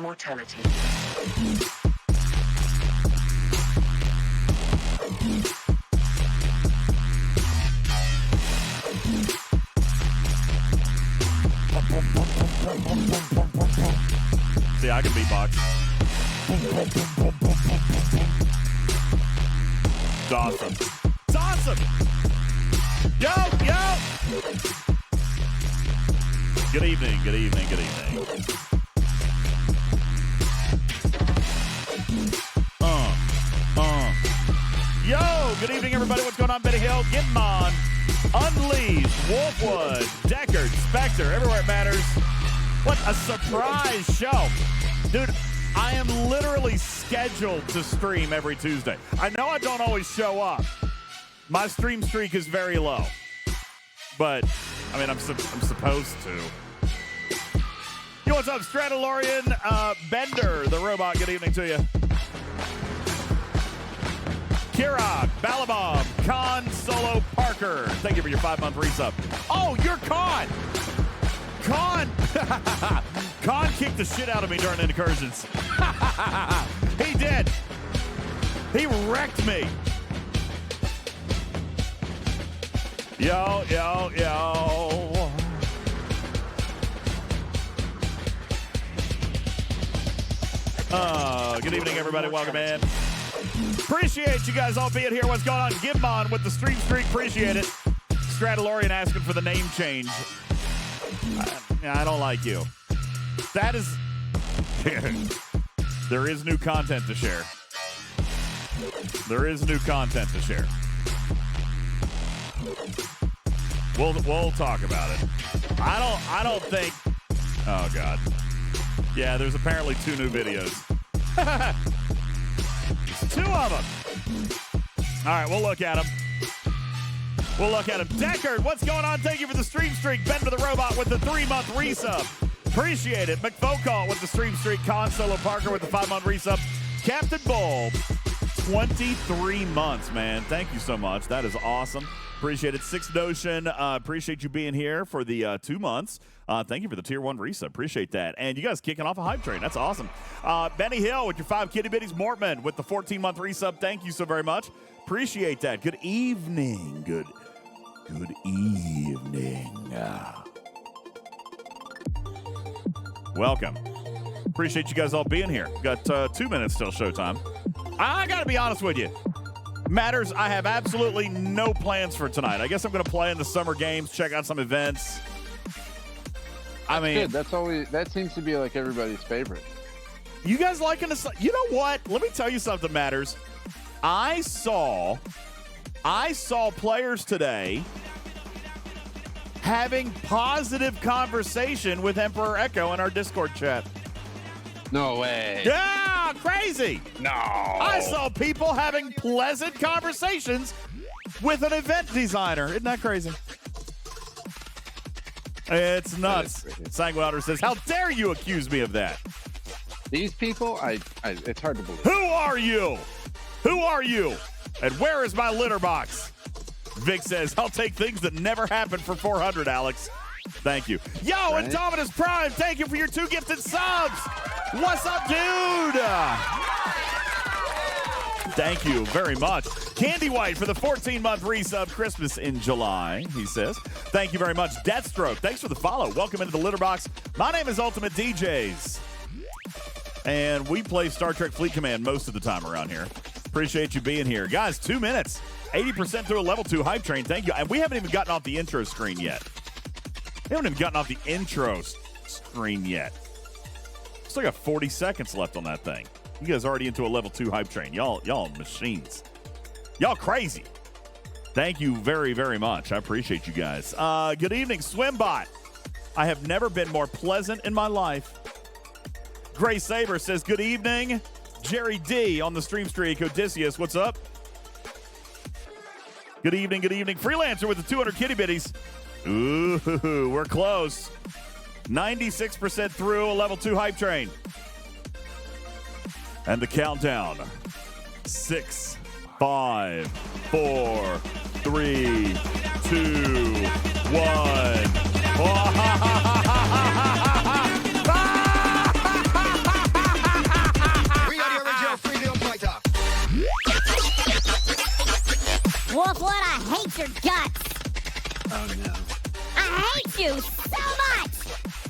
Mortality. See, I can beatbox. It's awesome. It's awesome. Yo, yo. Good evening, good evening, good evening. Yo, good evening, everybody. What's going on, Betty Hill? Get 'em on. Unleashed, Wolfwood, Deckard, Spectre, everywhere it matters. What a surprise show. Dude, I am literally scheduled to stream every Tuesday. I know I don't always show up. My stream streak is very low. But, I mean, I'm supposed to. Yo, what's up, Stradalorian? Bender, the robot, good evening to you. Kirog, Balabom, Khan Solo Parker. Thank you for your 5-month resub. Oh, you're Khan. Khan. Khan kicked the shit out of me during incursions. He did. He wrecked me. Yo, yo, yo. Good evening, everybody. Welcome in. Appreciate you guys all being here. What's going on? Give 'em on with the stream streak. Appreciate it. Stradalorian asking for the name change. I don't like you. That is... There is new content to share. There is new content to share. We'll talk about it. I don't think. Oh God. Yeah, there's apparently 2 new videos. There's 2 of them. All right, we'll look at them. Deckard, what's going on? Thank you for the stream streak. Ben to the Robot with the 3-month resub. Appreciate it. McFocall with the stream streak. Con Solo Parker with the 5-month resub. Captain Bull, 23 months, man. Thank you so much. That is awesome. Appreciate it. Six Notion, appreciate you being here for the 2 months. Thank you for the Tier 1 resub. Appreciate that. And you guys kicking off a hype train. That's awesome. Benny Hill with your 5 kitty bitties. Mortman with the 14-month resub. Thank you so very much. Appreciate that. Good evening. Good evening. Welcome. Appreciate you guys all being here. Got 2 minutes till showtime. I got to be honest with you. Matters, I have absolutely no plans for tonight. I guess I'm going to play in the summer games, check out some events. Good. That seems to be like everybody's favorite. You guys liking this? You know what? Let me tell you something, Matters. I saw players today having positive conversation with Emperor Echo in our Discord chat. No way. Yeah, crazy. No. I saw people having pleasant conversations with an event designer. Isn't that crazy? It's nuts. Sangwouter says, how dare you accuse me of that? These people, it's hard to believe. Who are you? Who are you? And where is my litter box? Vic says, I'll take things that never happened for 400, Alex. Thank you. Yo, right. Indominus Prime, thank you for your 2 gifted subs. What's up, dude? Thank you very much. Candy White for the 14-month resub. Christmas in July, he says. Thank you very much. Deathstroke, thanks for the follow. Welcome into the litter box. My name is UltimatDJz. And we play Star Trek Fleet Command most of the time around here. Appreciate you being here. Guys, 2 minutes. 80% through a level 2 hype train. Thank you. And we haven't even gotten off the intro screen yet. We haven't even gotten off the intro screen yet. Still got 40 seconds left on that thing. You guys already into a level 2 hype train. Y'all machines. Y'all crazy. Thank you very, very much. I appreciate you guys. Good evening, Swimbot. I have never been more pleasant in my life. Gray Saber says, good evening. Jerry D on the stream streak. Odysseus, what's up? Good evening, good evening. Freelancer with the 200 kitty bitties. Ooh, we're close. 96% through a level 2 hype train. And the countdown. 6, 5, 4, 3, 2, 1. Wolfwood, I hate your guts. Oh, no. I hate you so much.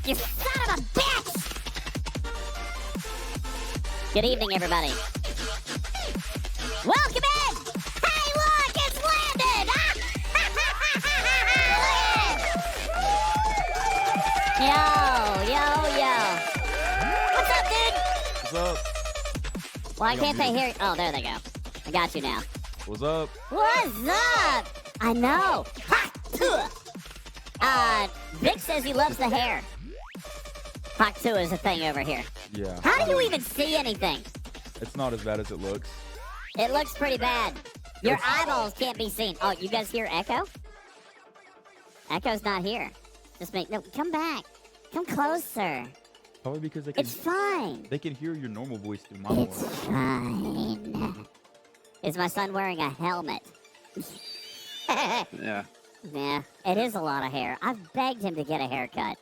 You son of a bitch. Good evening, everybody. Welcome in. Hey, look, it's landed. Yo. What's up, dude? What's up? Why can't they hear? Oh, there they go. I got you now. What's up? What's up? I know. Vic says he loves the hair. Hawk 2 is a thing over here. Yeah. How do you even see anything? It's not as bad as it looks. It looks pretty bad. Your eyeballs can't be seen. Oh, you guys hear Echo? Echo's not here. Just make no. Come back. Come closer. Probably because they can. It's fine. They can hear your normal voice through my voice. It's fine. Is my son wearing a helmet? Yeah. Yeah, it is a lot of hair. I've begged him to get a haircut.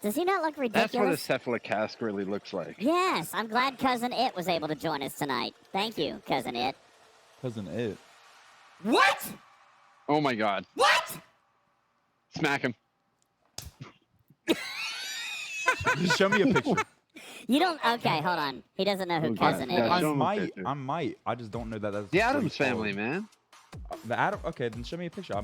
Does he not look ridiculous? That's what a cephalic cask really looks like. Yes, I'm glad Cousin It was able to join us tonight. Thank you, Cousin It. Cousin It. What? Oh my God. What? Smack him. Just show me a picture. You don't? Okay, hold on. He doesn't know who Cousin It is. I might. I just don't know that that's the Addams family, man. The Adam. Okay, then show me a picture.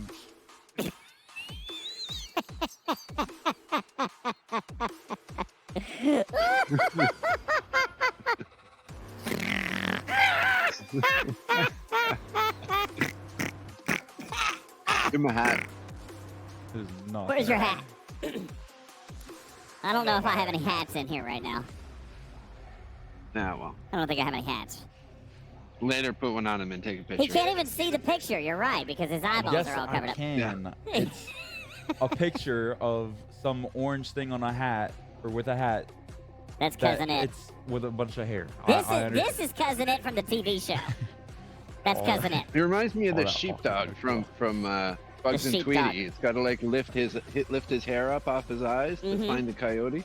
Give him a hat. It is not. Where's your hat? I don't know if I have any hats in here right now. Nah, well. I don't think I have any hats. Later, put one on him and take a picture. He can't even see the picture. You're right, because his eyeballs Yes, are all covered I up. can. It's a picture of some orange thing on a hat, or with a hat. That's that Cousin It. It's with a bunch of hair. This is Cousin It from the TV show. That's Oh. Cousin It. It reminds me of All the that sheepdog awesome from Bugs The and sheepdog. Tweety. It's got to like lift his hair up off his eyes to Mhm. find the coyote.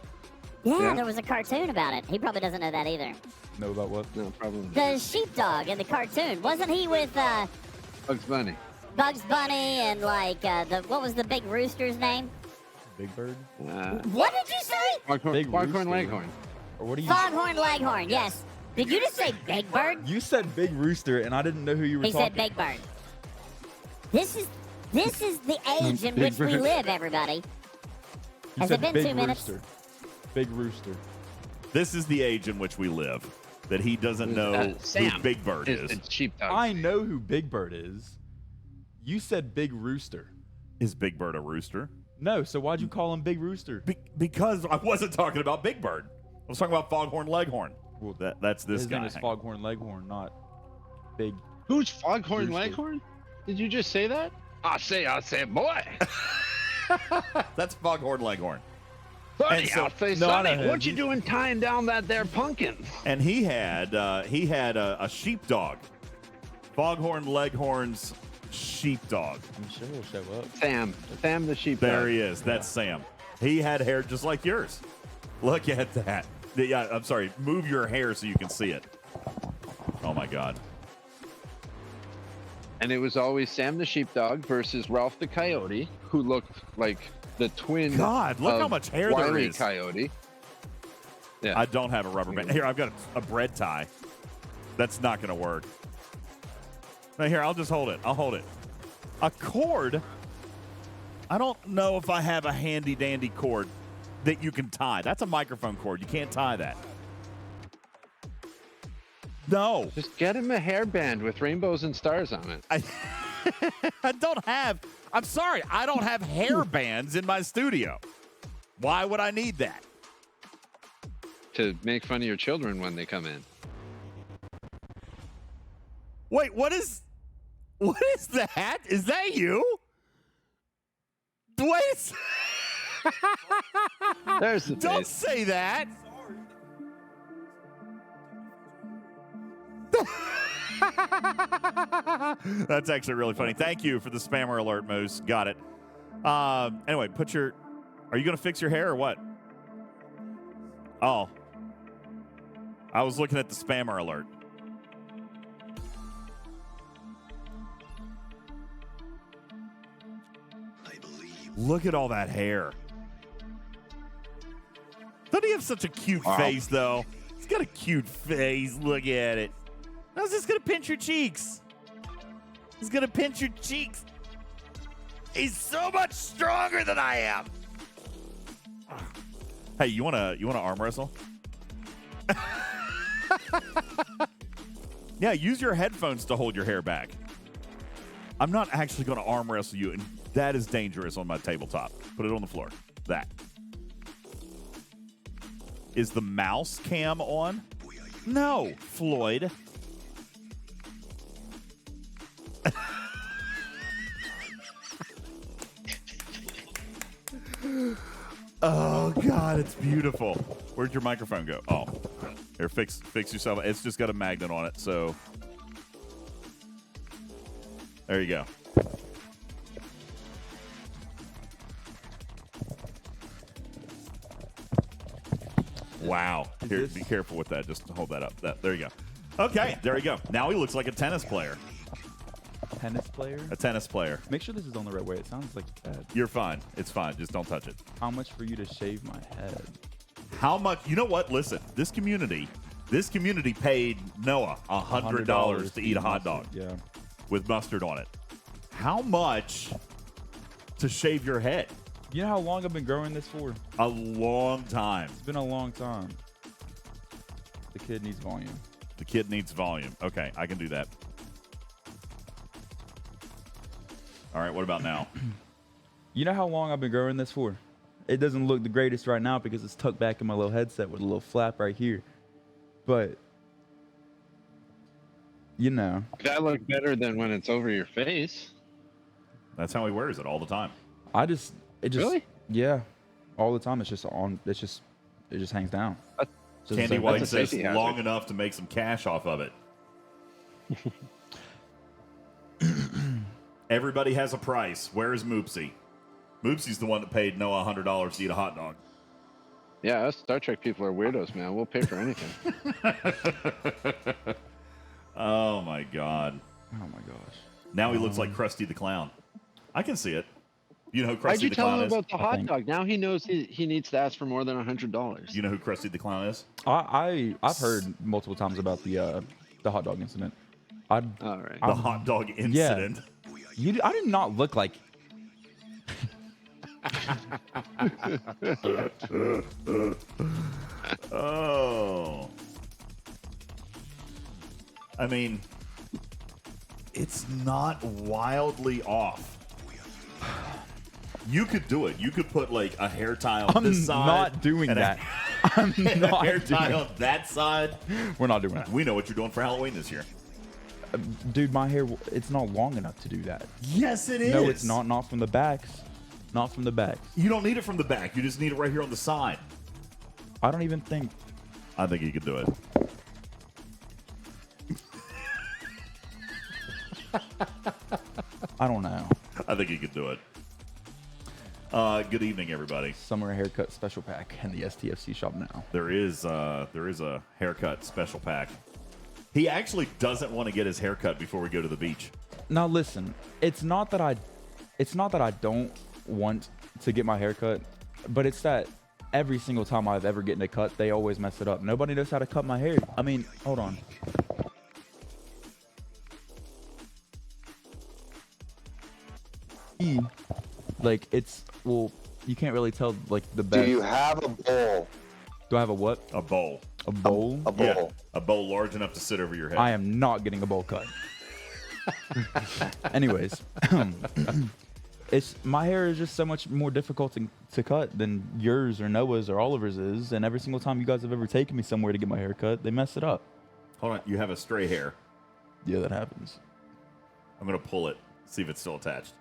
Yeah, Yeah. there was a cartoon about it. He probably doesn't know that either. Know about what? No problem. The sheepdog in the cartoon. Wasn't he with Bugs Bunny. Bugs Bunny and like what was the big rooster's name? Big Bird? What did you say? Big Foghorn rooster. Leghorn. Or what do you? Foghorn Leghorn. Yes. Did you just say Big Bird? You said Big Rooster, and I didn't know who you were He talking. said Big Bird. This is the age in Big which we Bird. live, everybody. You Has it said been Big 2 minutes? Rooster. Big Rooster. This is the age in which we live. That he doesn't know Sam who Big Bird is. It's sheepdog. I know who Big Bird is. You said Big Rooster. Is Big Bird a rooster? No, so why'd you call him Big Rooster? Because I wasn't talking about Big Bird. I was talking about Foghorn Leghorn. Well, That's this His guy. name is Foghorn Leghorn, not Big. Who's Foghorn Rooster. Leghorn? Did you just say that? I say, boy. That's Foghorn Leghorn. Sonny, And so- I'll say, No, I Sonny, know him. what you doing tying down that there pumpkin? And he had a sheepdog. Foghorn Leghorn's sheepdog. I'm sure he'll show up. Sam the sheepdog. There he is. That's Sam. He had hair just like yours. Look at that. Yeah, I'm sorry. Move your hair so you can see it. Oh my God. And it was always Sam the sheepdog versus Ralph the coyote, who looked like the twin. God, look of how much hair there Wile E. is. Coyote. Yeah. I don't have a rubber band. Here, I've got a bread tie. That's not going to work. Now, here, I'll just hold it. I'll hold it. A cord? I don't know if I have a handy-dandy cord that you can tie. That's a microphone cord. You can't tie that. No. Just get him a hairband with rainbows and stars on it. I don't have. I'm sorry. I don't have hair bands in my studio. Why would I need that? To make fun of your children when they come in. Wait, what is that? Is that you? Wait. There's the Don't face. say that. That's actually really funny. Thank you for the spammer alert, Moose. Got it. Anyway, are you going to fix your hair or what? Oh. I was looking at the spammer alert. Look at all that hair. Doesn't he have such a cute face, though? He's got a cute face. Look at it. I was just going to pinch your cheeks. He's going to pinch your cheeks. He's so much stronger than I am. Hey, you wanna arm wrestle? Yeah, use your headphones to hold your hair back. I'm not actually going to arm wrestle you, and that is dangerous on my tabletop. Put it on the floor. That. Is the mouse cam on? No, Floyd. Oh God, it's beautiful. Where'd your microphone go? Oh, here, fix yourself. It's just got a magnet on it, so there you go. Wow. Here, be careful with that. Just hold that up. There you go. Okay, there you go. Now he looks like a tennis player. Tennis player? A tennis player. Make sure this is on the right way. It sounds like it's bad. You're fine. It's fine. Just don't touch it. How much for you to shave my head? How much? You know what? Listen, this community paid Noah $100 to eat a hot dog Yeah. with mustard on it. How much to shave your head? You know how long I've been growing this for? A long time. It's been a long time. The kid needs volume. The kid needs volume. Okay, I can do that. All right, what about now? You know how long I've been growing this for? It doesn't look the greatest right now because it's tucked back in my little headset with a little flap right here. But, you know. That look better than when it's over your face. That's how he wears it all the time. Really? Yeah. All the time. It's just on. It just hangs down. Candy White says safety long hazard. enough to make some cash off of it. Everybody has a price. Where is Moopsy? Moopsy's the one that paid Noah $100 to eat a hot dog. Yeah, us Star Trek people are weirdos, man. We'll pay for anything. Oh my God. Oh my gosh. Now he looks like Krusty the Clown. I can see it. You know who Why'd Krusty you the tell Clown him is? about the hot think. dog? Now he knows he needs to ask for more than $100. You know who Krusty the Clown is? I've heard multiple times about the hot dog incident. All right. The hot dog incident. I did not look like. Oh. I mean, it's not wildly off. You could do it. You could put like a hair tie on this side. I'm not doing and that. I'm and not a hair doing tie that. on that side. We're not doing that. We know what you're doing for Halloween this year. Dude, my hair, it's not long enough to do that. Yes, it is. No, it's not. Not from the backs. Not from the backs. You don't need it from the back. You just need it right here on the side. I don't even think. I think you could do it. I don't know. I think you could do it. Good evening, everybody. Summer haircut special pack in the STFC shop now. There is a haircut special pack. He actually doesn't want to get his haircut before we go to the beach. Now listen, it's not that I don't want to get my haircut, but it's that every single time I've ever gotten a cut, they always mess it up. Nobody knows how to cut my hair. I mean, hold on. Like it's you can't really tell like the best. Do you have a bowl? Do I have a what? A bowl. A bowl? A bowl. Yeah, a bowl large enough to sit over your head. I am not getting a bowl cut. Anyways, it's my hair is just so much more difficult to cut than yours or Noah's or Oliver's is, and every single time you guys have ever taken me somewhere to get my hair cut, they mess it up. Hold on, you have a stray hair. Yeah, that happens. I'm gonna pull it, see if it's still attached.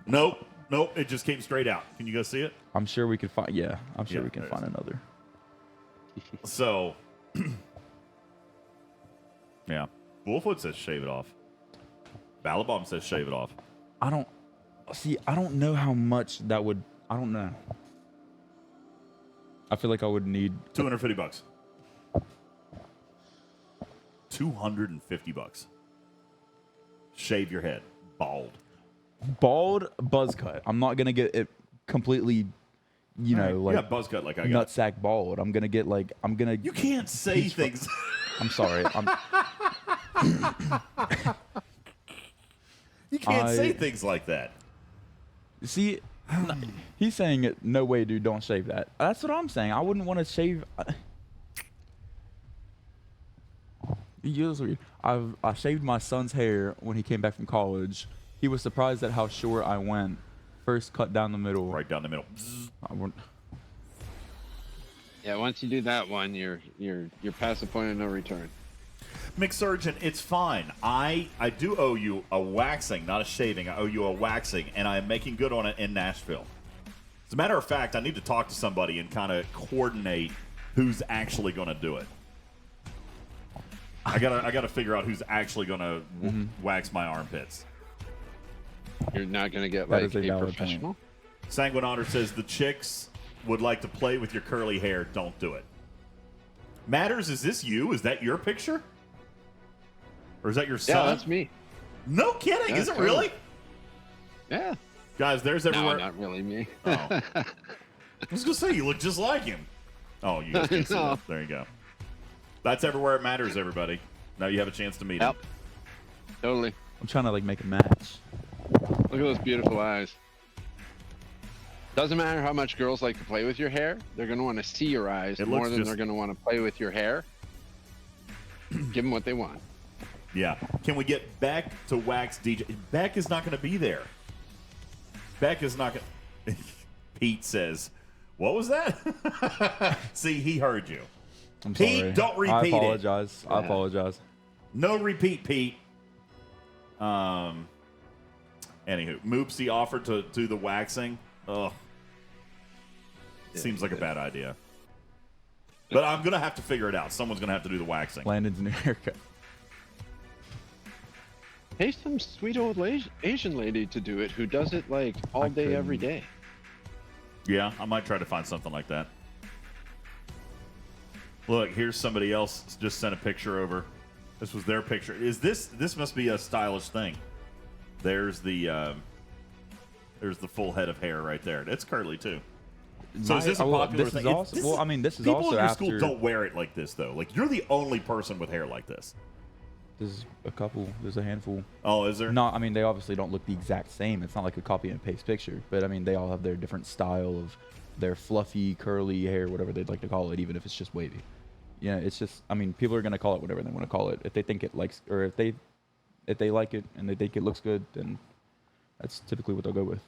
Nope, it just came straight out. Can you guys see it? I'm sure we could find. Yeah, I'm sure Yeah, we can there it find is. another. So, yeah. Wolfwood says shave it off. Balabomb says shave it off. I don't know how much that would. I don't know. I feel like I would need. $250. $250. Shave your head bald. Bald buzz cut. I'm not gonna get it completely, like yeah, buzz cut like I got. nutsack bald. I'm gonna get like You can't say things. I'm sorry. You can't say things like that. See, he's saying it. No way, dude. Don't shave that. That's what I'm saying. I wouldn't want to shave. I shaved my son's hair when he came back from college. He was surprised at how short I went. First cut down the middle. Right down the middle. Yeah, once you do that one, you're past the point of no return. McSurgeon, it's fine. I do owe you a waxing, not a shaving. I owe you a waxing, and I am making good on it in Nashville. As a matter of fact, I need to talk to somebody and kind of coordinate who's actually going to do it. I gotta figure out who's actually going to wax my armpits. You're not going to get That like is a a valid professional. Sanguine Honor says the chicks would like to play with your curly hair. Don't do it. Matters, is this you? Is that your picture? Or is that your son? Yeah, that's me. No kidding. Yeah, Is it totally. really? Yeah. Guys, there's No, everywhere. not really me. Oh. I was going to say, you look just like him. Oh, you guys can see No. that. There you go. That's everywhere it matters, everybody. Now you have a chance to meet him. Yep. Totally. I'm trying to like make a match. Look at those beautiful eyes. Doesn't matter how much girls like to play with your hair. They're going to want to see your eyes It more looks than just- they're going to want to play with your hair. Give them what they want. Yeah. Can we get Beck to wax DJ? Beck is not going to be there. Beck is not going to. Pete says, what was that? See, he heard you. I'm Pete, sorry. don't repeat I apologize. it. I apologize. No repeat, Pete. Anywho, Moopsy offered to do the waxing. Ugh. Seems like a bad idea. But I'm going to have to figure it out. Someone's going to have to do the waxing. Landon's new haircut. Pay some sweet old Asian lady to do it who does it like all day, every day. Yeah, I might try to find something like that. Look, here's somebody else just sent a picture over. This was their picture. Is this must be a stylish thing. There's the full head of hair right there. It's curly too. So is this a popular this thing? Is also, well, I mean, this is people also in your after. school don't wear it like this though. Like you're the only person with hair like this. There's a couple. There's a handful. Oh, is there? No, I mean, they obviously don't look the exact same. It's not like a copy and paste picture. But I mean, they all have their different style of their fluffy, curly hair, whatever they'd like to call it, even if it's just wavy. Yeah, it's just. I mean, people are gonna call it whatever they want to call it. If they think it likes, or if they like it and they think it looks good, then that's typically what they'll go with.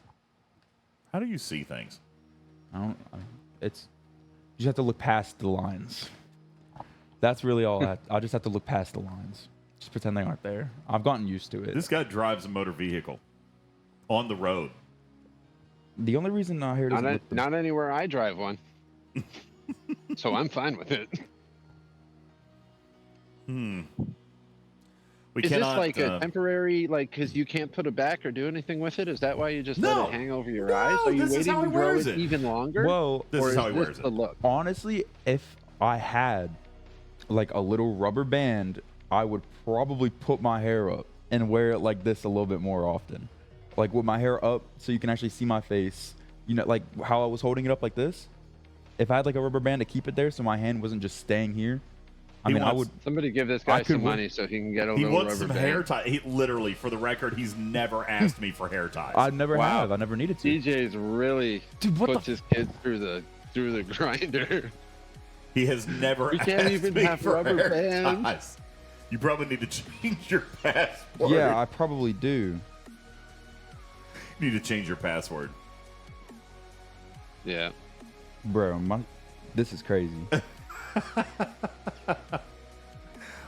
How do you see things? It's you just have to look past the lines. That's really all. I just have to look past the lines. Just pretend they aren't there. I've gotten used to it. This guy drives a motor vehicle on the road. The only reason my hair doesn't look Not anywhere I drive one. So I'm fine with it. We Is cannot, this like a temporary, like, because you can't put it back or do anything with it? Is that why you just let it hang over your eyes? Are you this is waiting how to he grow wears it it. even longer? Well, This or is how he this wears it. the look? honestly, if I had like a little rubber band, I would probably put my hair up and wear it like this a little bit more often. Like with my hair up so you can actually see my face. You know, like how I was holding it up like this. If I had like a rubber band to keep it there so my hand wasn't just staying here, I mean, I would. Somebody give this guy could some wear- money so he can get a He little wants rubber some band. hair tie. He literally, for the record, he's never asked me for hair ties. I never Wow. have. I never needed to. DJ's really Dude, what puts his kids through the grinder. He has never. We can't asked even me have for rubber hair bands. ties. You probably need to change your password. Yeah, I probably do. You need to change your password. Yeah. Bro, this is crazy.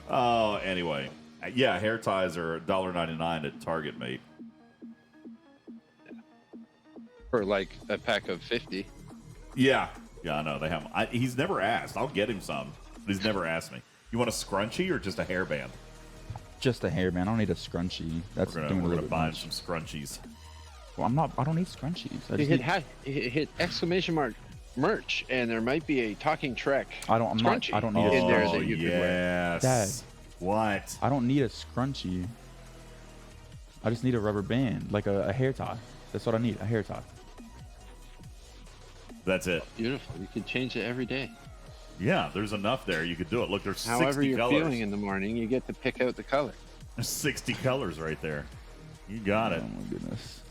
Oh, anyway. Yeah, hair ties are $1.99 at Target, mate. For like a pack of 50. Yeah. Yeah, I know. They have. He's never asked. I'll get him some, but he's never asked me. You want a scrunchie or just a hairband? Just a hairband. I don't need a scrunchie. That's We're doing a gonna little bit buy him much. some scrunchies. Well, I don't need scrunchies. I He just hit, need, hit exclamation mark merch, and there might be a talking Trek. I don't need in a there scrunchie. that you could wear. yes. Dad. What? I don't need a scrunchie. I just need a rubber band, like a hair tie. That's what I need, a hair tie. That's it. Beautiful. You can change it every day. Yeah, there's enough there. You could do it. Look, there's However 60 you're colors. feeling in the morning, you get to pick out the color. There's 60 colors right there. You got it. Oh my goodness.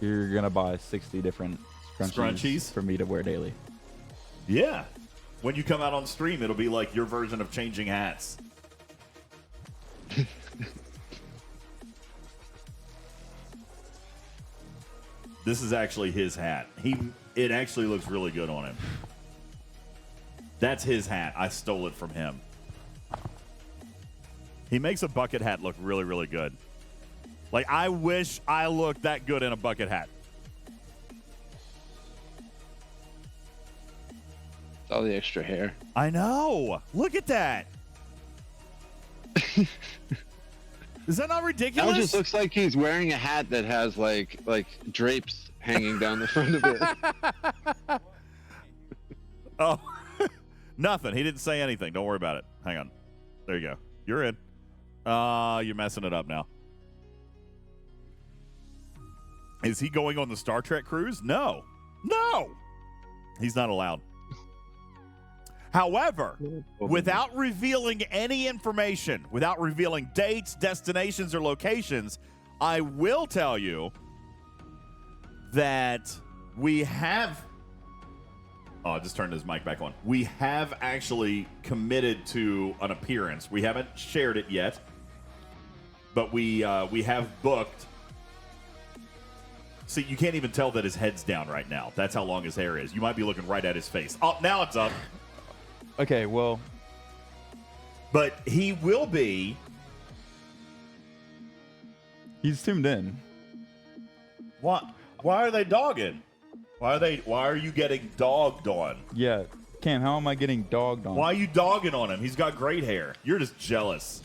You're gonna buy 60 different scrunchies for me to wear daily. Yeah. When you come out on stream, it'll be like your version of changing hats. This is actually his hat. It actually looks really good on him. That's his hat. I stole it from him. He makes a bucket hat look really, really good. Like, I wish I looked that good in a bucket hat. It's all the extra hair. I know. Look at that. Is that not Now ridiculous? it just looks like he's wearing a hat that has like drapes hanging down the front of it. Oh, nothing. He didn't say anything. Don't worry about it. Hang on. There you go. You're in. You're messing it up now. Is he going on the Star Trek cruise? No. No. He's not allowed. However, without revealing any information, without revealing dates, destinations, or locations, I will tell you that we have... Oh, I just turned his mic back on. We have actually committed to an appearance. We haven't shared it yet, but we have booked. See, you can't even tell that his head's down right now. That's how long his hair is. You might be looking right at his face. Oh, now it's up. Okay, well. But he will be. He's tuned in. What? Why are they dogging? Why are you getting dogged on? Yeah. Cam, how am I getting dogged on? Why are you dogging on him? He's got great hair. You're just jealous.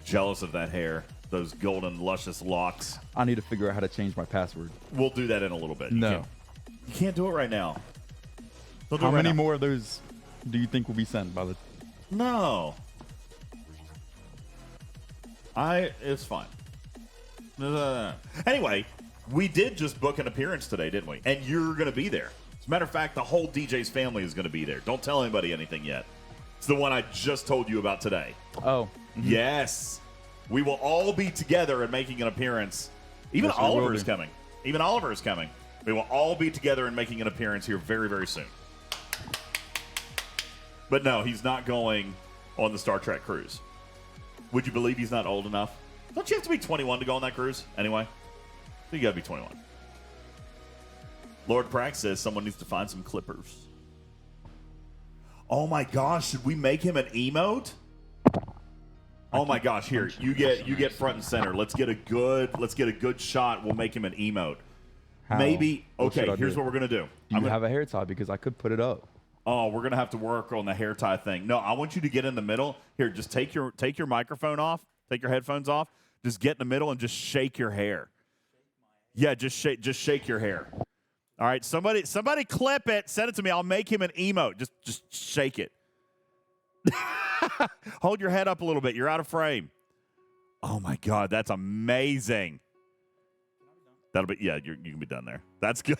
Jealous of that hair. Those golden, luscious locks. I need to figure out how to change my password. We'll do that in a little bit. No. You can't do it right now. How many more of those do you think will be sent by the... No. It's fine. Anyway, we did just book an appearance today, didn't we? And you're going to be there. As a matter of fact, the whole DJ's family is going to be there. Don't tell anybody anything yet. It's the one I just told you about today. Oh. Mm-hmm. Yes. We will all be together and making an appearance. Even Yes, Oliver is coming. Even Oliver is coming. We will all be together and making an appearance here very, very soon. But no, he's not going on the Star Trek cruise. Would you believe he's not old enough? Don't you have to be 21 to go on that cruise anyway? You got to be 21. Lord Prax says someone needs to find some clippers. Oh my gosh, should we make him an emote? Oh my gosh, here, you get front and center. Let's get a good shot. We'll make him an emote. How? Maybe okay, What here's what we're going to do. Do you have a hair tie? Because I could put it up. Oh, we're going to have to work on the hair tie thing. No, I want you to get in the middle. Here, just take your microphone off. Take your headphones off. Just get in the middle and just shake your hair. Yeah, just shake your hair. All right, somebody clip it. Send it to me. I'll make him an emote. Just shake it. Hold your head up a little bit. You're out of frame. Oh my God, that's amazing. That'll be you can be done there. That's good.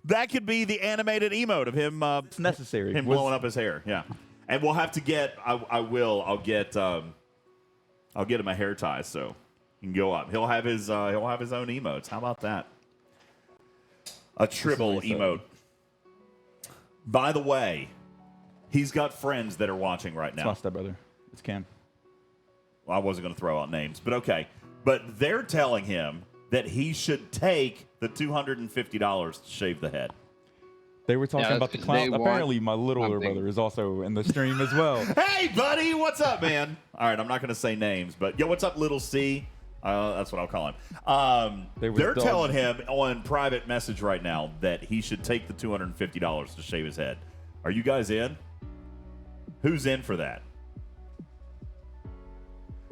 That could be the animated emote of him. It's necessary. Him blowing up his hair. Yeah, and we'll have to get. I'll get him a hair tie so he can go up. He'll have his own emotes. How about that? A tribble emote. By the way, he's got friends that are watching right now. It's my stepbrother. It's Cam. Well, I wasn't going to throw out names, but okay. But they're telling him that he should take the $250 to shave the head. They were talking about the clown. Apparently, my littler something. brother is also in the stream as well. Hey, buddy, what's up, man? All right, I'm not going to say names, but yo, what's up, little C? That's what I'll call him. They're telling him on private message right now that he should take the $250 to shave his head. Are you guys in? Who's in for that?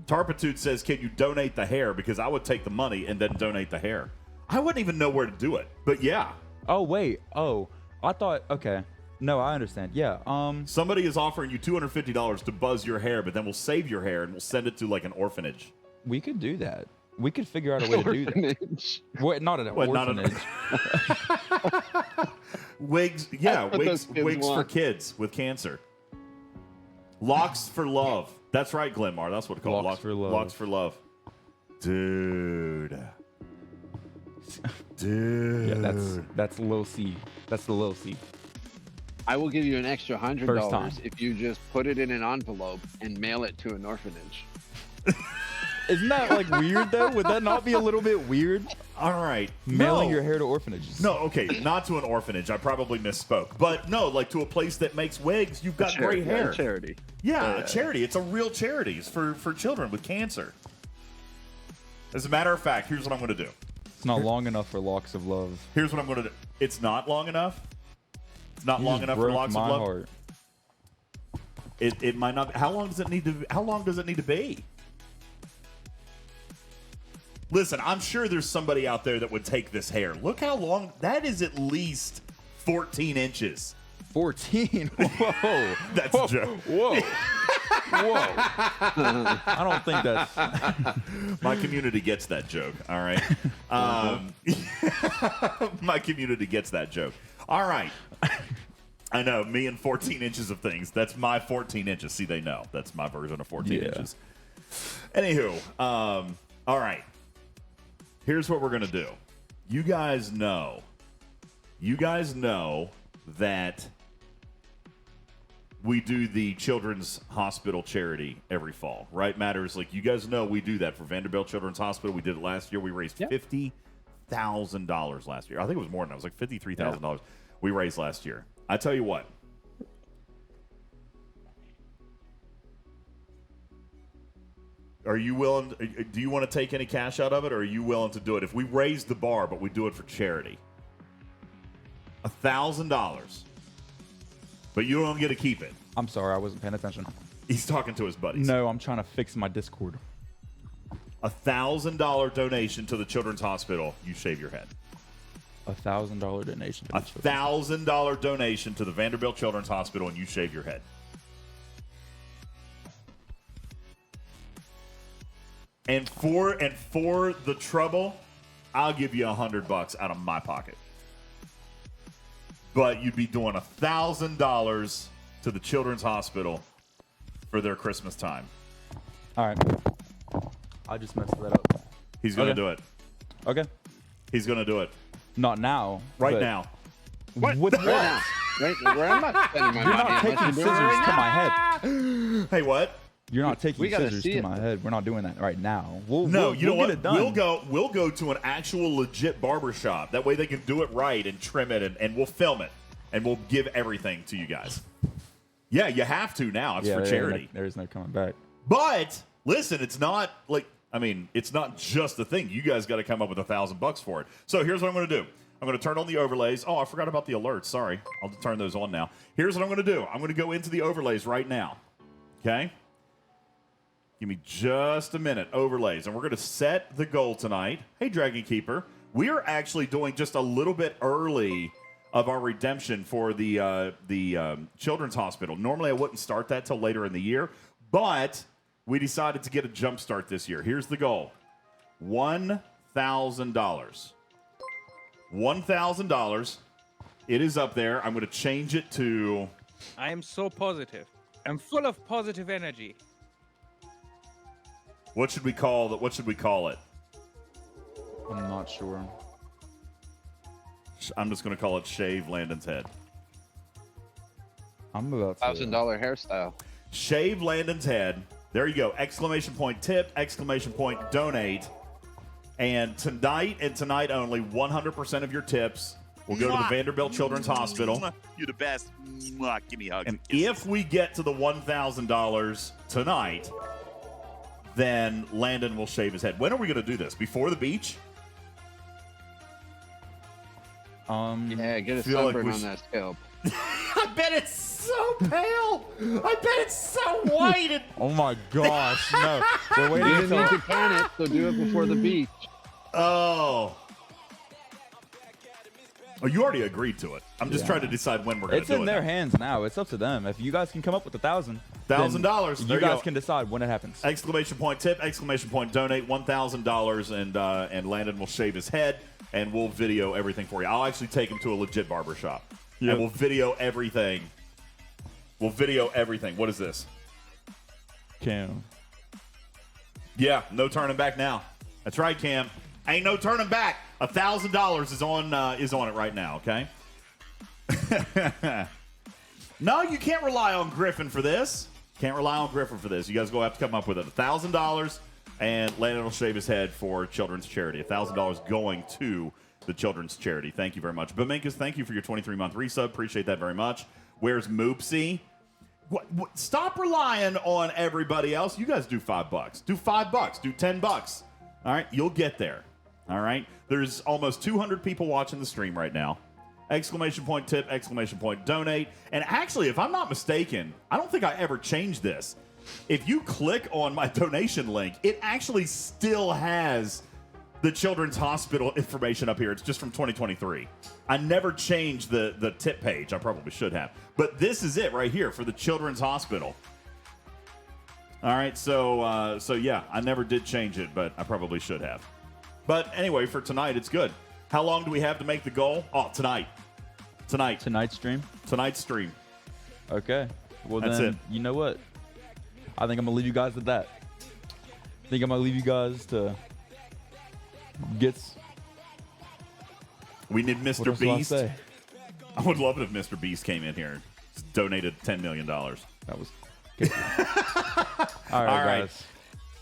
Tarpitude says, can you donate the hair? Because I would take the money and then donate the hair. I wouldn't even know where to do it, but yeah. Oh, wait. Oh, I thought, okay. No, I understand. Yeah. Somebody is offering you $250 to buzz your hair, but then we'll save your hair and we'll send it to like an orphanage. We could do that. We could figure out a way to do that. Wait, not an orphanage. Wigs, yeah, wigs for kids with cancer. Locks for love. That's right, Glenmar. That's what it's called. Locks for love. Locks for love. Dude. Yeah, that's Lil C. That's the Lil C. I will give you an extra First time. $100 if you just put it in an envelope and mail it to an orphanage. Isn't that like weird though? Would that not be a little bit weird? All right. Mailing your hair to orphanages. No, okay, not to an orphanage. I probably misspoke. But no, like to a place that makes wigs. You've got great hair. A charity. Yeah, a charity. It's a real charity. It's for children with cancer. As a matter of fact, here's what I'm going to do. It's not long enough for locks of love. Here's what I'm going to do. It's not long enough? It's not You long just enough for broke locks of my love? heart. It might not. How long does it need to be? Listen, I'm sure there's somebody out there that would take this hair. Look how long. That is at least 14 inches. 14? Whoa. That's a joke. Whoa. Whoa. I don't think that's... My community gets that joke, all right? My community gets that joke. All right. I know, me and 14 inches of things. That's my 14 inches. See, they know. That's my version of 14 inches. Anywho, all right. Here's what we're going to do. You guys know that we do the Children's Hospital charity every fall, right? Matters, like you guys know, we do that for Vanderbilt Children's Hospital. We did it last year. We raised $50,000 last year. I think it was more than that. It was like $53,000 we raised last year. I tell you what. Are you willing? Do you want to take any cash out of it, or are you willing to do it? If we raise the bar, but we do it for charity, $1,000, but you don't get to keep it. I'm sorry, I wasn't paying attention. He's talking to his buddies. No, I'm trying to fix my Discord. $1,000 donation to the Children's Hospital. You shave your head. $1,000 donation. $1,000 donation to the Vanderbilt Children's Hospital, and you shave your head. And for the trouble, I'll give you $100 out of my pocket. But you'd be doing $1,000 to the Children's Hospital for their Christmas time. All right. I just messed that up. He's going to do it. Okay. He's going to do it. Not now. Right now. What? With what? Right where I'm not spending my You're money. not taking scissors to my head. Hey, what? You're not taking gotta scissors see to it. my head. We're not doing that right now. We'll know get what? It done. We'll go to an actual legit barber shop. That way they can do it right and trim it, and we'll film it, and we'll give everything to you guys. Yeah, you have to now. It's for charity. There's no coming back. But listen, it's not like, I mean, it's not just a thing. You guys got to come up with $1,000 for it. So here's what I'm going to do. I'm going to turn on the overlays. Oh, I forgot about the alerts. Sorry. I'll turn those on now. Here's what I'm going to do. I'm going to go into the overlays right now. Okay? Give me just a minute. Overlays. And we're going to set the goal tonight. Hey, Dragon Keeper. We are actually doing just a little bit early of our redemption for the Children's Hospital. Normally, I wouldn't start that till later in the year, but we decided to get a jump start this year. Here's the goal. $1,000. $1,000. It is up there. I'm going to change it to... I am so positive. I'm full of positive energy. What should we call it? What should we call it? I'm not sure. I'm just going to call it Shave Landon's Head. I'm about to... $1,000 hairstyle. Shave Landon's Head. There you go. Exclamation point tip, exclamation point donate. And tonight and tonight only, 100% of your tips will go to the Vanderbilt Children's Hospital. You're the best. Give me hugs. And if we get to the $1,000 tonight, then Landon will shave his head. When are we going to do this? Before the beach? Yeah, get a feel like sunburn we on that scalp. I bet it's so pale. I bet it's so white. And Oh my gosh, no. We're waiting You didn't until... need to can it, so do it before the beach. oh, you already agreed to it. I'm just trying to decide when we're going to It's do it. in their now. hands now. It's up to them. If you guys can come up with $1,000, $1,000. then There you you guys go. can decide when it happens. Exclamation point tip, exclamation point donate, $1,000, and Landon will shave his head, and we'll video everything for you. I'll actually take him to a legit barber shop, Yep. and we'll video everything. We'll video everything. What is this? Cam. Yeah, no turning back now. That's right, Cam. Ain't no turning back. $1,000 is on it right now. Okay. No, you can't rely on Griffin for this. Can't rely on Griffin for this. You guys go have to come up with it. $1,000, and Landon will shave his head for children's charity. $1,000 going to the children's charity. Thank you very much. Baminkas, thank you for your 23-month resub. Appreciate that very much. Where's Moopsy? What, stop relying on everybody else. You guys do $5. Do $5. Do $10. All right, you'll get there. All right. There's almost 200 people watching the stream right now. Exclamation point tip, exclamation point donate. And actually, if I'm not mistaken, I don't think I ever changed this. If you click on my donation link, it actually still has the Children's Hospital information up here. It's just from 2023. I never changed the tip page. I probably should have. But this is it right here for the Children's Hospital. All right, so yeah, I never did change it, but I probably should have. But anyway, for tonight, it's good. How long do we have to make the goal? Oh, tonight. Tonight's stream? Tonight's stream. Okay. Well, That's then, it. you know what? I think I'm going to leave you guys at that. I think I'm going to leave you guys to get... We need What Mr. else do I Beast. say? I would love it if Mr. Beast came in here. donated $10 million. That was good. All All right. guys.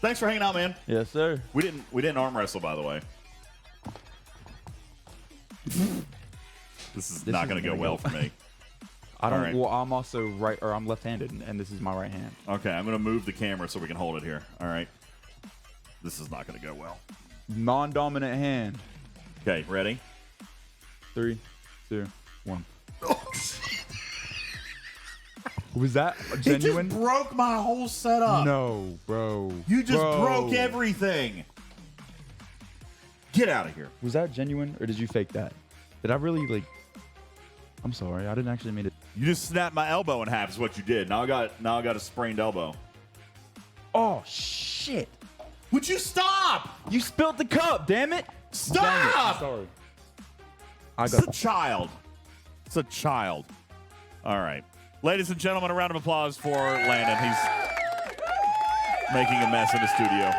Thanks for hanging out, man. Yes, sir. We didn't arm wrestle, by the way. This is not going to go well for me. I don't. All right. Well, I'm also right, or I'm left-handed, and this is my right hand. Okay, I'm going to move the camera so we can hold it here. All right. This is not going to go well. Non-dominant hand. Okay, ready? 3, 2, 1. Was that genuine? It just broke my whole setup. No, bro. You just Bro. broke everything. Get out of here. Was that genuine, or did you fake that? Did I really, like... I'm sorry. I didn't actually mean it. You just snapped my elbow in half is what you did. Now I got a sprained elbow. Oh, shit. Would you stop? You spilled the cup, damn it. Stop! Dang it. I'm sorry. It's a child. It's a child. All right. Ladies and gentlemen, a round of applause for Landon. He's making a mess in the studio.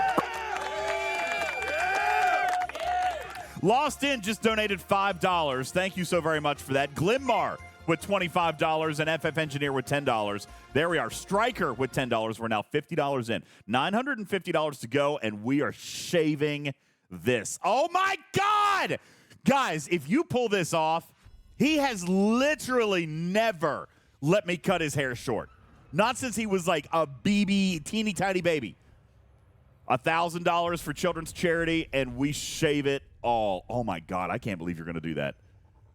Lost In just donated $5. Thank you so very much for that. Glimmar with $25 and FF Engineer with $10. There we are. Striker with $10. We're now $50 in. $950 to go, and we are shaving this. Oh, my God! Guys, if you pull this off, he has literally never let me cut his hair short. Not since he was like a teeny tiny baby. $1,000 for children's charity, and we shave it all. Oh, my God. I can't believe you're going to do that.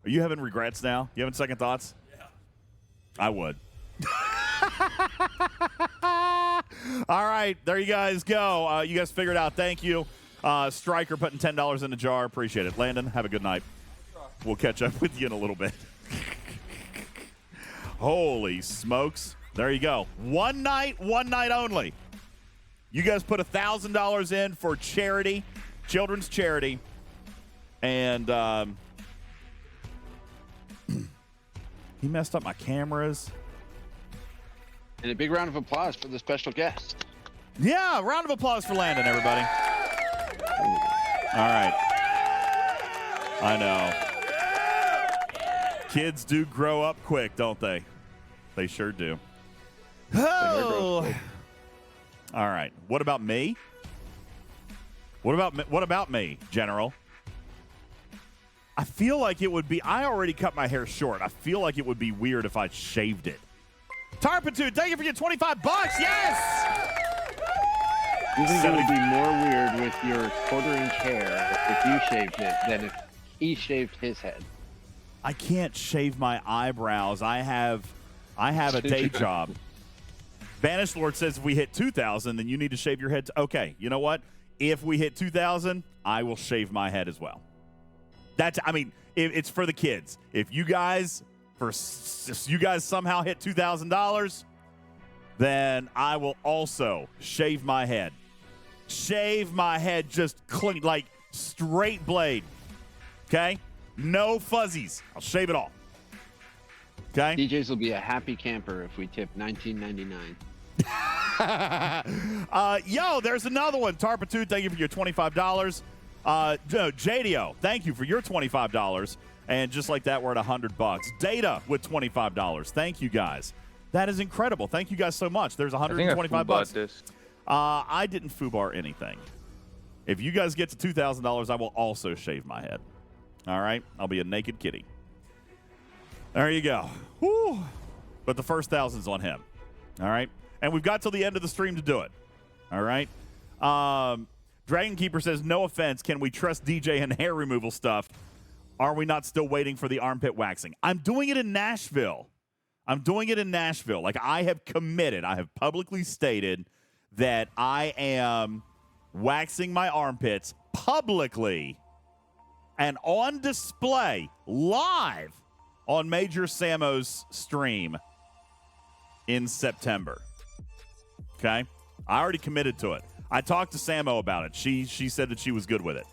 Are you having regrets now? You having second thoughts? Yeah. I would. All right. There you guys go. You guys figured it out. Thank you. Striker putting $10 in the jar. Appreciate it. Landon, have a good night. We'll catch up with you in a little bit. Holy smokes. There you go. One night only. You guys put $1,000 in for charity, children's charity, and he messed up my cameras. And a big round of applause for the special guest. Yeah, round of applause for Landon, everybody. All right. I know. Kids do grow up quick, don't they? They sure do. Oh. All right. What about me? What about me, General? I feel like it would be. I already cut my hair short. I feel like it would be weird if I shaved it. Tarpitude, thank you for your $25. Yes. You think it would be more weird with your quarter-inch hair if you shaved it than if he shaved his head? I can't shave my eyebrows. I have a day job. Banished Lord says if we hit 2,000, then you need to shave your head. Okay, you know what? If we hit 2,000, I will shave my head as well. It's for the kids. If you guys somehow hit $2,000, then I will also shave my head. Shave my head just clean, like straight blade. Okay? No fuzzies. I'll shave it all. Okay? DJs will be a happy camper if we tip $19.99. Yo, there's another one. Tarpitude, thank you for your $25. JDO, thank you for your $25. And just like that, we're at $100. Data with $25. Thank you guys. That is incredible. Thank you guys so much. There's $125. I didn't foobar anything. If you guys get to $2,000, I will also shave my head. All right? I'll be a naked kitty. There you go. Woo. But the first 1,000's on him. All right? And we've got till the end of the stream to do it. All right? Dragon Keeper says, no offense, can we trust DJ and hair removal stuff? Are we not still waiting for the armpit waxing? I'm doing it in Nashville. Like, I have committed. I have publicly stated that I am waxing my armpits publicly and on display live on Major Samo's stream in September. Okay? I already committed to it. I talked to Samo about it. She said that she was good with it.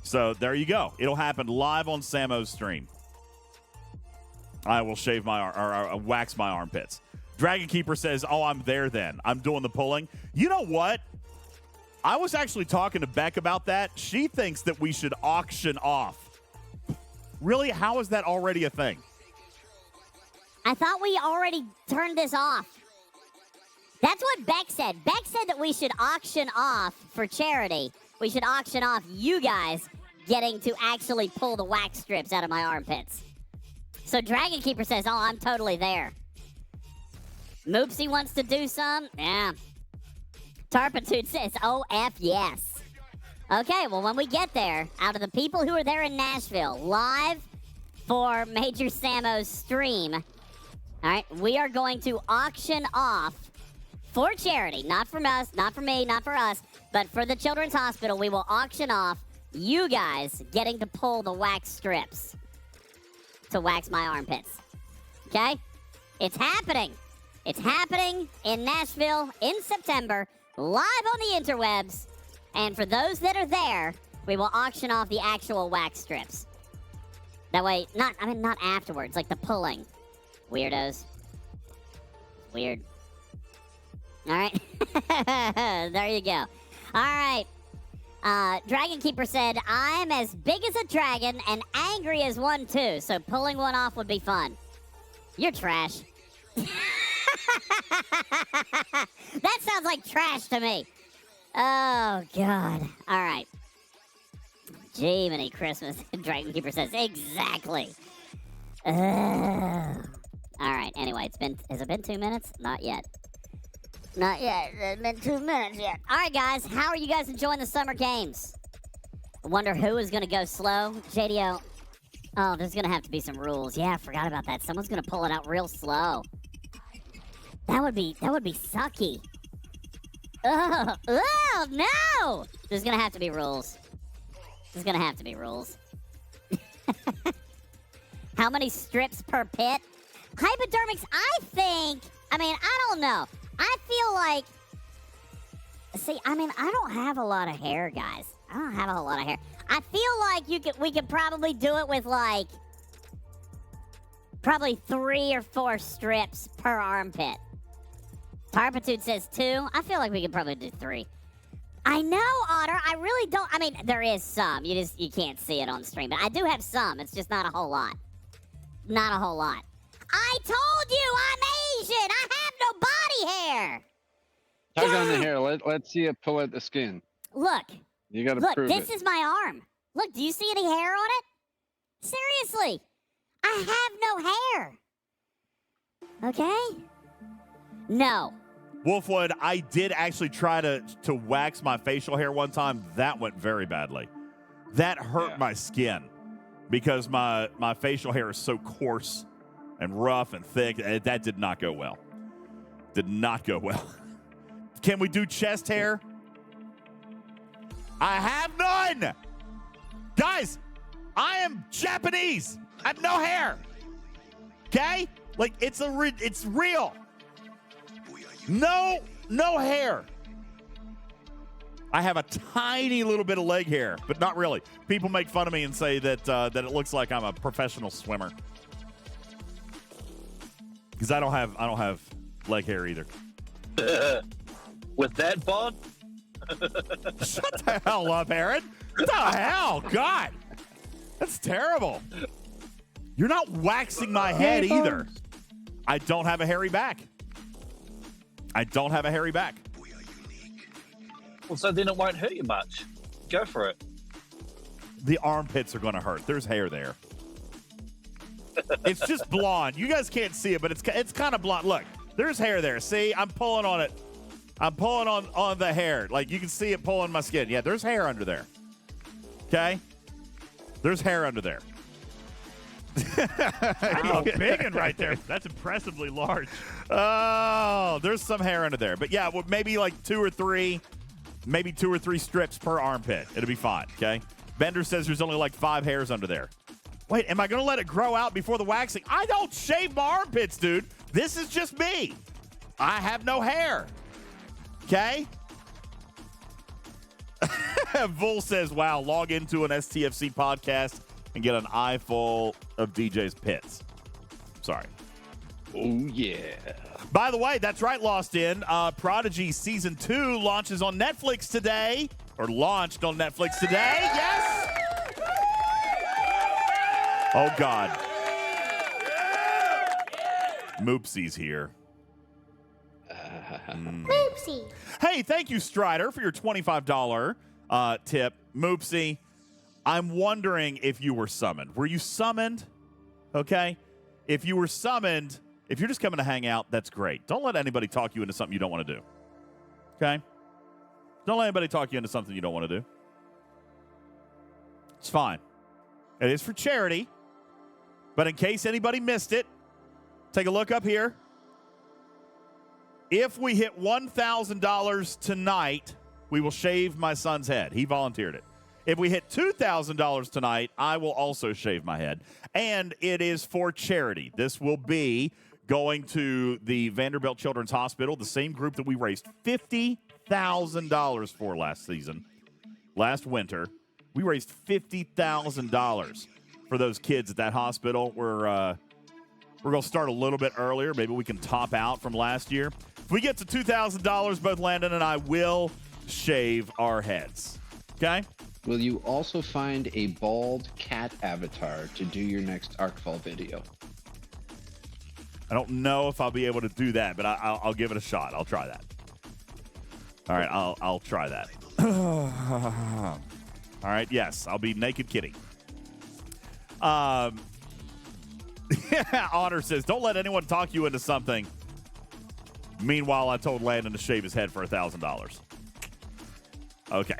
So there you go. It'll happen live on Samo's stream. I will shave or wax my armpits. Dragon Keeper says, oh, I'm there then. I'm doing the pulling. You know what? I was actually talking to Beck about that. She thinks that we should auction off. Really? How is that already a thing? I thought we already turned this off. That's what Beck said. Beck said that we should auction off for charity. We should auction off you guys getting to actually pull the wax strips out of my armpits. So Dragon Keeper says, oh, I'm totally there. Moopsy wants to do some? Yeah. Tarpitude says, oh, F yes. Okay, well, when we get there, out of the people who are there in Nashville, live for Major Samo's stream, all right, we are going to auction off for charity, not from us, not for me, not for us, but for the Children's Hospital, we will auction off you guys getting to pull the wax strips to wax my armpits. Okay? It's happening. It's happening in Nashville in September, live on the interwebs. And for those that are there, we will auction off the actual wax strips. That way, not afterwards, like the pulling. Weirdos. Weird. All right. There you go. All right. Dragon Keeper said, I'm as big as a dragon and angry as one too, so pulling one off would be fun. You're trash. That sounds like trash to me. Oh, God. All right. Jiminy Christmas. Dragon Keeper says, exactly. All right. Anyway, has it been 2 minutes? Not yet. Not yet. It's been 2 minutes yet. All right, guys. How are you guys enjoying the summer games? I wonder who is going to go slow. JDO. Oh, there's going to have to be some rules. Yeah, I forgot about that. Someone's going to pull it out real slow. That would be sucky. Oh, no! There's going to have to be rules. There's going to have to be rules. How many strips per pit? Hypodermics, I don't know. I feel like... See, I don't have a lot of hair, guys. I don't have a whole lot of hair. I feel like we could probably do it with, like... Probably 3 or 4 strips per armpit. Tarpitude says 2. I feel like we could probably do 3. I know, Otter. I really don't... there is some. You can't see it on stream. But I do have some. It's just not a whole lot. Not a whole lot. I told you I'm Asian. I have no body hair. Tug on the hair. Let's see it pull at the skin. Look. You gotta prove it. Look, this is my arm. Look, do you see any hair on it? Seriously. I have no hair. Okay? No. Wolfwood, I did actually try to wax my facial hair one time. That went very badly. That hurt my skin because my facial hair is so coarse and rough and thick. That did not go well. Did not go well. Can we do chest hair? I have none. Guys, I am Japanese. I have no hair. Okay? Like, it's real. No hair. I have a tiny little bit of leg hair, but not really. People make fun of me and say that it looks like I'm a professional swimmer. Because I don't have leg hair either. With that bod? Shut the hell up, Aaron. What the hell? God. That's terrible. You're not waxing my head either. I don't have a hairy back. I don't have a hairy back. Well, so then it won't hurt you much. Go for it. The armpits are going to hurt. There's hair there. It's just blonde. You guys can't see it, but it's kind of blonde. Look, there's hair there. See, I'm pulling on it. I'm pulling on the hair. Like, you can see it pulling my skin. Yeah, there's hair under there. Okay? There's hair under there. Wow, big one right there. That's impressively large. Oh, there's some hair under there. But yeah, well, maybe like 2 or 3 strips per armpit. It'll be fine, okay? Bender says there's only like 5 hairs under there. Wait, am I going to let it grow out before the waxing? I don't shave my armpits, dude. This is just me. I have no hair. Okay? Vul says, wow, log into an STFC podcast and get an eye full of DJ's pits. Sorry. Oh, yeah. By the way, that's right, Lost In. Prodigy Season 2 launches on Netflix today. Or launched on Netflix today. Yes! Oh, God. Moopsie's here. Oopsie. Hey, thank you, Strider, for your $25 tip. Moopsie, I'm wondering if you were summoned. Were you summoned? Okay. If you were summoned, if you're just coming to hang out, that's great. Don't let anybody talk you into something you don't want to do. Okay? Don't let anybody talk you into something you don't want to do. It's fine. It is for charity. But in case anybody missed it, take a look up here. If we hit $1,000 tonight, we will shave my son's head. He volunteered it. If we hit $2,000 tonight, I will also shave my head. And it is for charity. This will be going to the Vanderbilt Children's Hospital, the same group that we raised $50,000 for last winter. We raised $50,000 for those kids at that hospital. We're going to start a little bit earlier. Maybe we can top out from last year. If we get to $2,000, both Landon and I will shave our heads. Okay? Will you also find a bald cat avatar to do your next Arcfall video? I don't know if I'll be able to do that, but I'll give it a shot. I'll try that. All right, I'll try that. All right, yes, I'll be Naked Kitty. Honor says, don't let anyone talk you into something. Meanwhile, I told Landon to shave his head for $1,000. Okay.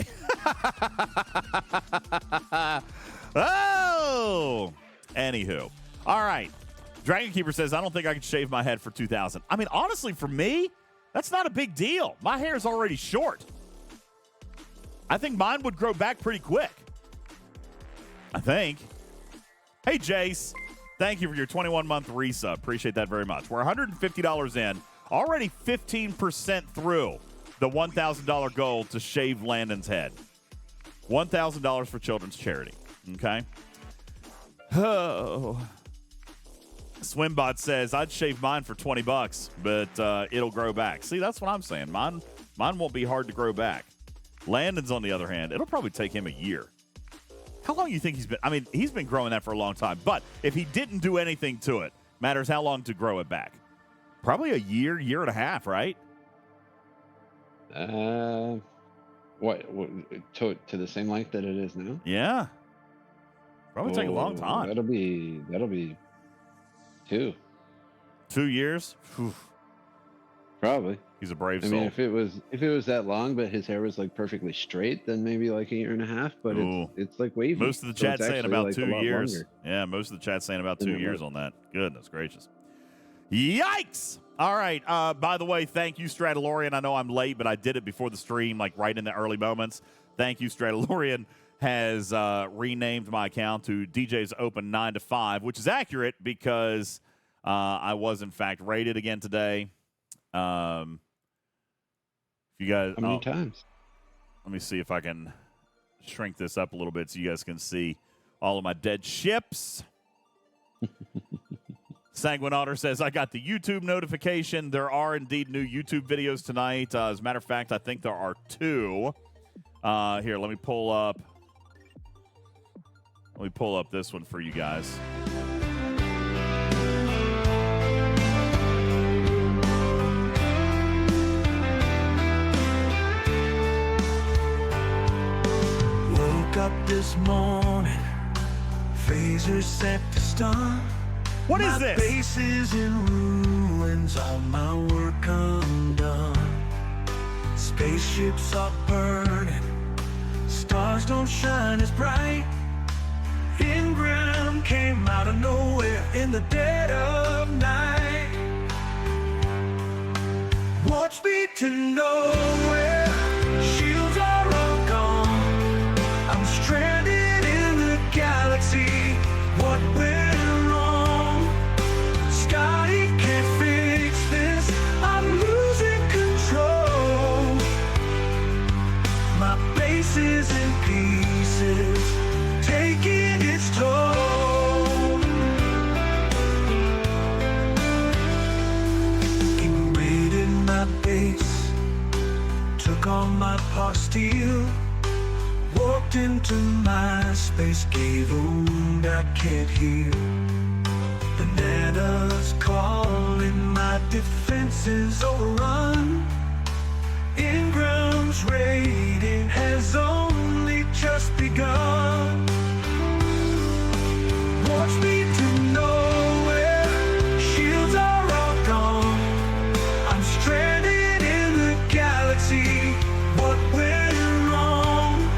Oh! Anywho. All right. Dragon Keeper says, I don't think I can shave my head for $2,000. I mean, honestly, for me, that's not a big deal. My hair is already short. I think mine would grow back pretty quick. I think. Hey, Jace. Thank you for your 21-month resub. Appreciate that very much. We're $150 in. Already 15% through the $1,000 goal to shave Landon's head. $1,000 for children's charity. Okay? Oh. Swimbot says, I'd shave mine for $20, but it'll grow back. See, that's what I'm saying. Mine won't be hard to grow back. Landon's, on the other hand, it'll probably take him a year. How long do you think he's been? I mean, he's been growing that for a long time. But if he didn't do anything to it, matters how long to grow it back. Probably a year, year and a half, right? What to the same length that it is now? Yeah. Probably take a long time. That'll be 2 years. Whew. Probably. He's a brave soul. soul. I mean, if it was that long, but his hair was like perfectly straight, then maybe like a year and a half. But it's like wavy. Most of the chat saying about like 2 years. Longer. Yeah, most of the chat saying about 2 years on that. Goodness gracious. Yikes! All right. By the way, thank you, Stradalorian. I know I'm late, but I did it before the stream, like right in the early moments. Thank you, Stradalorian has renamed my account to DJ's Open 9 to 5, which is accurate because I was in fact rated again today. If you guys, how many times? Let me see if I can shrink this up a little bit so you guys can see all of my dead ships. Sanguine Otter says, I got the YouTube notification. There are indeed new YouTube videos tonight. As a matter of fact, I think there are 2. Here, let me pull up this one for you guys. Woke up this morning, phaser set to stun. What is this? My base is in ruins, all my work undone. Spaceships are burning, stars don't shine as bright. Ingram came out of nowhere in the dead of night. Warp speed to nowhere, shields are all gone. I'm stranded in the galaxy. What went wrong? Scotty can't fix this. I'm losing control. My base is in pieces, taking its toll. Invaded my base, took on my steel. Walked into my space, gave a wound I can't heal. The Vendettas calling, my defenses overrun. Ingram's raiding has only just begun. Watch me to nowhere, shields are all gone. I'm stranded in the galaxy. What went wrong?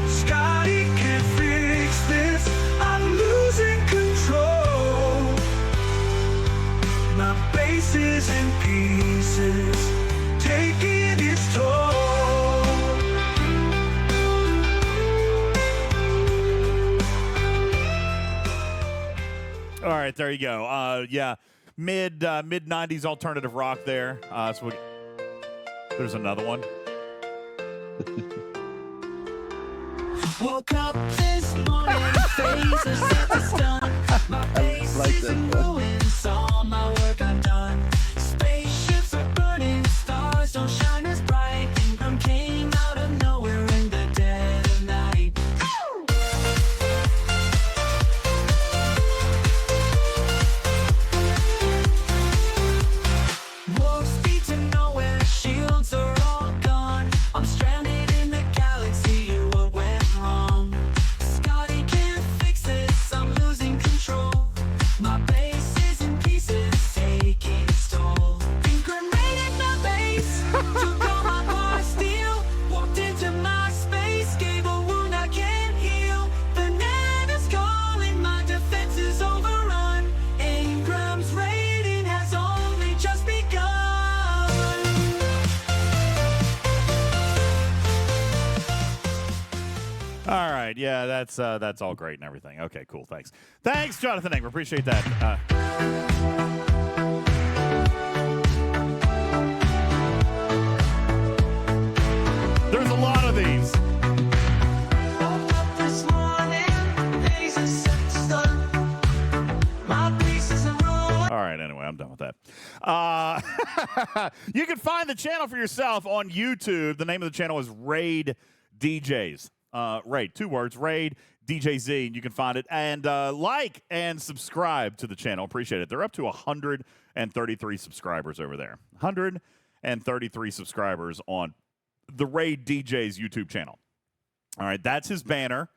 Scotty can't fix this. I'm losing control. My base is in pieces, taking its toll. All right, there you go. Yeah, mid 90s alternative rock there. There's another one. Woke up this morning, face is set to stun. My face is in ruins, all my work I've done. Spaceships are burning, stars don't shine as bright. Ingram came out of nowhere in the dead of night. Warp speed to nowhere, shields are all gone. I'm stranded in the galaxy, what went wrong? Scotty can't fix this, I'm losing control. My base is in pieces, taking its toll. Ingram raided my base, took all my bar steel. Walked into my space, gave a wound I can't heal. Bananas calling, my defenses overrun. Ingram's raiding has only just begun. All right, yeah, that's all great and everything. Okay, cool, thanks. Thanks, Jonathan Ingram. Appreciate that. There's a lot of these. Woke up this morning, face is set to stun. My base is in ruins. All right, anyway, I'm done with that. You can find the channel for yourself on YouTube. The name of the channel is Raid DJs. Raid, 2 words, Raid DJZ, and you can find it. And like and subscribe to the channel. Appreciate it. They're up to 133 subscribers over there. 133 subscribers on the Raid DJ's YouTube channel. All right, that's his banner.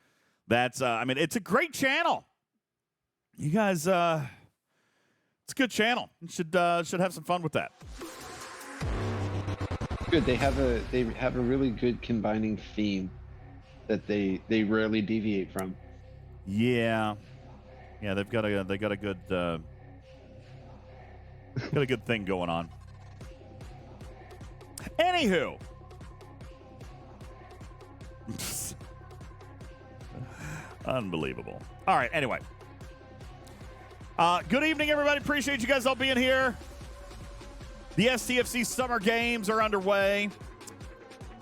That's, I mean, it's a great channel. You guys, it's a good channel. You should have some fun with that. Good. They have a really good combining theme that they rarely deviate from. Yeah, they've got a good got a good thing going on. Anywho, unbelievable. All right. Anyway, good evening, everybody. Appreciate you guys all being here. The STFC Summer Games are underway.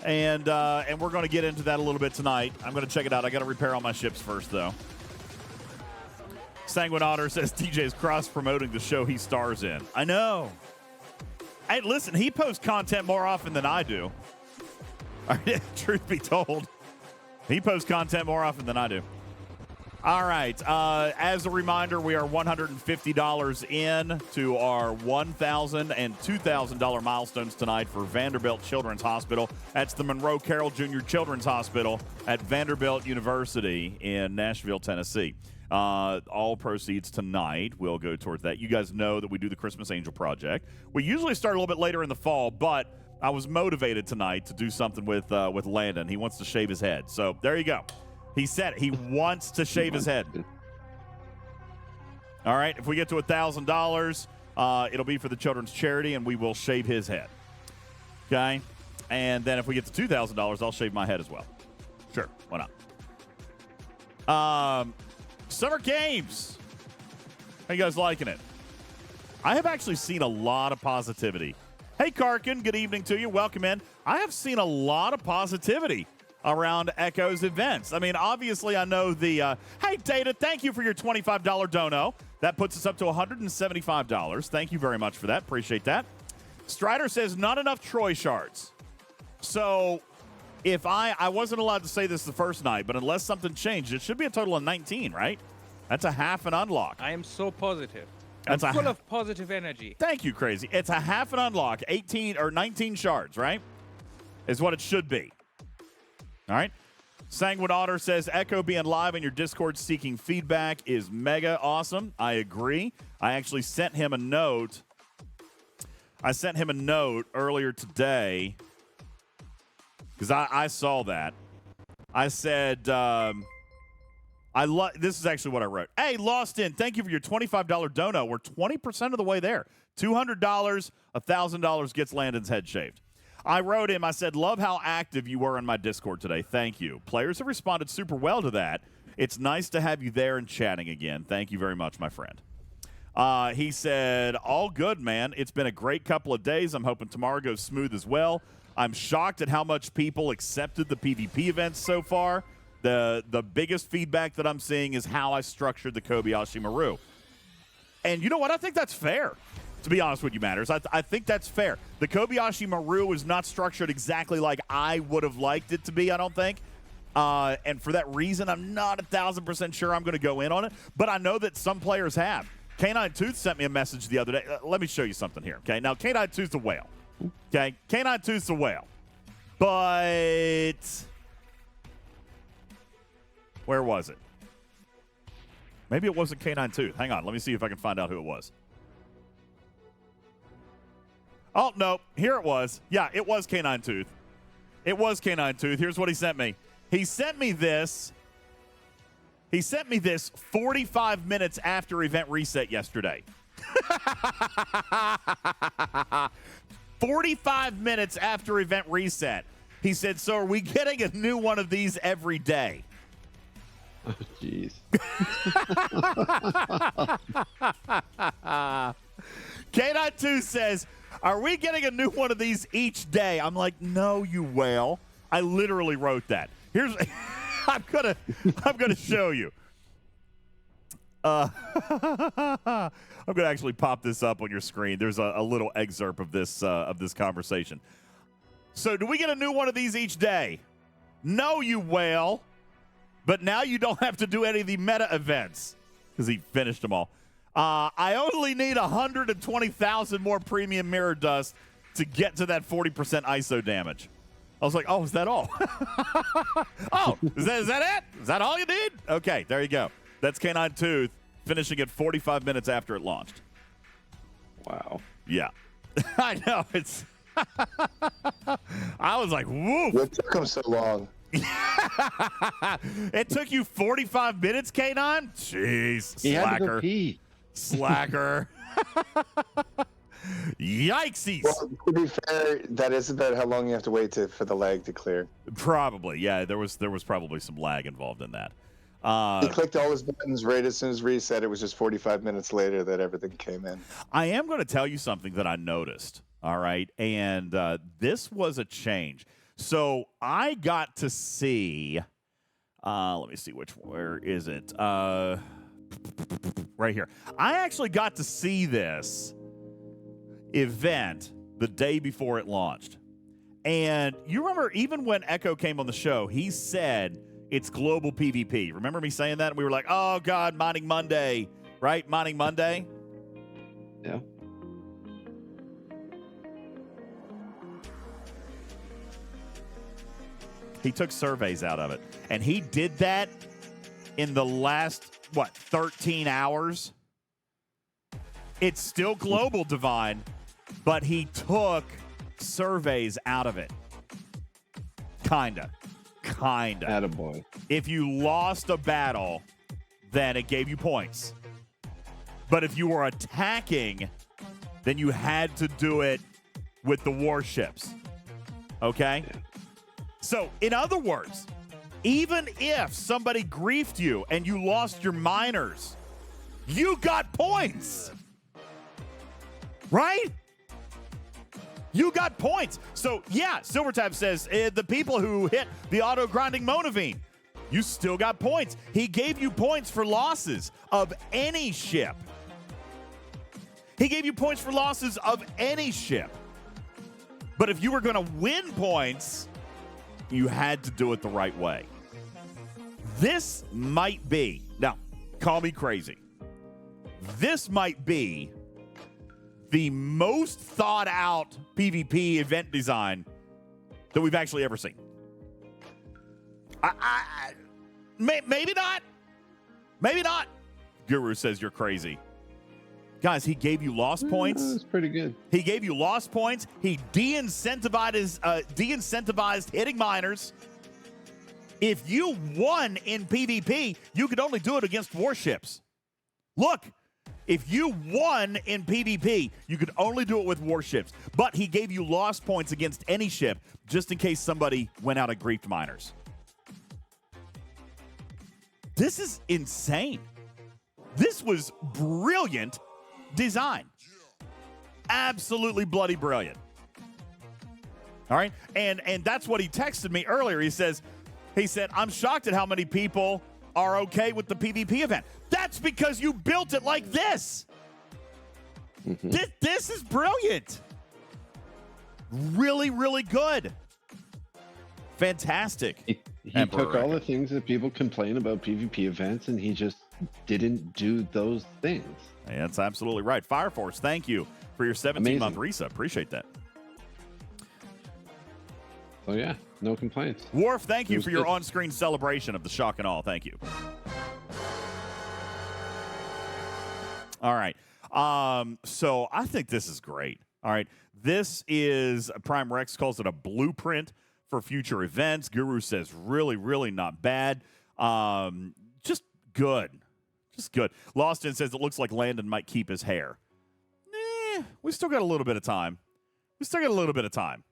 And we're going to get into that a little bit tonight. I'm going to check it out. I got to repair all my ships first, though. Sanguine Otter says DJ's cross-promoting the show he stars in. I know. Hey, listen, he posts content more often than I do. Truth be told, he posts content more often than I do. All right. As a reminder, we are $150 in to our $1,000 and $2,000 milestones tonight for Vanderbilt Children's Hospital. That's the Monroe Carroll Jr. Children's Hospital at Vanderbilt University in Nashville, Tennessee. All proceeds tonight will go towards that. You guys know that we do the Christmas Angel Project. We usually start a little bit later in the fall, but I was motivated tonight to do something with Landon. He wants to shave his head. So there you go. He said he wants to shave his head. All right, if we get to $1,000, it'll be for the children's charity, and we will shave his head. Okay? And then if we get to $2,000, I'll shave my head as well. Sure, why not? Summer Games. How you guys liking it? I have actually seen a lot of positivity. Hey, Karkin, good evening to you. Welcome in. I have seen a lot of positivity around Echo's events. I mean, obviously, I know the, hey, Data, thank you for your $25 dono. That puts us up to $175. Thank you very much for that. Appreciate that. Strider says, not enough Troy shards. So, if I wasn't allowed to say this the first night, but unless something changed, it should be a total of 19, right? That's a half an unlock. I am so positive. That's full of positive energy. Thank you, Crazy. It's a half an unlock, 18 or 19 shards, right? Is what it should be. All right. Sanguine Otter says, Echo being live in your Discord seeking feedback is mega awesome. I agree. I actually sent him a note. I sent him a note earlier today because I saw that. I said, this is actually what I wrote. Hey, Lost In, thank you for your $25 dono. We're 20% of the way there. $200, $1,000 gets Landon's head shaved. I wrote him, I said, love how active you were in my Discord today. Thank you. Players have responded super well to that. It's nice to have you there and chatting again. Thank you very much, my friend. He said, all good, man. It's been a great couple of days. I'm hoping tomorrow goes smooth as well. I'm shocked at how much people accepted the PvP events so far. The biggest feedback that I'm seeing is how I structured the Kobayashi Maru. And you know what? I think that's fair, to be honest with you, Matters. I think that's fair. The Kobayashi Maru is not structured exactly like I would have liked it to be, I don't think. And for that reason, I'm not 1,000% sure I'm going to go in on it. But I know that some players have. Canine Tooth sent me a message the other day. Let me show you something here, okay? Now, Canine Tooth's a whale, okay? Canine Tooth's a whale. But where was it? Maybe it wasn't Canine Tooth. Hang on. Let me see if I can find out who it was. Oh, no. Here it was. Yeah, it was Canine Tooth. It was Canine Tooth. Here's what he sent me. He sent me this. He sent me this 45 minutes after event reset yesterday. 45 minutes after event reset. He said, so are we getting a new one of these every day? Oh, jeez. K92 says, are we getting a new one of these each day? I'm like, no, you whale. I literally wrote that. Here's I'm gonna show you. I'm gonna actually pop this up on your screen. There's a little excerpt of this conversation. So, do we get a new one of these each day? No, you whale. But now you don't have to do any of the meta events because he finished them all. I only need 120,000 more premium mirror dust to get to that 40% ISO damage. I was like, oh, is that all? Oh, is that it? Is that all you need? Okay, there you go. That's Canine Tooth finishing at 45 minutes after it launched. Wow. Yeah. I know. It's. I was like, woof. What took him so long? It took you 45 minutes, K9? Jeez. He had to go Slacker. pee. Slacker. Yikesies. Well, to be fair, that is about how long you have to wait for the lag to clear. Probably, yeah. There was probably some lag involved in that. He clicked all his buttons right as soon as reset. It was just 45 minutes later that everything came in. I am going to tell you something that I noticed, all right? And this was a change. So I got to see, let me see where is it? Right here. I actually got to see this event the day before it launched. And you remember, even when Echo came on the show, he said it's global PvP. Remember me saying that? And we were like, oh, God, Mining Monday, right? Mining Monday? Yeah. He took surveys out of it. And he did that in the last, 13 hours? It's still global, Divine, but he took surveys out of it. Kinda. Attaboy. If you lost a battle, then it gave you points. But if you were attacking, then you had to do it with the warships. Okay? Yeah. So, in other words, even if somebody griefed you and you lost your miners, you got points. Right? You got points. So, yeah, Silvertab says the people who hit the auto-grinding Monavine, you still got points. He gave you points for losses of any ship. He gave you points for losses of any ship. But if you were going to win points, you had to do it the right way. This might be, now, call me crazy. this might be the most thought out PvP event design that we've actually ever seen. Maybe not. Maybe not. Guru says you're crazy. Guys, he gave you lost points. That's pretty good. He gave you lost points. He de-incentivized hitting miners. If you won in PvP, you could only do it against warships. Look, if you won in PvP, you could only do it with warships. But he gave you lost points against any ship just in case somebody went out and griefed miners. This is insane. This was brilliant design. Absolutely bloody brilliant. All right? And that's what he texted me earlier. He said, I'm shocked at how many people are okay with the PvP event. That's because you built it like this. Mm-hmm. This is brilliant. Really, really good. Fantastic. He took all the things that people complain about PvP events, and he just didn't do those things. Yeah, that's absolutely right. Fire Force, thank you for your 17-month resub. Appreciate that. Oh, yeah. No complaints. Worf, thank you for your on-screen celebration of the shock and awe. Thank you. All right. So I think this is great. All right. This is, Prime Rex calls it a blueprint for future events. Guru says really, really not bad. Just good. Just good. Loston says it looks like Landon might keep his hair. We still got a little bit of time.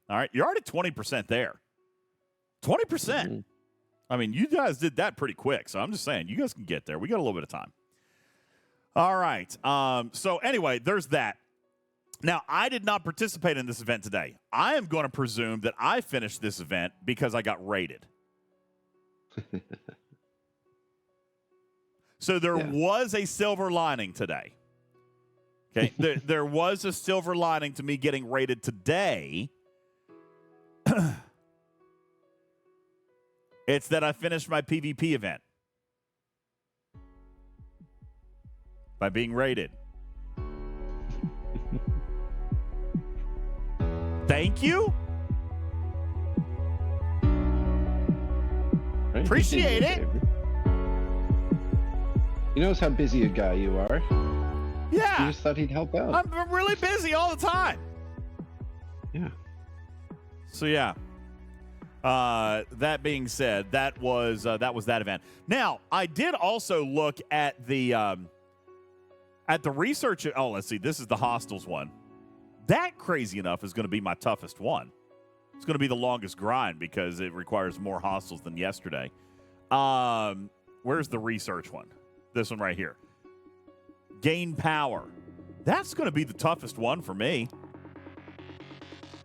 All right. You're already 20% there. 20%. Mm-hmm. I mean, you guys did that pretty quick. So I'm just saying, you guys can get there. We got a little bit of time. All right. So anyway, there's that. Now, I did not participate in this event today. I am going to presume that I finished this event because I got raided. So there was a silver lining today. Okay, there was a silver lining to me getting raided today. It's that I finished my PvP event by being raided. Thank you. Right? Appreciate it. He knows how busy a guy you are. Yeah. He just thought he'd help out. I'm really busy all the time. Yeah. So yeah. That being said, that was that event. Now, I did also look at the research. Oh, let's see. This is the hostels one. That, crazy enough, is going to be my toughest one. It's going to be the longest grind because it requires more hostels than yesterday. Where's the research one? This one right here. Gain power. That's going to be the toughest one for me.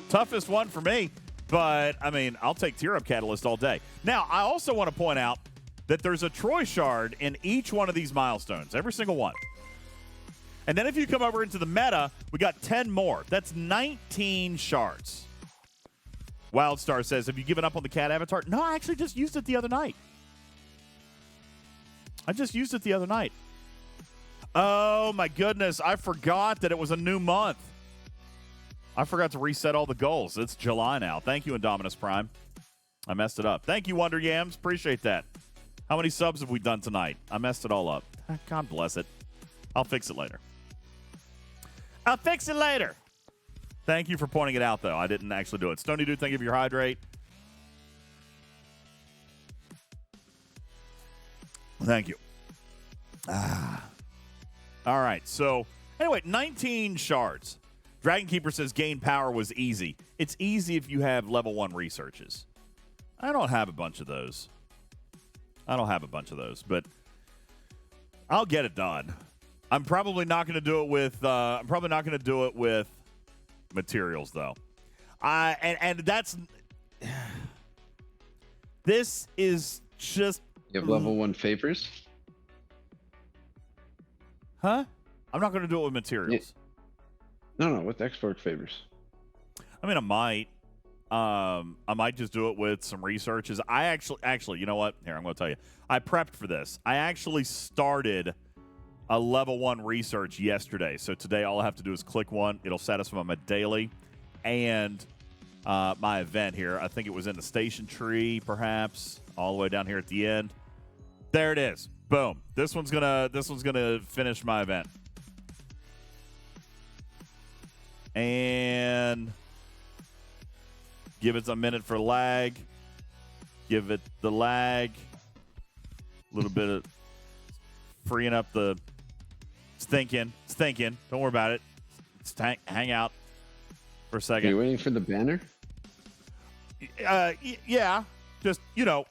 Toughest one for me. But, I mean, I'll take Tier Up Catalyst all day. Now, I also want to point out that there's a Troy Shard in each one of these milestones. Every single one. And then if you come over into the meta, we got 10 more. That's 19 shards. Wildstar says, have you given up on the cat avatar? No, I actually just used it the other night. Oh, my goodness. I forgot that it was a new month. I forgot to reset all the goals. It's July now. Thank you, Indominus Prime. I messed it up. Thank you, Wonder Yams. Appreciate that. How many subs have we done tonight? I messed it all up. God bless it. I'll fix it later. Thank you for pointing it out, though. I didn't actually do it. Stony Dude, thank you for your hydrate. Thank you. All right. So, anyway, 19 shards. Dragon Keeper says gain power was easy. It's easy if you have level 1 researches. I don't have a bunch of those. But I'll get it done. I'm probably not going to do it with materials, though. And that's this is just. You have level 1 favors? Huh? I'm not going to do it with materials. No, with export favors. I mean, I might. I might just do it with some researches. I actually, you know what? Here, I'm going to tell you. I prepped for this. I actually started a level 1 research yesterday. So today all I have to do is click one. It'll satisfy my daily and my event here. I think it was in the station tree, perhaps, all the way down here at the end. There it is. Boom. This one's gonna finish my event. And give it a minute for lag. Give it the lag. A little bit of freeing up the. It's thinking. Don't worry about it. It's hang out for a second. Are you waiting for the banner? Yeah. Just, hang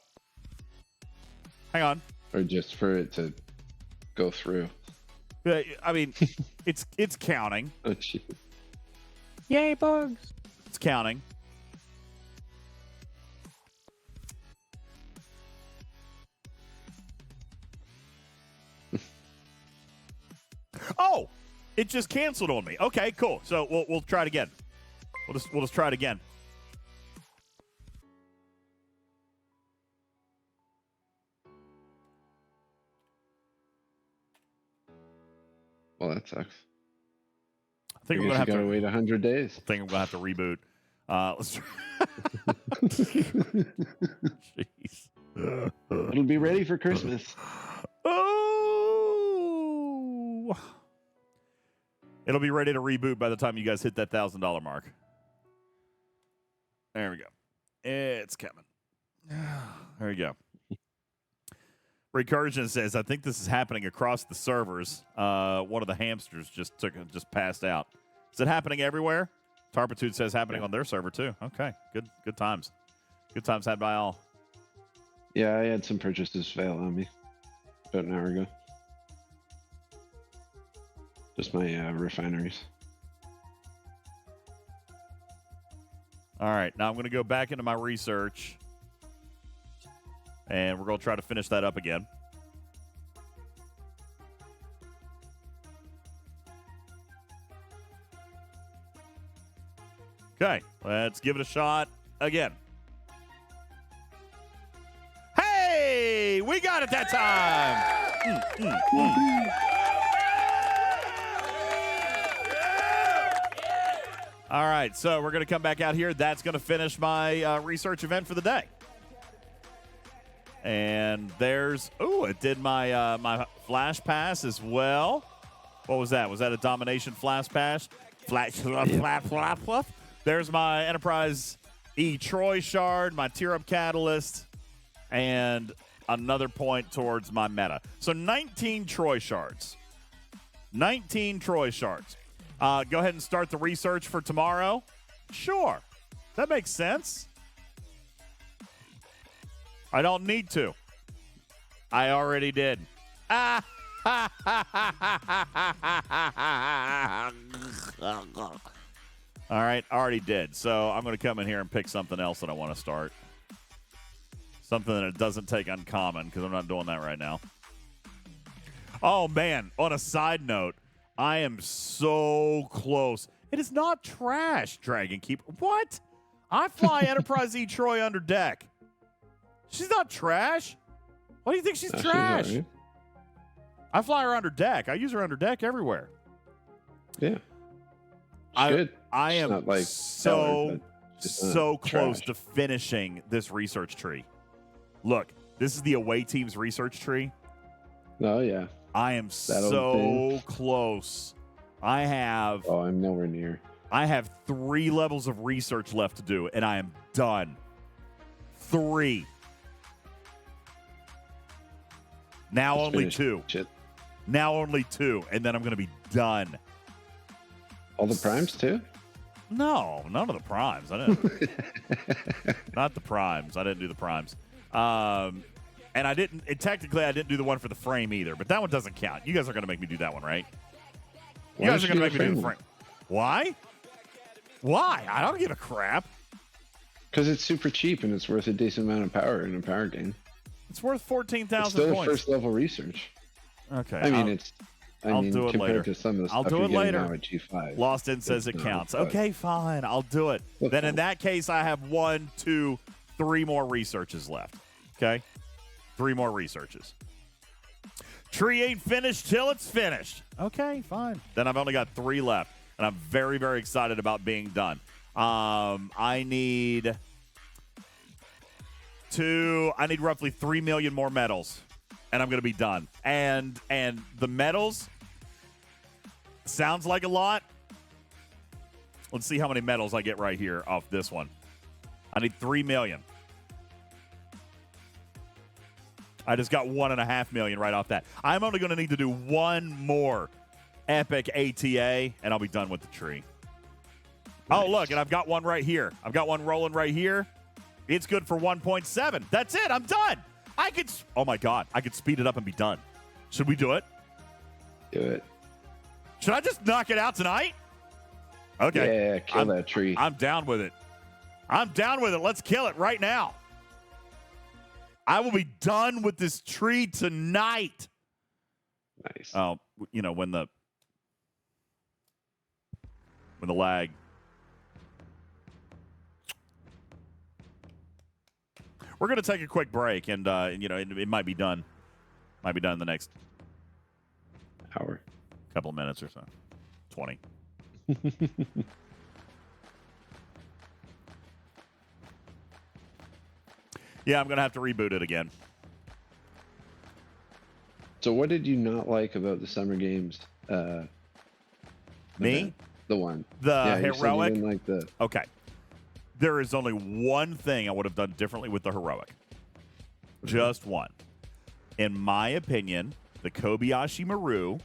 on. Or just for it to go through? I mean, it's counting. Oh, jeez. Yay, bugs. It's counting. Oh, it just canceled on me. Okay, cool. So we'll try it again. We'll just try it again. Well, that sucks. I think we're gonna have to wait 100 days. I think I'm gonna have to reboot. Let's try. Jeez. It'll be ready for Christmas. Oh, it'll be ready to reboot by the time you guys hit that $1,000 mark. There we go. It's coming. There we go. Recursion says, I think this is happening across the servers. One of the hamsters just passed out. Is it happening everywhere? Tarpitude says happening on their server too. Okay, good times. Good times had by all. Yeah, I had some purchases fail on me about an hour ago. Just my refineries. All right, now I'm going to go back into my research. And we're going to try to finish that up again. Okay, let's give it a shot again. Hey, we got it that time. All right, so we're going to come back out here. That's going to finish my research event for the day. And there's, it did my my flash pass as well. What was that? Was that a domination flash pass? There's my Enterprise E Troy shard, my tier up catalyst, and another point towards my meta. So 19 Troy shards. 19 Troy shards. Go ahead and start the research for tomorrow. Sure. That makes sense. I don't need to. I already did. All right, already did. So I'm going to come in here and pick something else that I want to start. Something that it doesn't take uncommon, because I'm not doing that right now. Oh, man. On a side note, I am so close. It is not trash, Dragon Keeper. What? I fly Enterprise E Troy under deck. She's not trash. Why do you think she's trash? She's right. I fly her under deck. I use her under deck everywhere. Yeah. I She's am not, like, stellar, so close trash. to finishing this research tree. Look, this is the away team's research tree. Oh, yeah. I am old so thing. close. I'm nowhere near. I have 3 levels of research left to do, and I am done. 3. Now Just only finish 2. Shit. Now only 2, and then I'm going to be done. All the primes, too? No, none of the primes. I didn't. Not the primes. I didn't do the primes. And I didn't. Technically, I didn't do the one for the frame either. But that one doesn't count. You guys are going to make me do that one, right? You guys are going to make me do the frame. Why? Why? I don't give a crap. Because it's super cheap and it's worth a decent amount of power in a power game. It's worth 14,000 It's still points. first level research. Okay. I mean, I'll do it compared later. to some of the I'll stuff do you're it getting later. now at G5. Lost In says it not, counts. but- Okay, fine. I'll do it. Then in that case, I have 1, 2, 3 more researches left. Okay? 3 more researches. Tree ain't finished till it's finished. Okay, fine. Then I've only got 3 left, and I'm very, very excited about being done. I need roughly 3 million more medals, and I'm going to be done. And the medals sounds like a lot. Let's see how many medals I get right here off this one. I need 3 million. I just got 1.5 million right off that. I'm only going to need to do 1 more epic ATA, and I'll be done with the tree. Nice. Oh, look, and I've got one right here. I've got one rolling right here. It's good for 1.7. That's it. I'm done. Oh, my God. I could speed it up and be done. Should we do it? Do it. Should I just knock it out tonight? Okay. Yeah, kill that tree. I'm down with it. I'm down with it. Let's kill it right now. I will be done with this tree tonight. Nice. Oh, when the lag. We're going to take a quick break, and it might be done. Might be done in the next hour, couple of minutes or so. 20. Yeah, I'm going to have to reboot it again. So what did you not like about the Summer Games? Me? The one. The heroic? You didn't like the... Okay. There is only one thing I would have done differently with the heroic. Just one. In my opinion, the Kobayashi Maru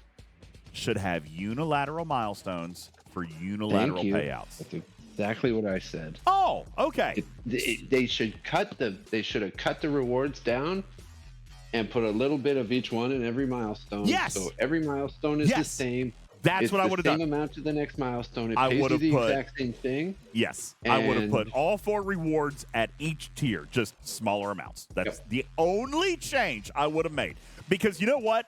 should have unilateral milestones for unilateral payouts. That's exactly what I said. Oh, okay. They should have cut the rewards down and put a little bit of each one in every milestone. Yes. So every milestone is the same. That's what I would have done. Same amount to the next milestone. It I pays would you have the put exact same thing. Yes, I would have put all 4 rewards at each tier, just smaller amounts. That's the only change I would have made. Because you know what?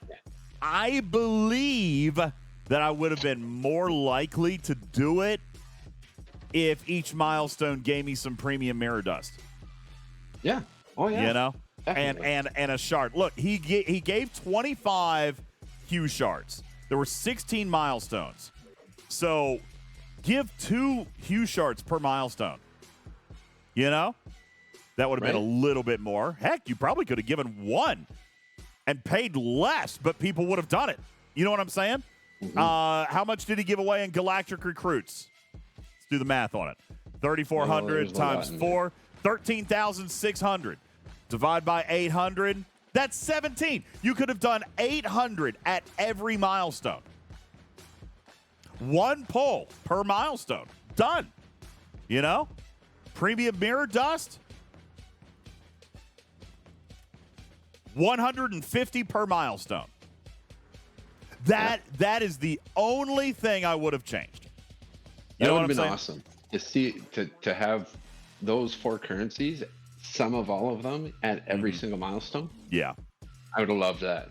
I believe that I would have been more likely to do it if each milestone gave me some premium mirror dust. Yeah. Oh yeah. You know, and a shard. Look, he gave 25 hue shards. There were 16 milestones. So give 2 hue shards per milestone. You know? That would have been a little bit more. Heck, you probably could have given 1 and paid less, but people would have done it. You know what I'm saying? Mm-hmm. How much did he give away in Galactic Recruits? Let's do the math on it. 3,400 times 4, 13,600. Divide by 800. That's 17. You could have done 800 at every milestone. 1 pull per milestone. Done. You know? Premium mirror dust. 150 per milestone. That is the only thing I would have changed. You know That would what have been I'm awesome to see to have those 4 currencies, some of all of them at every single milestone. Yeah. I would have loved that.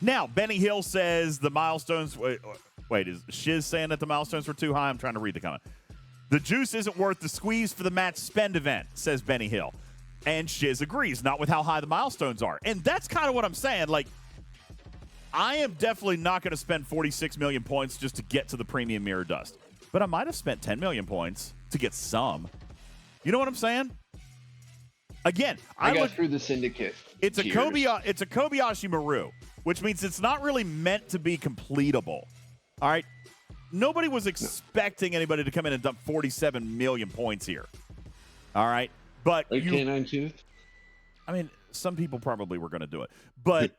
Now, Benny Hill says the milestones. Wait, is Shiz saying that the milestones were too high? I'm trying to read the comment. The juice isn't worth the squeeze for the match spend event, says Benny Hill. And Shiz agrees, not with how high the milestones are. And that's kind of what I'm saying. Like, I am definitely not going to spend 46 million points just to get to the premium mirror dust. But I might have spent 10 million points to get some. You know what I'm saying? Again, I got through the syndicate. It's a Kobayashi Maru, which means it's not really meant to be completable. All right? Nobody was expecting anybody to come in and dump 47 million points here. All right? But like Canine Tooth? I mean, some people probably were going to do it. But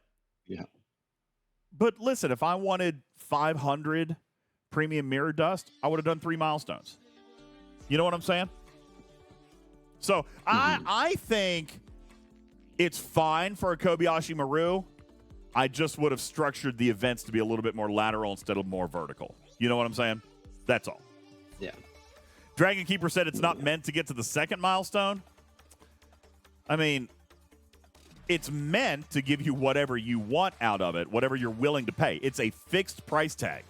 yeah. But listen, if I wanted 500 premium mirror dust, I would have done 3 milestones. You know what I'm saying? So I think it's fine for a Kobayashi Maru. I just would have structured the events to be a little bit more lateral instead of more vertical. You know what I'm saying? That's all. Yeah. Dragon Keeper said it's not meant to get to the second milestone. I mean, it's meant to give you whatever you want out of it, whatever you're willing to pay. It's a fixed price tag.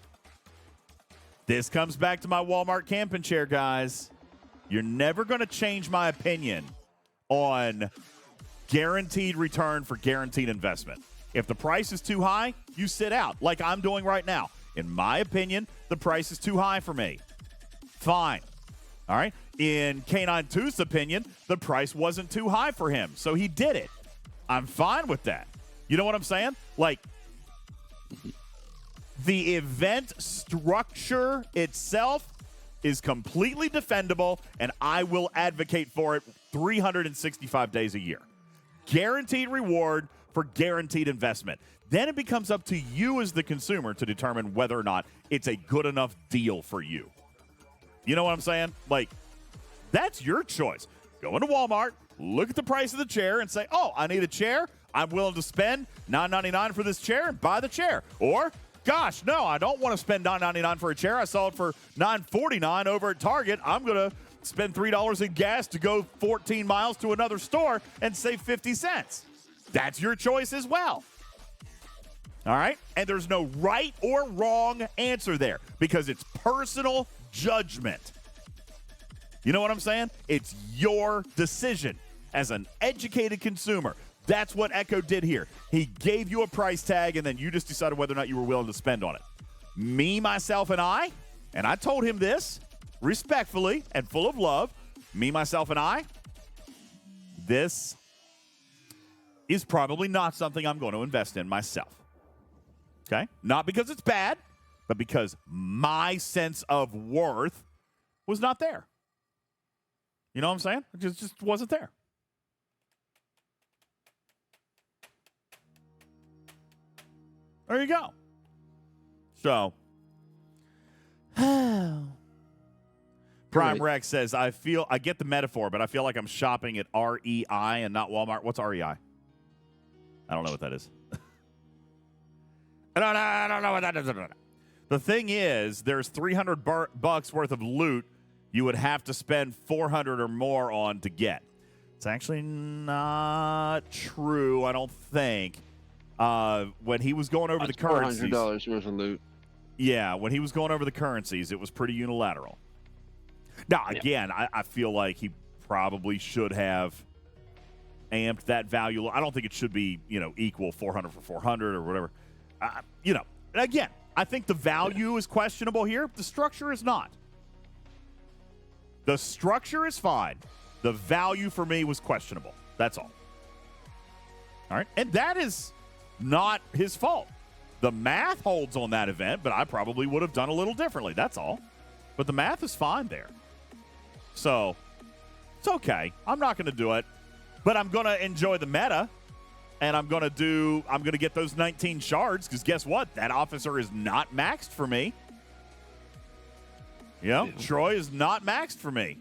This comes back to my Walmart camping chair, guys. You're never going to change my opinion on guaranteed return for guaranteed investment. If the price is too high, you sit out, like I'm doing right now. In my opinion, the price is too high for me. Fine. All right? In K9 Tooth's opinion, the price wasn't too high for him, so he did it. I'm fine with that. You know what I'm saying? Like, the event structure itself is completely defendable, and I will advocate for it 365 days a year. Guaranteed reward for guaranteed investment. Then it becomes up to you as the consumer to determine whether or not it's a good enough deal for you. You know what I'm saying? Like, that's your choice. Go into Walmart, look at the price of the chair, and say, oh, I need a chair. I'm willing to spend $9.99 for this chair and buy the chair. Or, gosh, no, I don't want to spend $9.99 for a chair. I saw it for $9.49 over at Target. I'm going to spend $3 in gas to go 14 miles to another store and save 50 cents. That's your choice as well. All right? And there's no right or wrong answer there because it's personal judgment. You know what I'm saying? It's your decision as an educated consumer. That's what Echo did here. He gave you a price tag, and then you just decided whether or not you were willing to spend on it. Me, myself, and I told him this respectfully and full of love, me, myself, and I, this is probably not something I'm going to invest in myself. Okay? Not because it's bad, but because my sense of worth was not there. You know what I'm saying? It just wasn't there. There you go. So, Prime Rex says, I get the metaphor, but I feel like I'm shopping at REI and not Walmart. What's REI? I don't know what that is. I don't know what that is. The thing is, there's $300 worth of loot you would have to spend $400 or more on to get. It's actually not true, I don't think. When he was going over the currencies, $400 worth of loot. Yeah, when he was going over the currencies, it was pretty unilateral. Now, again, I feel like he probably should have amped that value. I don't think it should be, equal 400 for 400 or whatever. Again, I think the value is questionable here. The structure is not. The structure is fine. The value for me was questionable. That's all. All right, and that is not his fault. The math holds on that event, but I probably would have done a little differently. That's all. But the math is fine there. So, it's okay. I'm not going to do it, but I'm going to enjoy the meta, and I'm going to get those 19 shards, because guess what? That officer is not maxed for me. Troy is not maxed for me.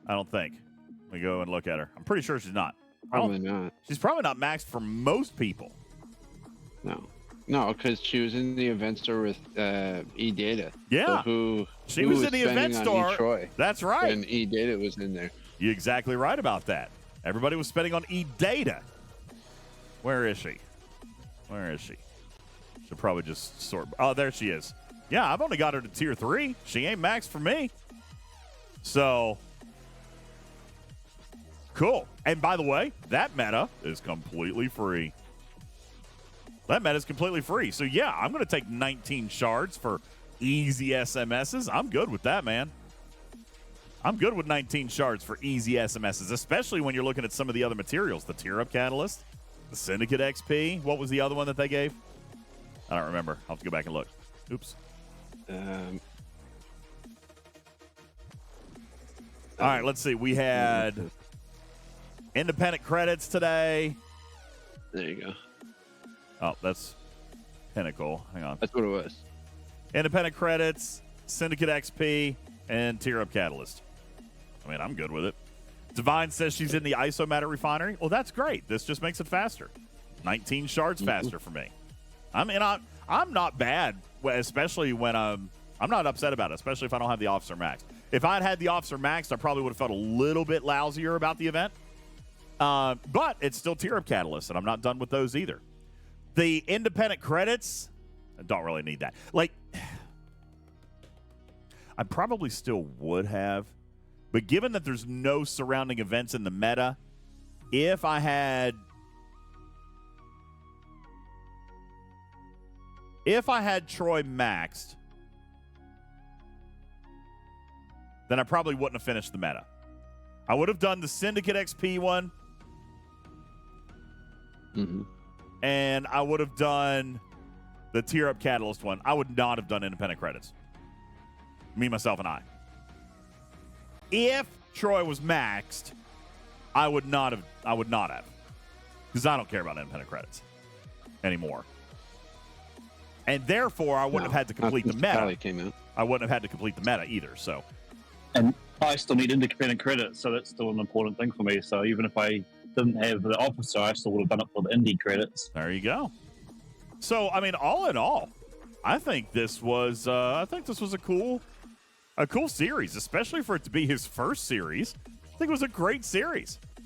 I don't think. Let me go and look at her. I'm pretty sure she's not. Probably not. She's probably not maxed for most people. No, because she was in the event store with eData. Yeah. So she was in the event store. Troy, that's right. And eData was in there. You're exactly right about that. Everybody was spending on eData. Where is she? Should probably just sort. Oh, there she is. Yeah, I've only got her to tier 3. She ain't maxed for me. So, cool. And by the way, that meta is completely free. So, yeah, I'm going to take 19 shards for easy SMSs. I'm good with that, man. I'm good with 19 shards for easy SMSs, especially when you're looking at some of the other materials. The Tier Up Catalyst, the Syndicate XP. What was the other one that they gave? I don't remember. I'll have to go back and look. Oops. All right, let's see. We had independent credits today. There you go. Oh, that's Pinnacle. Hang on. That's what it was. Independent credits, Syndicate XP, and Tier Up Catalyst. I mean, I'm good with it. Divine says she's in the Isomatter refinery. Well, that's great. This just makes it faster. 19 shards faster for me. I'm not bad, especially when I'm not upset about it, especially if I don't have the officer maxed. If I'd had the officer maxed, I probably would have felt a little bit lousier about the event. But it's still Tier Up Catalyst, and I'm not done with those either. The independent credits, I don't really need that. Like, I probably still would have, but given that there's no surrounding events in the meta, if I had If I had Troy maxed, then I probably wouldn't have finished the meta. I would have done the Syndicate XP one. Mm-hmm. And I would have done the Tier Up Catalyst one. I would not have done independent credits. Me, myself, and I. If Troy was maxed, I would not have. Because I don't care about independent credits anymore. And therefore, I wouldn't have had to complete the meta. Came out. I wouldn't have had to complete the meta either. So, And I still need independent credits, so that's still an important thing for me. So even if I didn't have the officer, I still would have done it for the indie credits. there you go. So, I mean, all in all, I think this was a cool series, especially for it to be his first series. I think it was a great series. I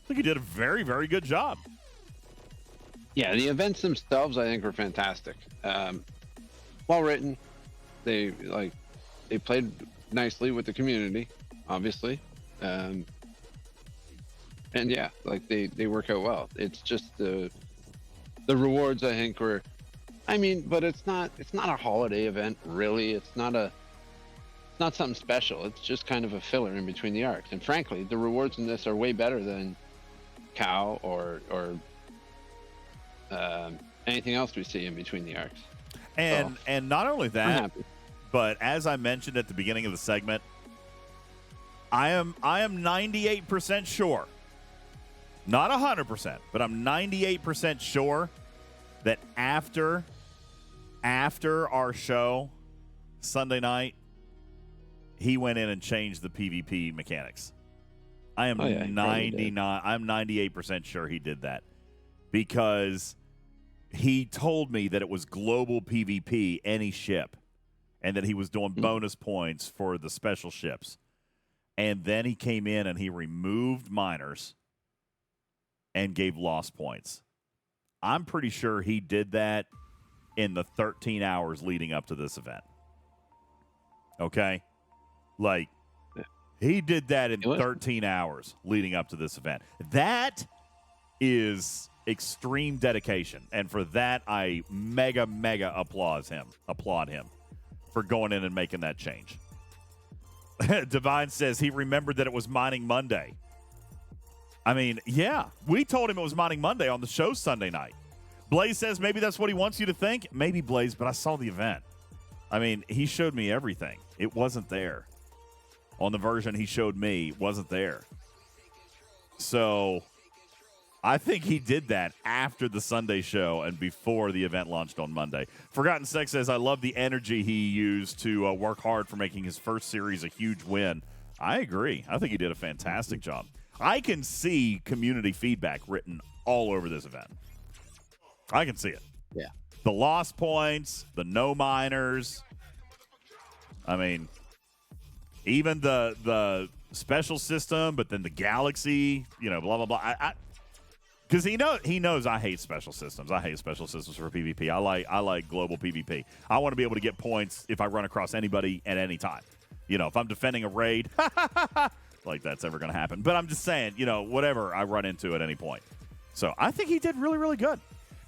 think he did a very, very good job. Yeah, the events themselves, I think, were fantastic. Well written. They played nicely with the community, obviously, and yeah, like they work out well. It's just the rewards, I think, were. I mean, but it's not a holiday event, really. It's not something special. It's just kind of a filler in between the arcs. And frankly, the rewards in this are way better than Cow or anything else we see in between the arcs. And not only I'm that, happy. but as I mentioned at the beginning of the segment, I am 98% sure, not 100%, but I'm 98% sure that after our show Sunday night, he went in and changed the PvP mechanics. I am 99. I'm 98% sure he did that because he told me that it was global PvP, any ship, and that he was doing bonus points for the special ships. And then he came in and he removed minors and gave lost points. I'm pretty sure he did that in the 13 hours leading up to this event. Okay? Like, he did that in 13 hours leading up to this event. That is extreme dedication. And for that, I mega applaud him for going in and making that change. Divine says he remembered that it was Mining Monday. I mean, yeah, we told him it was Mining Monday on the show Sunday night. Blaze says maybe that's what he wants you to think. Maybe, Blaze, but I saw the event. I mean, he showed me everything. It wasn't there. On the version he showed me, it wasn't there. So I think he did that after the Sunday show and before the event launched on Monday. Forgotten Sex says, I love the energy he used to work hard for making his first series a huge win. I agree. I think he did a fantastic job. I can see community feedback written all over this event. I can see it. Yeah. The lost points, the no minors. I mean, even the special system, but then the galaxy, blah, blah, blah. Because he knows I hate special systems. I hate special systems for PvP. I like global PvP. I want to be able to get points if I run across anybody at any time. If I'm defending a raid, like that's ever going to happen. But I'm just saying, whatever I run into at any point. So I think he did really, really good.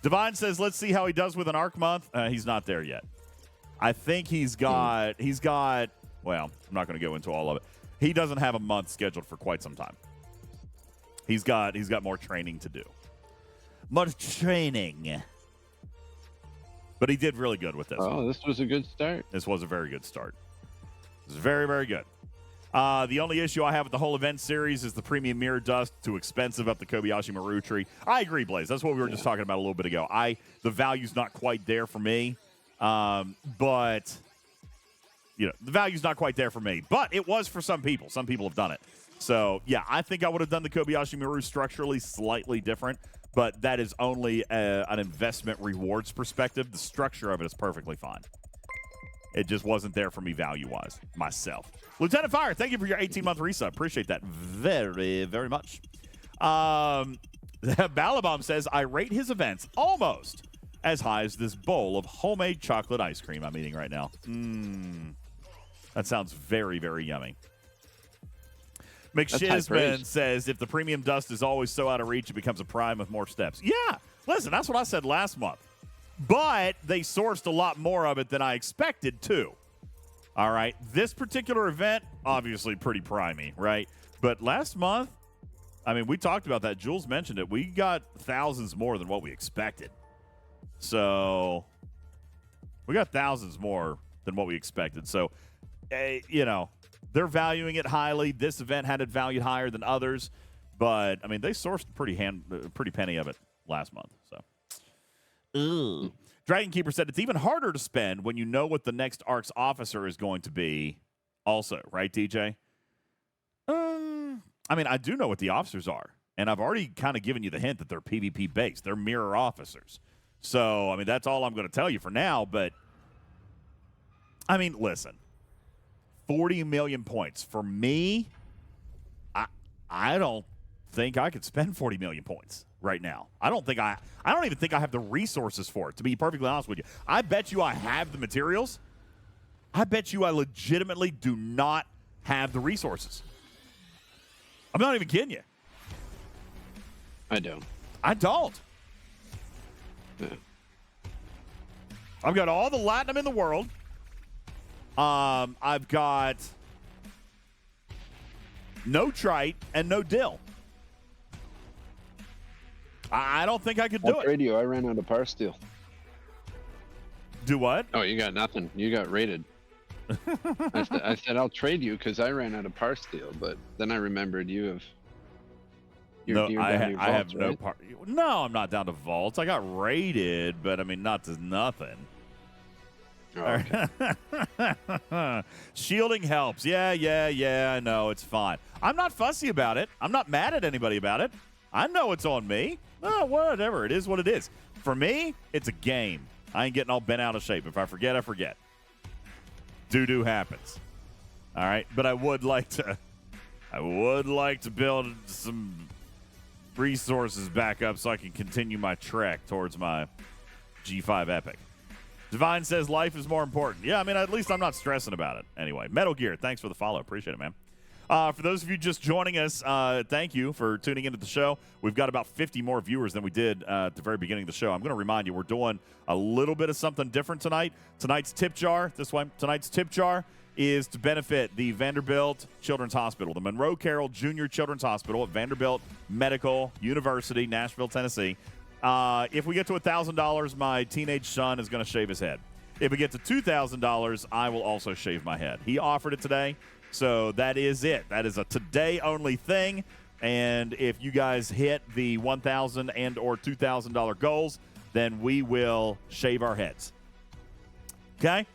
Divine says, let's see how he does with an arc month. He's not there yet. I think he's got, well, I'm not going to go into all of it. He doesn't have a month scheduled for quite some time. He's got more training to do. Much training. But he did really good with this. Oh, this was a good start. This was a very good start. It was very, very good. The only issue I have with the whole event series is the premium mirror dust, too expensive up the Kobayashi Maru tree. I agree, Blaze. That's what we were just talking about a little bit ago. The value's not quite there for me, but the value's not quite there for me. But it was for some people. Some people have done it. So, yeah, I think I would have done the Kobayashi Maru structurally slightly different, but that is only an investment rewards perspective. The structure of it is perfectly fine. It just wasn't there for me value-wise, myself. Lieutenant Fire, thank you for your 18-month resub. Appreciate that very, very much. Balabom says, I rate his events almost as high as this bowl of homemade chocolate ice cream I'm eating right now. That sounds very, very yummy. McShizman says, if the premium dust is always so out of reach, it becomes a prime with more steps. Yeah, listen, that's what I said last month. But they sourced a lot more of it than I expected, too. All right. This particular event, obviously pretty primey, right? But last month, I mean, we talked about that. Jules mentioned it. We got thousands more than what we expected. So we got thousands more than what we expected. So, you know, they're valuing it highly. This event had it valued higher than others. But, I mean, they sourced a pretty penny of it last month. So, Dragon Keeper said it's even harder to spend when you know what the next ARC's officer is going to be also. Right, DJ? I mean, I do know what the officers are. And I've already kind of given you the hint that they're PvP-based. They're mirror officers. So, I mean, that's all I'm going to tell you for now. But, I mean, listen. 40 million points. For me, I don't think I could spend 40 million points right now. I don't even think I have the resources for it, to be perfectly honest with you. I bet you I have the materials. I bet you I legitimately do not have the resources. I'm not even kidding you. I don't. I don't. Yeah. I've got all the latinum in the world. I've got no trite and no dill. I don't think I could do it. Radio, I ran out of power steel. Do what? Oh, you got nothing. You got raided. I said I'll trade you because I ran out of power steel, but then I remembered you have. I have no part. No, I'm not down to vaults. I got raided, but I mean, not to nothing. Oh, okay. Shielding helps. Yeah. I know. It's fine. I'm not fussy about it. I'm not mad at anybody about it. I know it's on me. Oh, whatever. It is what it is. For me, it's a game. I ain't getting all bent out of shape. If I forget, I forget. Doo-doo happens. All right? But I would like to build some resources back up so I can continue my trek towards my G5 Epic. Divine says life is more important. Yeah, I mean, at least I'm not stressing about it. Anyway, Metal Gear, thanks for the follow. Appreciate it, man. For those of you just joining us, thank you for tuning into the show. We've got about 50 more viewers than we did at the very beginning of the show. I'm going to remind you, we're doing a little bit of something different tonight. Tonight's tip jar is to benefit the Vanderbilt Children's Hospital, the Monroe Carroll Jr. Children's Hospital at Vanderbilt Medical University, Nashville, Tennessee. If we get to $1,000, my teenage son is going to shave his head. If we get to $2,000, I will also shave my head. He offered it today. So that is it. That is a today-only thing. And if you guys hit the $1,000 and or $2,000 goals, then we will shave our heads. Okay?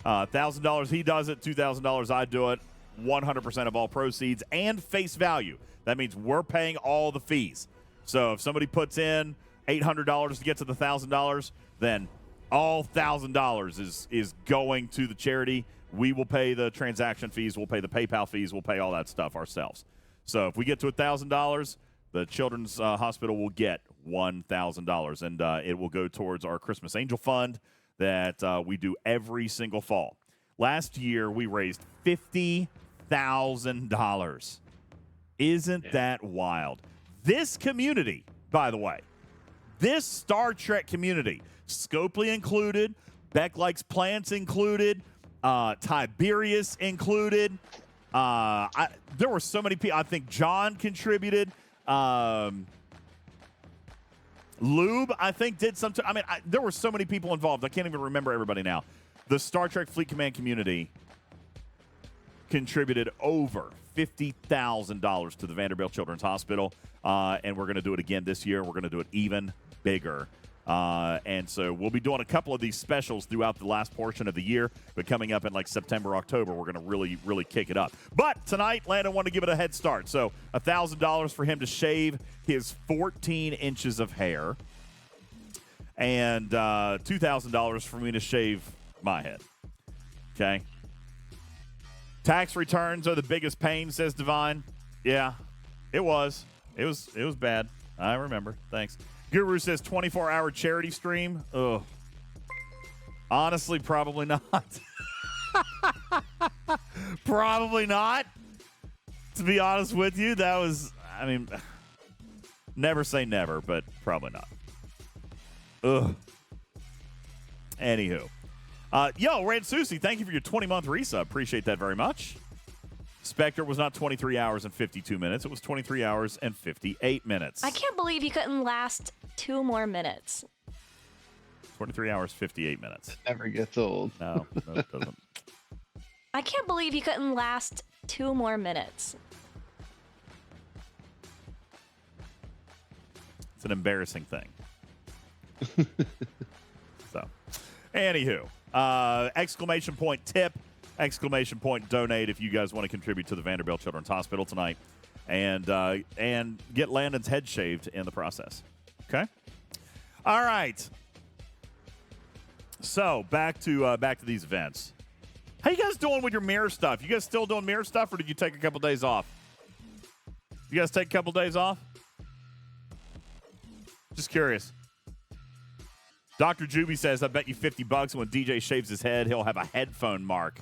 $1,000 he does it. $2,000 I do it. 100% of all proceeds and face value. That means we're paying all the fees. So if somebody puts in $800 to get to the $1,000, then all $1,000 is going to the charity. We will pay the transaction fees. We'll pay the PayPal fees. We'll pay all that stuff ourselves. So if we get to $1,000, the Children's Hospital will get $1,000, and it will go towards our Christmas Angel Fund that we do every single fall. Last year, we raised $50,000. Isn't that wild? This community, by the way, this Star Trek community, Scopely included, Beck Likes Plants included, Tiberius included. There were so many people. I think John contributed. Lube, I think, did some. There were so many people involved. I can't even remember everybody now. The Star Trek Fleet Command community contributed over $50,000 to the Vanderbilt Children's Hospital, and we're going to do it again this year. We're going to do it even bigger. And so we'll be doing a couple of these specials throughout the last portion of the year, but coming up in like September, October, we're going to really, really kick it up. But tonight, Landon wanted to give it a head start. So $1,000 for him to shave his 14 inches of hair, and $2,000 for me to shave my head. Okay. Tax returns are the biggest pain, says Divine. Yeah, it was. It was bad. I remember. Thanks. Guru says 24-hour charity stream. Ugh. Honestly, probably not. Probably not. To be honest with you, that was, never say never, but probably not. Ugh. Anywho. Yo, Red Susie, thank you for your 20-month resub. Appreciate that very much. Spectre was not 23 hours and 52 minutes. It was 23 hours and 58 minutes. I can't believe you couldn't last 2 more minutes. 23 hours, 58 minutes. It never gets old. No, it doesn't. I can't believe you couldn't last 2 more minutes. It's an embarrassing thing. So, anywho, exclamation point tip, exclamation point donate if you guys want to contribute to the Vanderbilt Children's Hospital tonight, and get Landon's head shaved in the process. Okay. All right. So back to these events. How you guys doing with your mirror stuff? You guys still doing mirror stuff, or did you take a couple days off? You guys take a couple days off? Just curious. Dr. Juby says, I bet you $50 when DJ shaves his head, he'll have a headphone mark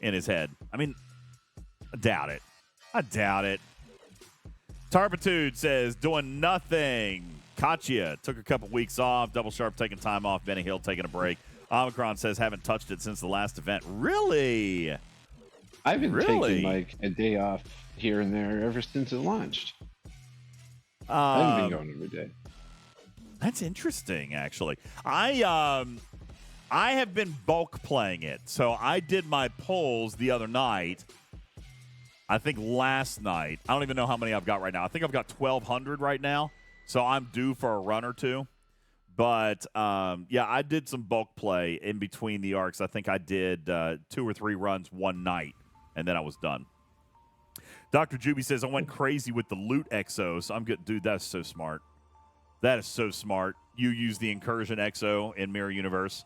in his head. I mean, I doubt it. I doubt it. Tarpitude says, doing nothing. Katya took a couple weeks off. Double Sharp taking time off. Benny Hill taking a break. Omicron says, haven't touched it since the last event. Really? I've been taking like a day off here and there ever since it launched. I haven't been going every day. That's interesting, actually. I have been bulk playing it. So I did my polls the other night. I think last night. I don't even know how many I've got right now. I think I've got 1,200 right now. So I'm due for a run or two. But, yeah, I did some bulk play in between the arcs. I think I did 2 or 3 runs one night, and then I was done. Dr. Juby says, I went crazy with the loot exos. I'm good. Dude, that's so smart. That is so smart. You use the Incursion exo in Mirror Universe.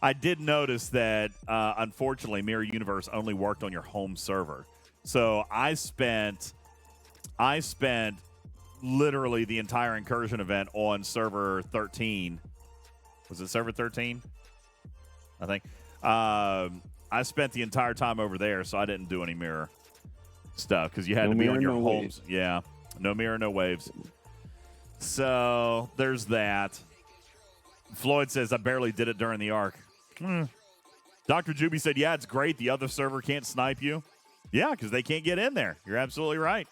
I did notice that, unfortunately, Mirror Universe only worked on your home server. So I spent literally the entire Incursion event on server 13. Was it server 13? I think. I spent the entire time over there, so I didn't do any mirror stuff because you had to be on your homes. Yeah. No mirror, no waves. So there's that. Floyd says, I barely did it during the arc. Dr. Juby said, yeah, it's great. The other server can't snipe you. Yeah, because they can't get in there. You're absolutely right.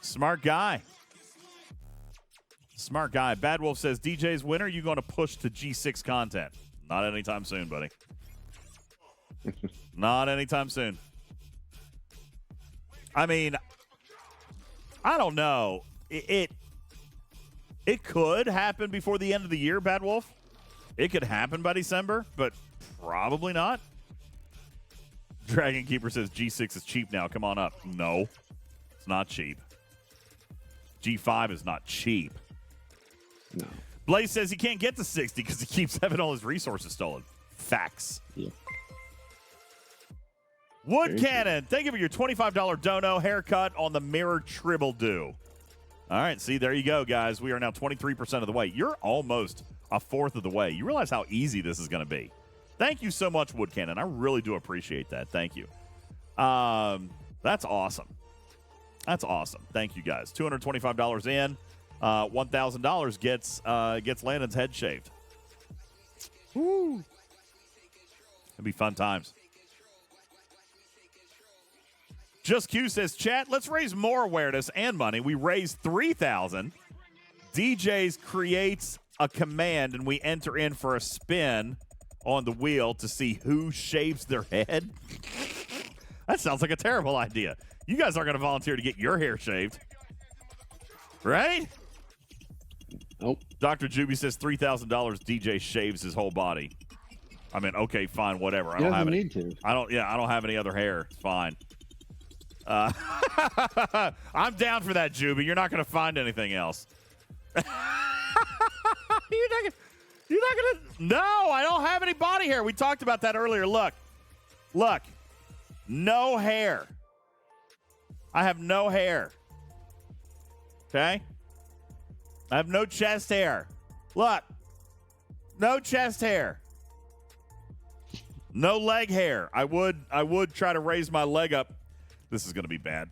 Smart guy. Smart guy. Bad Wolf says, DJs, when are you going to push to G6 content? Not anytime soon, buddy. Not anytime soon. I mean, I don't know. It could happen before the end of the year, Bad Wolf. It could happen by December, but probably not. Dragon Keeper says G6 is cheap now. Come on up. No, it's not cheap. G5 is not cheap. No. Blaze says he can't get to 60 because he keeps having all his resources stolen. Facts. Yeah. Wood Cannon, thank you for your $25 dono haircut on the Mirror Tribble Do. All right, see, there you go, guys. We are now 23% of the way. You're almost a fourth of the way. You realize how easy this is going to be. Thank you so much, Wood Cannon. I really do appreciate that. Thank you. That's awesome. That's awesome. Thank you, guys. $225 in. $1,000 gets Landon's head shaved. Woo. It'll be fun times. Just Q says, chat, let's raise more awareness and money. We raised $3,000. DJs creates a command, and we enter in for a spin on the wheel to see who shaves their head. That sounds like a terrible idea. You guys aren't going to volunteer to get your hair shaved. Right? Nope. Dr. Juby says $3,000 DJ shaves his whole body. I mean, okay, fine, whatever. I don't have any. I don't have any other hair. It's fine. I'm down for that, Juby. You're not going to find anything else. You're not going to. No, I don't have any body hair. We talked about that earlier. Look. No hair. I have no hair. Okay? I have no chest hair. Look. No chest hair. No leg hair. I would try to raise my leg up. This is going to be bad.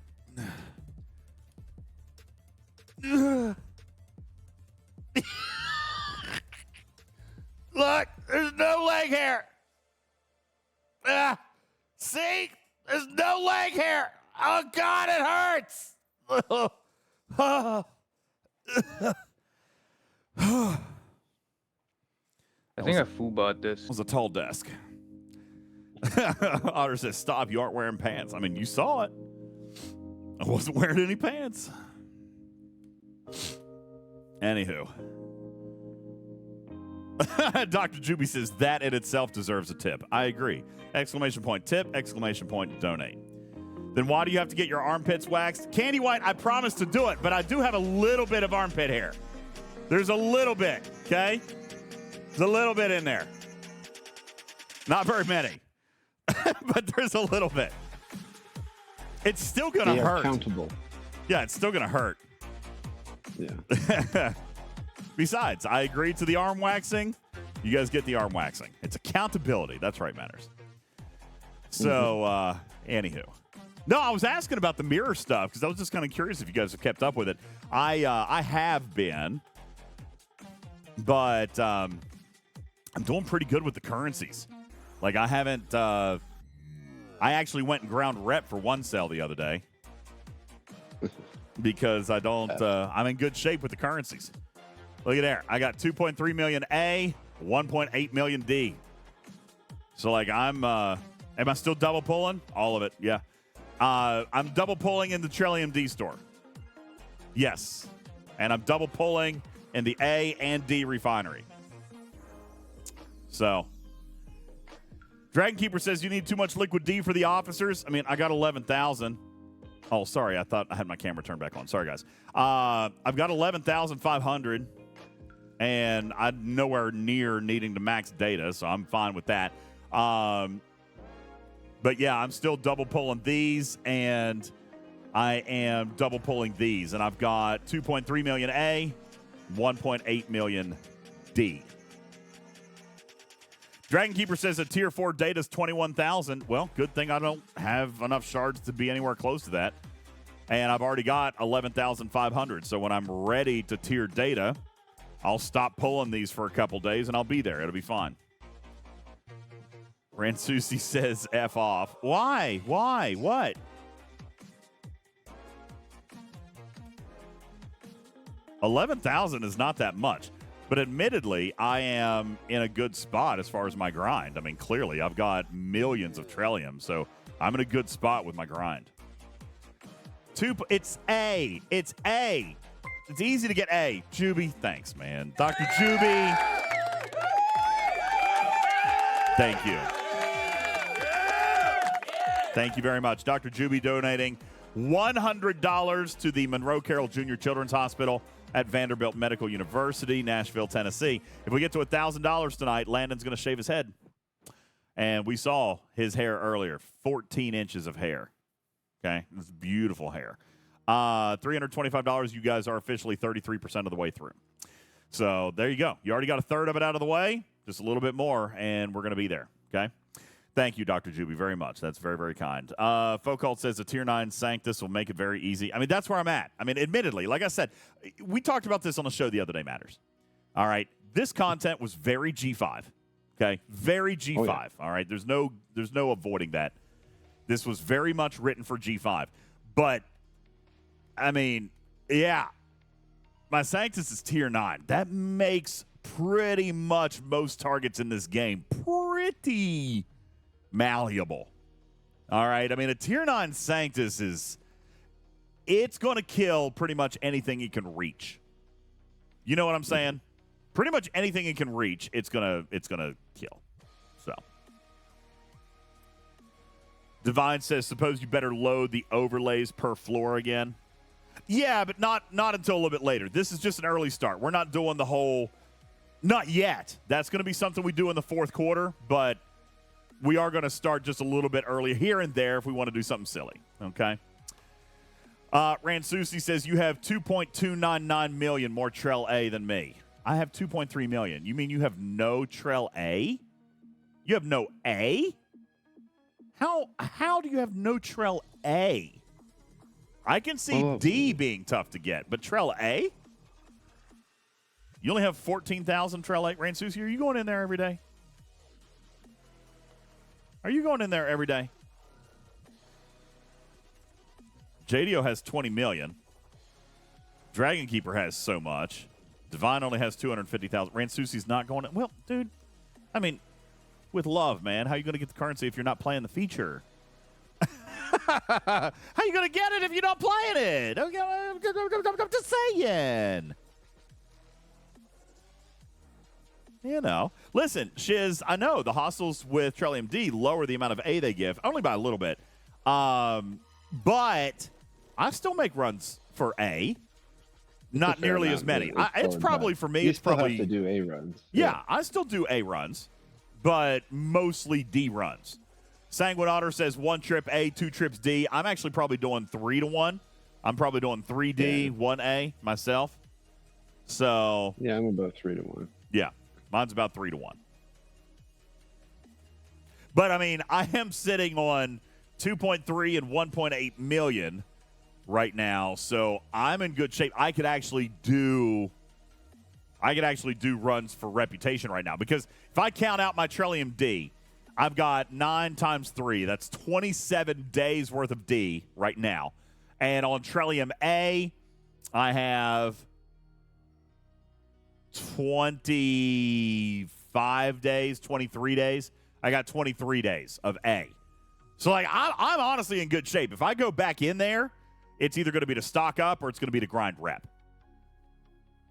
Look, there's no leg hair. See? There's no leg hair. Oh, God, it hurts. I think I foobot this. It was a tall desk. Otter says, stop, you aren't wearing pants. I mean, you saw it. I wasn't wearing any pants. Anywho. Dr. Juby says, that in itself deserves a tip. I agree. Exclamation point tip, exclamation point donate. Then why do you have to get your armpits waxed? Candy White, I promise to do it, but I do have a little bit of armpit hair. There's a little bit, okay? There's a little bit in there. Not very many, but there's a little bit. It's still going to hurt. Accountable. Yeah, it's still going to hurt. Yeah. Besides, I agreed to the arm waxing. You guys get the arm waxing. It's accountability. That's right, matters. So, anywho. No, I was asking about the mirror stuff because I was just kind of curious if you guys have kept up with it. I have been, but I'm doing pretty good with the currencies. Like, I haven't I actually went and ground rep for one cell the other day because I don't I'm in good shape with the currencies. Look at there. I got 2.3 million A, 1.8 million D. So, like, am I still double pulling? All of it, yeah. I'm double pulling in the Trillium D store. Yes. And I'm double pulling in the A and D refinery. So, Dragon Keeper says you need too much liquid D for the officers. I mean, I got 11,000. Oh, sorry. I thought I had my camera turned back on. Sorry, guys. I've got 11,500, and I'm nowhere near needing to max data, so I'm fine with that. But, yeah, I'm still double pulling these, and I am double pulling these. And I've got 2.3 million A, 1.8 million D. Dragon Keeper says a Tier 4 data is 21,000. Well, good thing I don't have enough shards to be anywhere close to that. And I've already got 11,500. So when I'm ready to tier data, I'll stop pulling these for a couple days, and I'll be there. It'll be fine. Ransusi says F off. Why? Why? What? $11,000 is not that much. But admittedly, I am in a good spot as far as my grind. I mean, clearly, I've got millions of Trellium, so I'm in a good spot with my grind. It's A. It's A. It's easy to get A. Juby, thanks, man. Dr. Juby. Thank you. Thank you very much. Dr. Juby donating $100 to the Monroe Carroll Jr. Children's Hospital at Vanderbilt Medical University, Nashville, Tennessee. If we get to $1,000 tonight, Landon's going to shave his head. And we saw his hair earlier, 14 inches of hair. Okay, it's beautiful hair. $325, you guys are officially 33% of the way through. So there you go. You already got a third of it out of the way, just a little bit more, and we're going to be there, okay? Thank you, Dr. Juby, very much. That's very, very kind. Focult says a Tier 9 Sanctus will make it very easy. I mean, that's where I'm at. I mean, admittedly, like I said, we talked about this on the show the other day, Matters. All right, this content was very G5, okay? Very G5, oh, yeah. All right? There's no avoiding that. This was very much written for G5. But, I mean, yeah, my Sanctus is Tier 9. That makes pretty much most targets in this game pretty malleable. All right? I mean, a Tier 9 Sanctus it's going to kill pretty much anything it can reach. You know what I'm saying? Pretty much anything it can reach, it's gonna kill. So. Divine says, suppose you better load the overlays per floor again. Yeah, but not until a little bit later. This is just an early start. We're not doing the whole, not yet. That's going to be something we do in the fourth quarter, but we are going to start just a little bit earlier here and there if we want to do something silly, okay? Ransusi says, you have 2.299 million more Trell A than me. I have 2.3 million. You mean you have no Trell A? You have no A? How do you have no Trell A? I can see D being tough to get, but Trell A? You only have 14,000 Trail 8. Ransusi, are you going in there every day? Are you going in there every day? JDO has 20 million. Dragon Keeper has so much. Divine only has 250,000. Ransusi's not going in. Well, dude, I mean, with love, man, how are you going to get the currency if you're not playing the feature? How are you going to get it if you're not playing it? Okay, I'm just saying. You know. Listen, Shiz, I know the hostels with Trillium D lower the amount of A they give, only by a little bit. But I still make runs for A. Not nearly as many. It's probably, for me, you it's still probably... have to do A runs. Yeah, I still do A runs, but mostly D runs. Sanguine Otter says 1 trip A, 2 trips D. I'm actually probably doing 3 to 1. I'm probably doing 3 D, 1 A myself. So... Yeah, I'm about 3 to 1. Yeah, mine's about 3 to 1. But, I mean, I am sitting on 2.3 and 1.8 million right now, so I'm in good shape. I could actually do runs for reputation right now, because if I count out my Trillium D, I've got 9 times 3. That's 27 days worth of D right now. And on Trillium A, I have 25 days, 23 days. I got 23 days of A. So, like, I'm honestly in good shape. If I go back in there, it's either going to be to stock up or it's going to be to grind rep.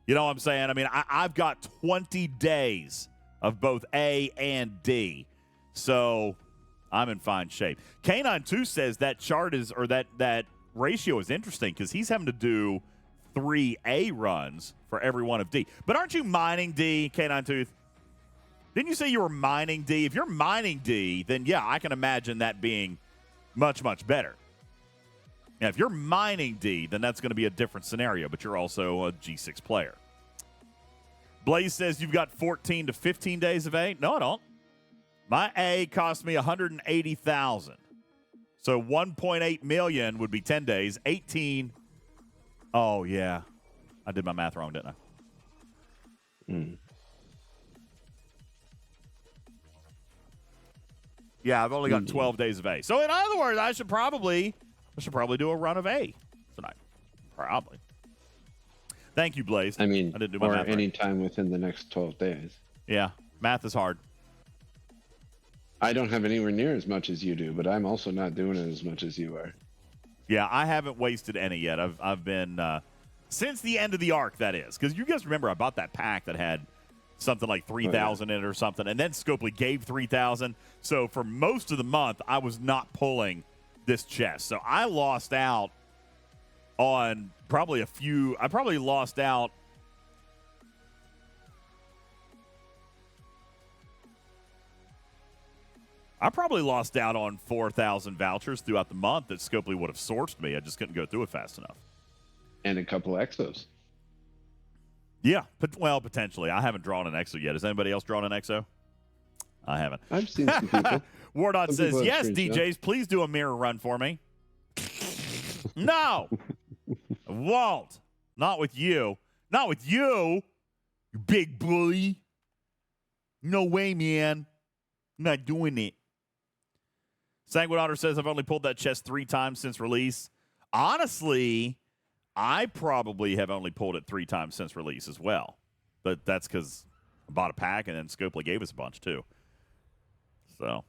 You know what I'm saying? I mean, I've got 20 days of both A and D. So I'm in fine shape. K92 says that chart is, or that ratio is interesting because he's having to do 3 A runs for every one of D. But aren't you mining D, K92? Didn't you say you were mining D? If you're mining D, then yeah, I can imagine that being much, much better. Now, if you're mining D, then that's going to be a different scenario, but you're also a G6 player. Blaze says you've got 14 to 15 days of A. No, I don't. My A cost me $180,000. So 1.8 million would be 10 days. 18. Oh, yeah. I did my math wrong, didn't I? Yeah, I've only got 12 days of A. So in other words, I should probably do a run of A tonight. Probably. Thank you, Blaze. I mean, I didn't do my or math any right. time within the next 12 days. Yeah, math is hard. I don't have anywhere near as much as you do, but I'm also not doing it as much as you are. Yeah, I haven't wasted any yet. I've been since the end of the arc, that is, because you guys remember I bought that pack that had something like 3,000 in it or something, and then Scopely gave 3,000. So for most of the month, I was not pulling this chest. So I lost out on probably a few. I probably lost out. I probably lost out on 4,000 vouchers throughout the month that Scopely would have sourced me. I just couldn't go through it fast enough. And a couple of exos. Yeah, well, potentially. I haven't drawn an exo yet. Has anybody else drawn an exo? I haven't. I've seen some people. Wardot says, yes, screenshot. DJs, please do a mirror run for me. No. I won't. Not with you. Not with you, you big bully. No way, man. I'm not doing it. Sanguine Otter says, I've only pulled that chest 3 times since release. Honestly, I probably have only pulled it 3 times since release as well. But that's because I bought a pack and then Scopely gave us a bunch too. So,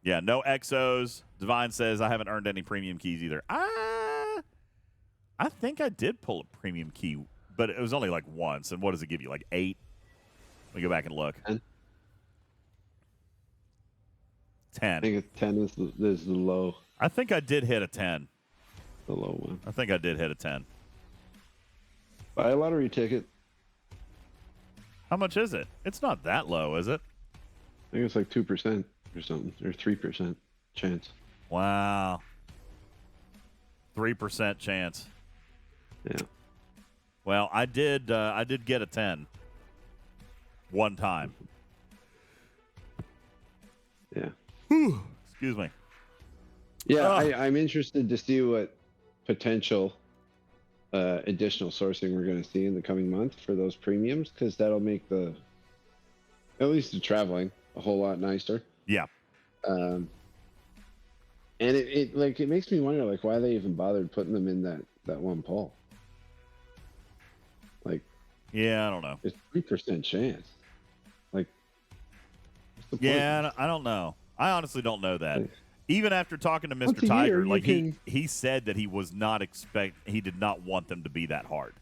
yeah, no exos. Divine says, I haven't earned any premium keys either. I think I did pull a premium key, but it was only like once. And what does it give you, like 8? Let me go back and look. 10. I think it's 10 is the low. I think I did hit a 10. The low one. I think I did hit a 10. Buy a lottery ticket. How much is it? It's not that low, is it? I think it's like 2% or something, or 3% chance. Wow. 3% chance. Yeah. Well, I did get a 10 one time. Yeah. Whew. Excuse me. Yeah, I'm interested to see what potential additional sourcing we're going to see in the coming month for those premiums, because that'll make at least the traveling a whole lot nicer. Yeah. And it makes me wonder why they even bothered putting them in that one poll. Yeah, I don't know. It's 3% chance. What's the point? Yeah, I don't know. I honestly don't know that. Even after talking to Once Mr. a Tiger, year, he said that he did not want them to be that hard.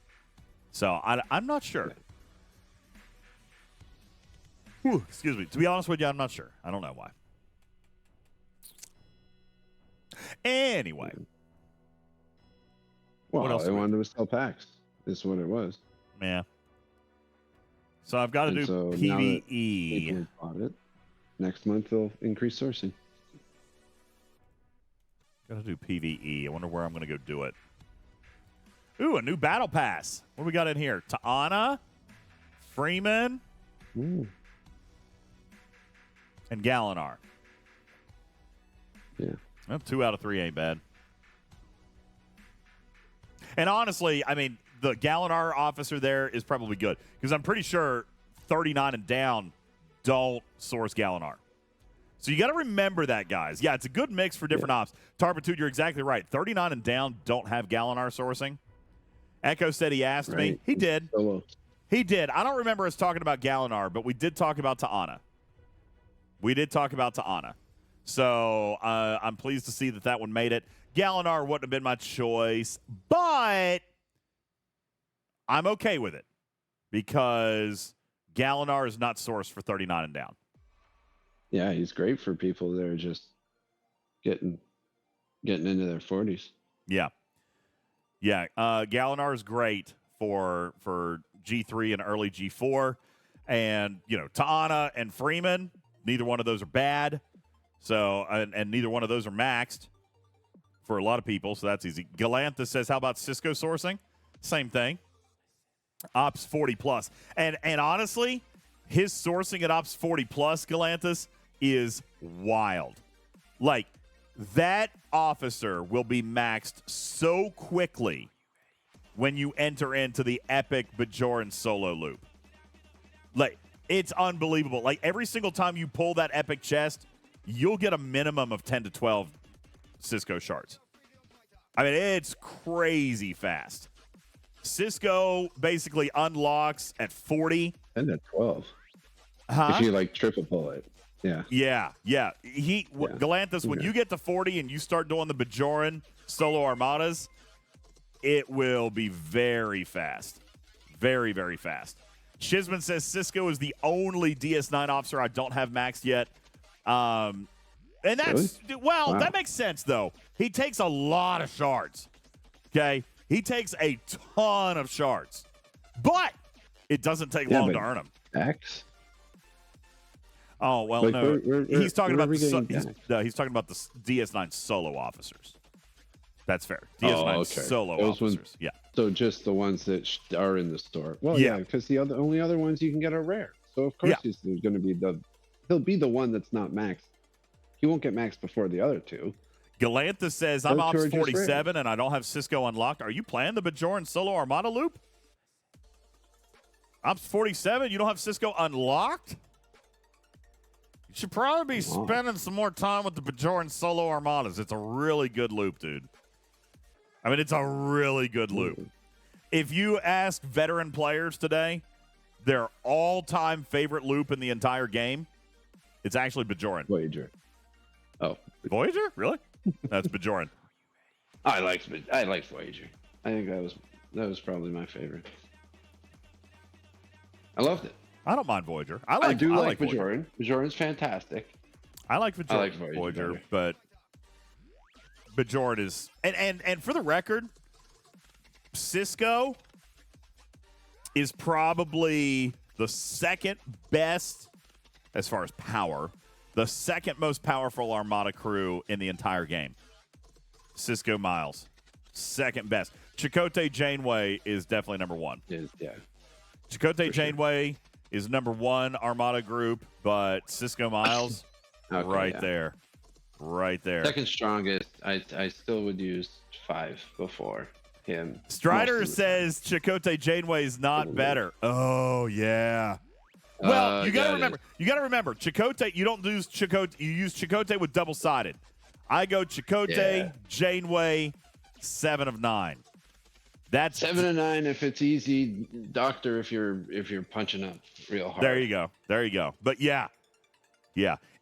So I'm not sure. Whew, excuse me. To be honest with you, I'm not sure. I don't know why. Anyway. Well, what else they wanted to sell packs. Is what it was. Yeah. So I've got to do PvE. People bought it. Next month they'll increase sourcing. Got to do PvE. I wonder where I'm going to go do it. Ooh, a new battle pass. What do we got in here? Ta'ana, Freeman, and Galinar. Yeah. Well, 2 out of 3 ain't bad. And honestly, I mean, the Galinar officer there is probably good, because I'm pretty sure 39 and down don't source Galinar. So you got to remember that, guys. Yeah, it's a good mix for different ops. Tarpitude, you're exactly right. 39 and down don't have Galinar sourcing. Echo said he asked me. He did. He did. I don't remember us talking about Galinar, but we did talk about Ta'ana. So I'm pleased to see that one made it. Galinar wouldn't have been my choice, but I'm okay with it because Galinar is not sourced for 39 and down. Yeah, he's great for people that are just getting into their 40s. Yeah. Yeah, Galinar is great for G3 and early G4. And, Ta'ana and Freeman, neither one of those are bad. So, and neither one of those are maxed for a lot of people, so that's easy. Galantha says, how about Cisco sourcing? Same thing. Ops 40 plus. And honestly, his sourcing at Ops 40 plus, Galanthus, is wild. That officer will be maxed so quickly when you enter into the epic Bajoran solo loop. It's unbelievable. Every single time you pull that epic chest, you'll get a minimum of 10 to 12 Cisco shards. I mean, it's crazy fast. Cisco basically unlocks at 40. 10 to 12. Huh? If you triple pull it. Yeah. Yeah. Galanthus, when you get to 40 and you start doing the Bajoran solo armadas, it will be very fast. Very, very fast. Shizman says Cisco is the only DS9 officer I don't have maxed yet. And that's, Wow. That makes sense, though. He takes a lot of shards. Okay? He takes a ton of shards. But it doesn't take long to earn them. X? Oh, well, no. He's talking about he's talking about the DS9 solo officers. That's fair. DS9 solo officers. Yeah. So just the ones that are in the store. Well, yeah, because the only other ones you can get are rare. So of course he's going to be he'll be the one that's not maxed. He won't get maxed before the other two. Galantha says, I'm Ops 47 and I don't have Cisco unlocked. Are you playing the Bajoran solo armada loop? Ops 47, you don't have Cisco unlocked? You should probably be spending some more time with the Bajoran solo armadas. It's a really good loop, dude. I mean, it's a really good loop. If you ask veteran players today, their all-time favorite loop in the entire game, it's actually Bajoran. Voyager. Oh. Voyager? Really? That's Bajoran. I liked Voyager. I think that was probably my favorite. I loved it. I don't mind Voyager. I like Bajoran. Bajoran's fantastic. I like Voyager, but Bajoran is and for the record, Cisco is probably the second best as far as power, the second most powerful Armada crew in the entire game. Cisco Miles, second best. Chakotay Janeway is definitely number one. Chakotay Janeway is number one Armada group, but Cisco Miles, right there. Second strongest. I still would use 5 before. him. Strider most of the says Chakotay Janeway is not better. Oh yeah. Well, you gotta remember. You gotta remember. Chakotay. You don't use Chakotay. You use Chakotay with double sided. I go Chakotay, Janeway, 7 of 9. That's 7 of 9 if it's easy. Doctor, if you're punching up real hard. There you go. There you go. But yeah.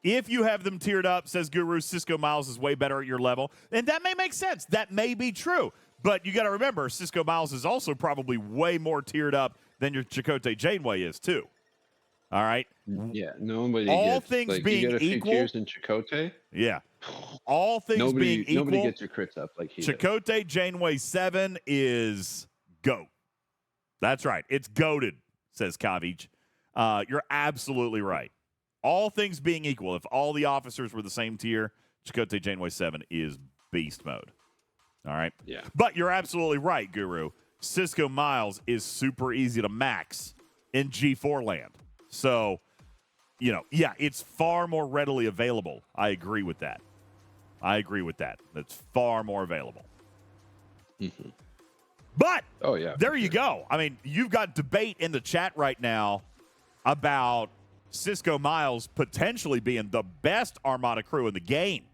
If you have them tiered up, says Guru, Cisco Miles is way better at your level. And that may make sense. That may be true. But you got to remember, Cisco Miles is also probably way more tiered up than your Chakotay Janeway is, too. All right? Yeah, nobody all gets, things like, being you get a few equal. tiers in Chakotay. Yeah. All things being equal. Nobody gets your crits up like he does. Chakotay Janeway 7 is GOAT. That's right. It's goated, says Kavich. You're absolutely right. All things being equal, if all the officers were the same tier, Chakotay Janeway 7 is beast mode. All right? Yeah. But you're absolutely right, Guru. Cisco Miles is super easy to max in G4 land. So, yeah, it's far more readily available. I agree with that. It's far more available. Mm-hmm. But there you sure. go. I mean, you've got debate in the chat right now about Cisco Miles potentially being the best Armada crew in the game.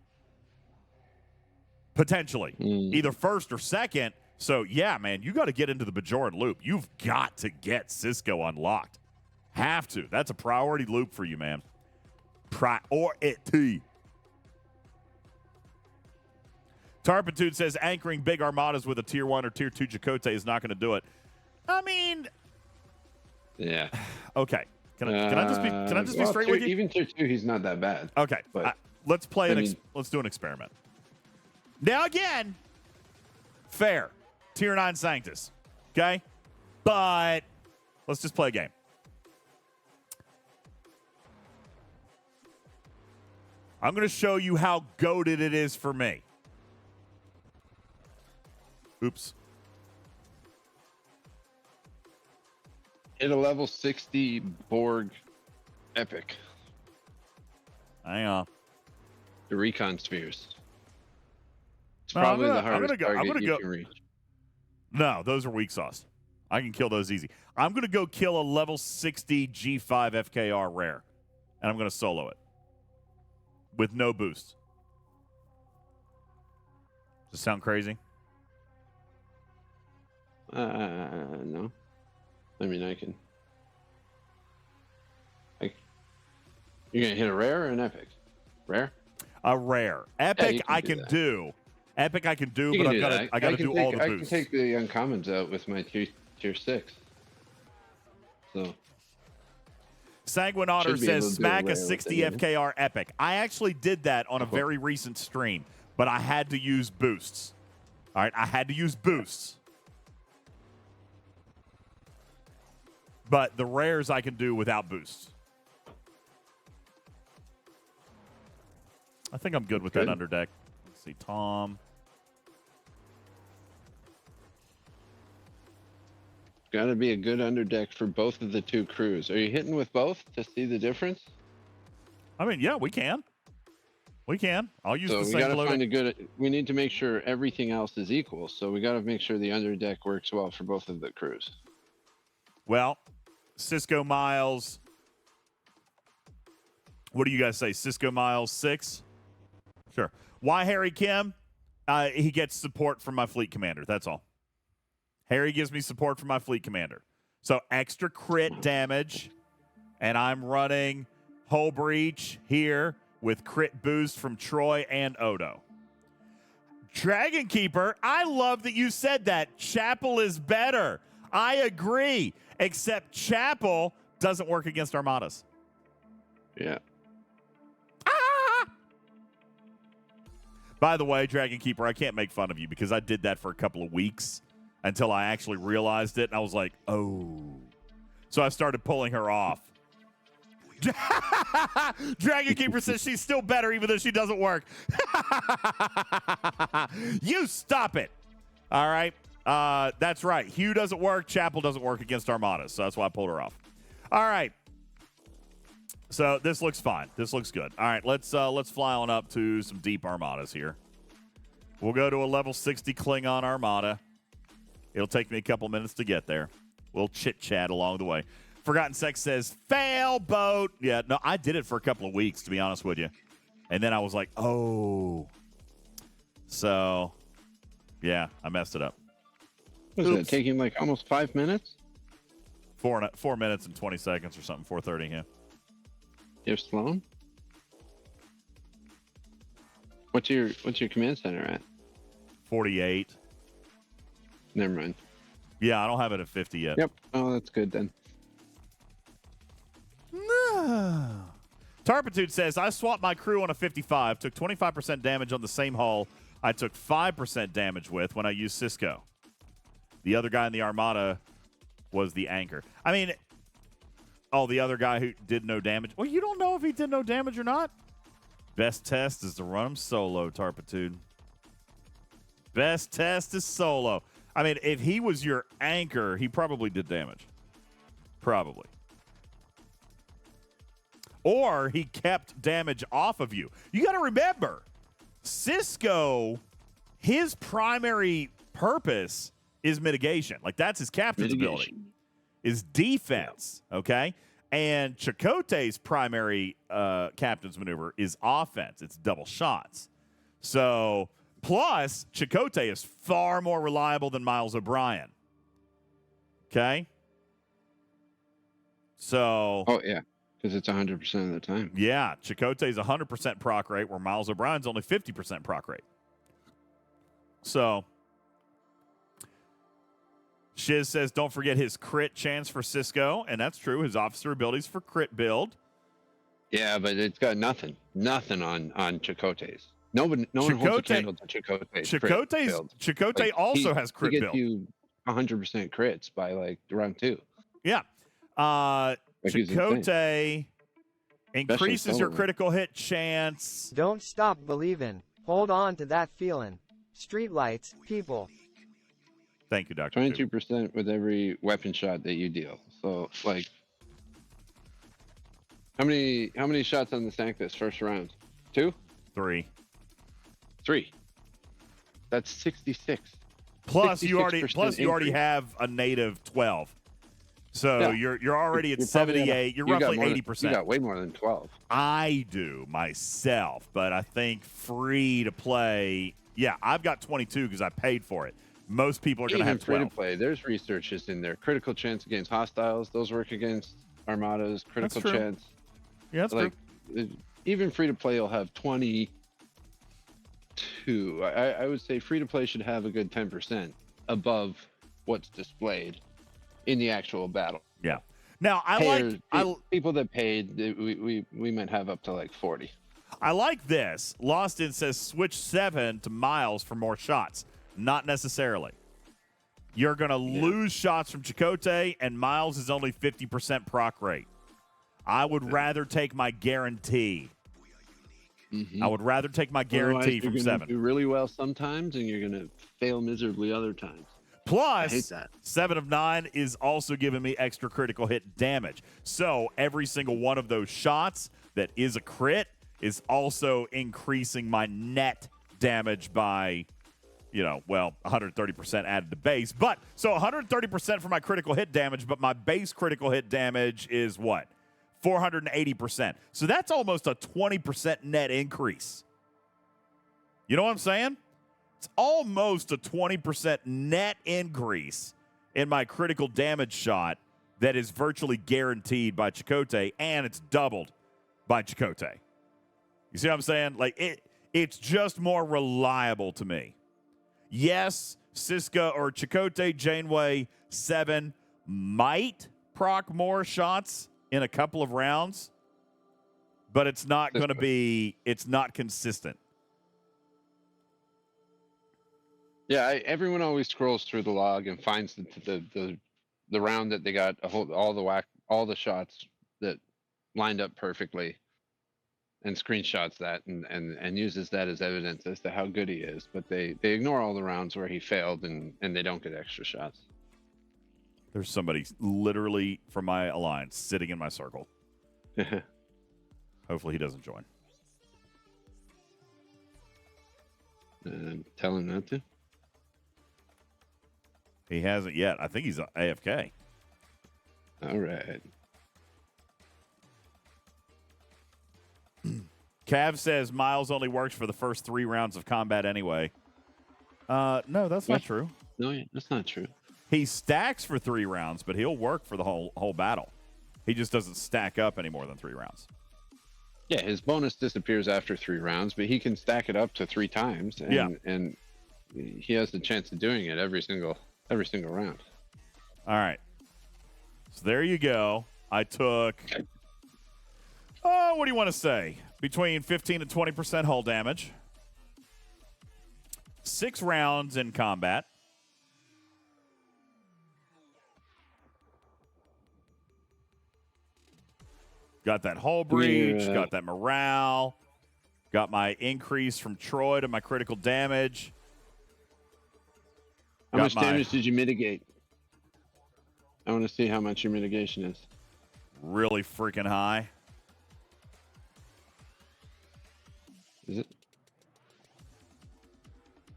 Potentially. Either first or second. So, yeah, man, you got to get into the Bajoran loop. You've got to get Cisco unlocked. Have to. That's a priority loop for you, man. Priority. Tarpitude says anchoring big armadas with a tier 1 or tier 2 Chakotay is not going to do it. I mean, yeah. Okay. Can I just be straight with you? Even tier 2, he's not that bad. Okay. But let's play let's do an experiment. Now again, fair. Tier 9 Sanctus. Okay? But let's just play a game. I'm going to show you how goated it is for me. Oops. Hit a level 60 Borg epic. Hang on. The recon spheres. It's probably the hardest target you go. can reach. No, those are weak sauce. I can kill those easy. I'm going to go kill a level 60 G5 FKR rare. And I'm going to solo it. With no boost. Does it sound crazy? No. I mean, you're going to hit a rare or an epic? Rare? A rare. Epic I can do. Epic I can do, but I got to do all the boosts. I can take the uncommons out with my tier 6. So. Sanguine Otter says smack a 60 FKR epic. I actually did that on a very recent stream, but I had to use boosts. All right, I had to use boosts. But the rares I can do without boosts. I think I'm good with that underdeck. Let's see, Tom. Got to be a good underdeck for both of the two crews. Are you hitting with both to see the difference? I mean, yeah, we can. We can. I'll use the same gotta load. find a good. We need to make sure everything else is equal. So we got to make sure the underdeck works well for both of the crews. Well, Cisco Miles. What do you guys say? Cisco Miles 6? Sure. Why Harry Kim? He gets support from my fleet commander. That's all. Harry gives me support from my fleet commander. So extra crit damage. And I'm running Hull Breach here with crit boost from Troy and Odo. Dragon Keeper, I love that you said that. Chapel is better. I agree. Except Chapel doesn't work against armadas. Yeah. By the way, Dragon Keeper, I can't make fun of you because I did that for a couple of weeks until I actually realized it. And I was like, oh. So I started pulling her off. Dragon Keeper says she's still better even though she doesn't work. You stop it. All right. That's right. Hugh doesn't work. Chapel doesn't work against armadas. So that's why I pulled her off. All right. So this looks fine. This looks good. All right, let's fly on up to some deep armadas here. We'll go to a level 60 Klingon armada. It'll take me a couple minutes to get there. We'll chit-chat along the way. Forgotten Sex says, fail boat. Yeah, no, I did it for a couple of weeks, to be honest with you. And then I was like, oh. So, yeah, I messed it up. Was it taking like almost 5 minutes? 4 minutes and 20 seconds or something, 4:30, yeah. You're Sloan? What's your command center at? 48. Never mind. Yeah, I don't have it at 50 yet. Yep. Oh, that's good then. Tarpitude says, I swapped my crew on a 55, took 25% damage on the same hull I took 5% damage with when I used Cisco. The other guy in the Armada was the anchor. I mean, the other guy who did no damage. Well, you don't know if he did no damage or not. Best test is to run him solo, Tarpitude. Best test is solo. I mean, if he was your anchor, he probably did damage. Probably. Or he kept damage off of you. You got to remember, Cisco, his primary purpose is mitigation. Like, that's his captain's ability. Is defense, okay? And Chakotay's primary captain's maneuver is offense. It's double shots. So, plus, Chakotay is far more reliable than Miles O'Brien. Okay? So... Oh, yeah. Because it's 100% of the time. Yeah, Chakotay's 100% proc rate, where Miles O'Brien's only 50% proc rate. So, Shiz says, don't forget his crit chance for Cisco, and that's true. His officer abilities for crit build. Yeah, but it's got nothing on Chakotay's. No one holds a candle to Chakotay's crit build. Chakotay also has crit build. He gets you 100% crits by, like, round 2. Yeah. Chakotay increases your critical hit chance. Don't stop believing. Hold on to that feeling. Streetlights, people. Thank you, Dr. 22% with every weapon shot that you deal. So, like, how many shots on the Sanctus first round? 2? 3. 3. That's 66. Plus you already have a native 12. So yeah. you're already at 78. You're roughly 80%. You got way more than 12. I do myself, but I think free to play. Yeah, I've got 22 because I paid for it. Most people are going to have 12. Free to play. There's researches in there. Critical chance against hostiles. Those work against armadas. Critical chance. Yeah, that's like true. Even free to play will have 22. I would say free to play should have a good 10% above what's displayed in the actual battle. Yeah. Now people that paid. We might have up to like 40. I like this. Lost In says switch 7 to Miles for more shots. Not necessarily. You're going to lose shots from Chakotay, and Miles is only 50% proc rate. I would rather take my guarantee. I would rather take my guarantee from 7. Do really well sometimes, and you're going to fail miserably other times. Plus, 7 of 9 is also giving me extra critical hit damage. So every single one of those shots that is a crit is also increasing my net damage by, 130% added to base. But so 130% for my critical hit damage, but my base critical hit damage is what? 480%. So that's almost a 20% net increase. You know what I'm saying? It's almost a 20% net increase in my critical damage shot that is virtually guaranteed by Chakotay, and it's doubled by Chakotay. You see what I'm saying? Like, it's just more reliable to me. Yes, Cisco or Chakotay, Janeway 7 might proc more shots in a couple of rounds, but it's not going to be, it's not consistent. Yeah, everyone always scrolls through the log and finds the round that they got all the shots that lined up perfectly, and screenshots that and uses that as evidence as to how good he is. But they ignore all the rounds where he failed and they don't get extra shots. There's somebody literally from my alliance sitting in my circle. Hopefully he doesn't join. Tell him not to. He hasn't yet. I think he's AFK. All right. Cav says Miles only works for the first 3 rounds of combat anyway. No, that's not true. No, that's not true. He stacks for 3 rounds, but he'll work for the whole battle. He just doesn't stack up any more than 3 rounds. Yeah, his bonus disappears after 3 rounds, but he can stack it up to 3 times, and he has the chance of doing it every single round. All right. So there you go. I took, what do you want to say? Between 15 and 20% hull damage. 6 rounds in combat. Got that hull breach, got that morale, got my increase from Troy to my critical damage. How much damage did you mitigate? I want to see how much your mitigation is. Really freaking high. Is it?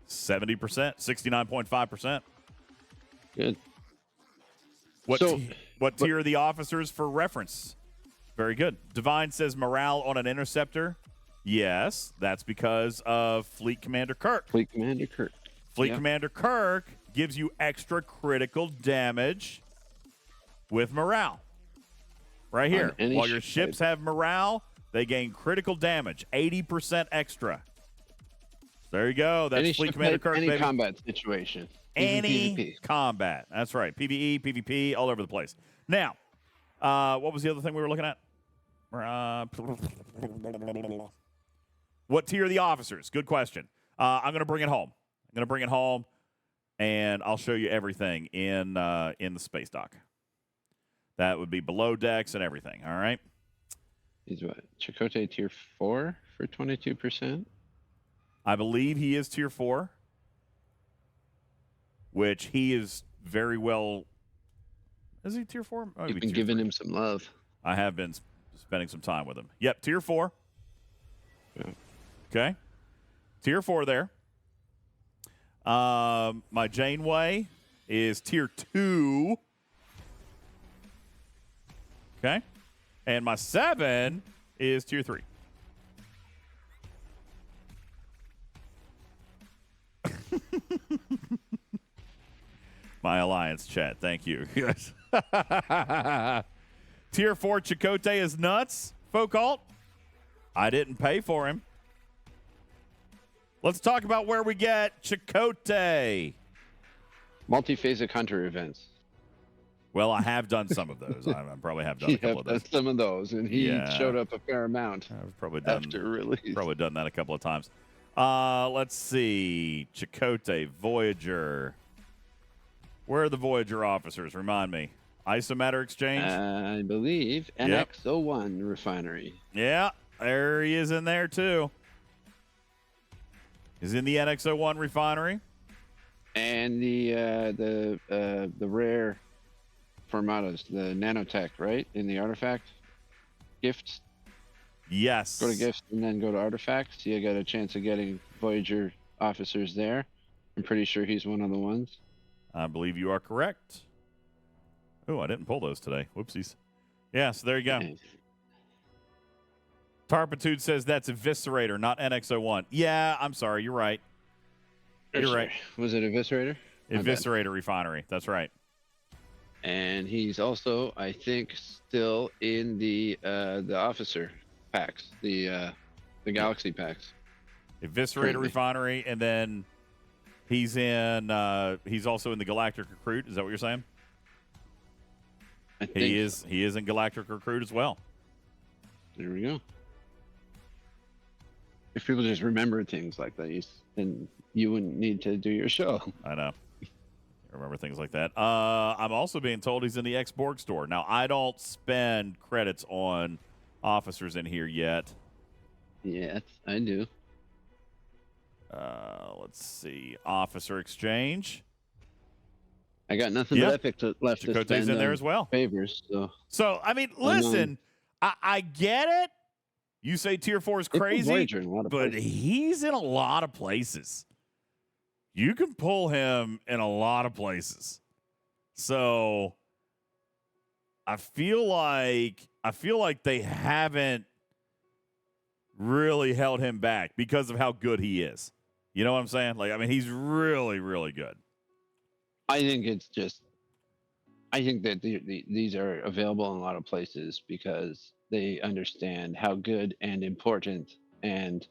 70%, 69.5%. Good. What tier are the officers for reference? Very good. Divine says morale on an interceptor. Yes, that's because of Fleet Commander Kirk. Fleet Commander Kirk. Fleet Commander Kirk gives you extra critical damage with morale. Right here. While your ships have morale, they gain critical damage, 80% extra. There you go. That's Fleet Commander Kirk, any baby. combat situation. Any PvP. combat. That's right. PvE, PvP, all over the place. Now, what was the other thing we were looking at? What tier are the officers? Good question. I'm going to bring it home. And I'll show you everything in the space dock. That would be below decks and everything. All right. He's what? Chakotay tier 4 for 22%. I believe he is tier 4, which he is very well. Is he tier 4? Oh, You've been giving him some love. I have been spending some time with him. Yep, tier 4. Yeah. Okay. Tier 4 there. My Janeway is tier 2. Okay. And my 7 is tier 3. My alliance chat. Thank you. Yes. Tier 4 Chakotay is nuts, Focalt. I didn't pay for him. Let's talk about where we get Chakotay. Multi-phasic hunter events. Well, I have done some of those. I probably have done a couple of those. Some of those, and he showed up a fair amount. I've probably done after release. Probably done that a couple of times. Let's see. Chakotay, Voyager. Where are the Voyager officers? Remind me. Isomatter Exchange? I believe NX01 refinery. Yeah, there he is in there too. He's in the NX01 refinery. And the rare formatas, the nanotech, right? In the artifact gifts. Yes. Go to gifts and then go to artifacts. You got a chance of getting Voyager officers there. I'm pretty sure he's one of the ones. I believe you are correct. Oh, I didn't pull those today. Whoopsies. Yeah, so there you go. Nice. Tarpitude says that's Eviscerator, not NX01. Yeah, I'm sorry. You're right. You're right. Was it Eviscerator? Eviscerator refinery. That's right. And he's also, I think, still in the officer packs, the Galaxy packs. Eviscerator refinery, and then he's also in the Galactic Recruit. Is that what you're saying? He is in Galactic Recruit as well. There we go. If people just remember things like that, then you wouldn't need to do your show. I know. I remember things like that. I'm also being told he's in the X-Borg store. Now, I don't spend credits on officers in here yet. Yes, I do. Let's see. Officer Exchange. I got nothing but epic left to spend. Chakotay's in there as well. Favors. So I mean, listen, I get it. You say tier 4 is crazy, but he's in a lot of places. You can pull him in a lot of places. So I feel like they haven't really held him back because of how good he is. You know what I'm saying? Like, I mean, he's really, really good. I think that these are available in a lot of places because they understand how good and important and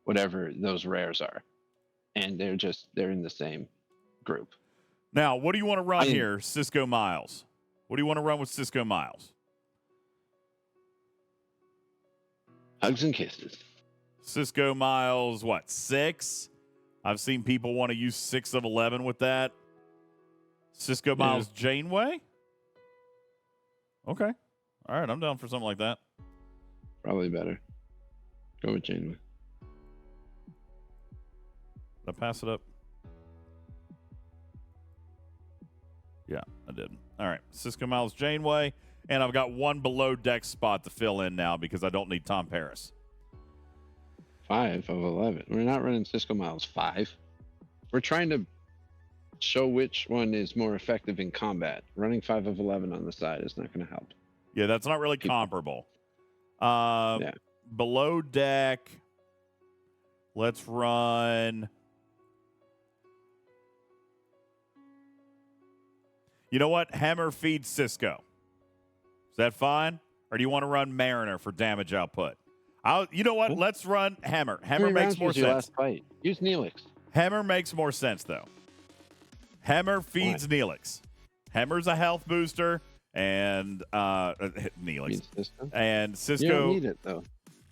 whatever those rares are, and they're in the same group. Now, what do you want to run here, Cisco Miles? What do you want to run with Cisco Miles? Hugs and kisses. Cisco Miles, what, 6? I've seen people want to use 6 of 11 with that. Cisco Miles Janeway? Okay. All right, I'm down for something like that. Probably better. Go with Janeway. Did I pass it up? Yeah, I did. All right, Cisco Miles Janeway, and I've got one below deck spot to fill in now because I don't need Tom Paris. 5 of 11. We're not running Cisco Miles 5. We're trying to show which one is more effective in combat. Running 5 of 11 on the side is not going to help. Yeah, that's not really comparable. Below deck, let's run. You know what? Hammer feeds Cisco. Is that fine? Or do you want to run Mariner for damage output? You know what? Let's run Hammer. Hammer makes more sense. Last fight? Use Neelix. Hammer makes more sense, though. Hammer feeds Neelix. Hammer's a health booster, and Neelix. And Cisco. You don't need it, though.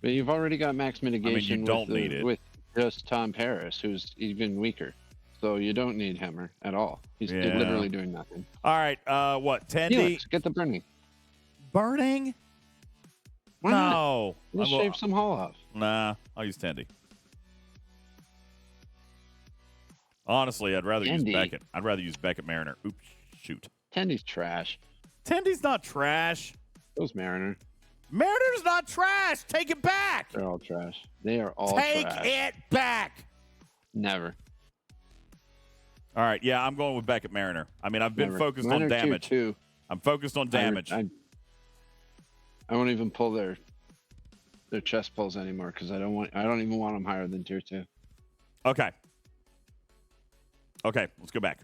But you've already got max mitigation. I mean, you don't need it. With just Tom Paris, who's even weaker. So you don't need Hammer at all. He's literally doing nothing. All right, what? Tendy? Neelix, get the burning. Burning? Why no. Not? Let's shave some hull off. Nah, I'll use Tendy. Honestly, I'd rather use Beckett. I'd rather use Beckett Mariner. Oops, shoot. Tendy's trash. Tendy's not trash. So's Mariner. Mariner's not trash. Take it back. They're all trash. They are all trash. Take it back. Never. All right, yeah, I'm going with Beckett Mariner. I mean, I've been focused on damage. Too. I'm focused on damage. I won't even pull their chest pulls anymore because I don't even want them higher than tier 2. Okay. Okay, let's go back.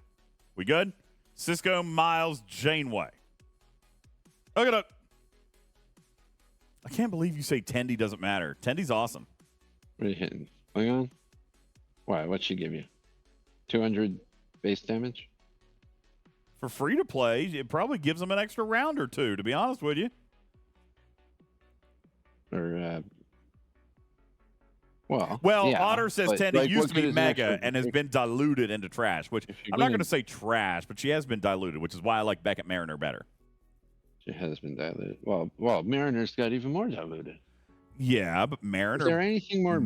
We good? Cisco Miles Janeway. Look it up. I can't believe you say Tendy doesn't matter. Tendy's awesome. What are you hitting? Klingon? Why? What'd she give you? 200 base damage? For free to play, it probably gives them an extra round or two, to be honest with you. Or, Otter says Tendy used to be mega and has extra... been diluted into trash, which I'm not going to say trash, but she has been diluted, which is why I like Beckett Mariner better. She has been diluted. Well, Mariner's got even more diluted. Yeah, but Mariner... Is there anything more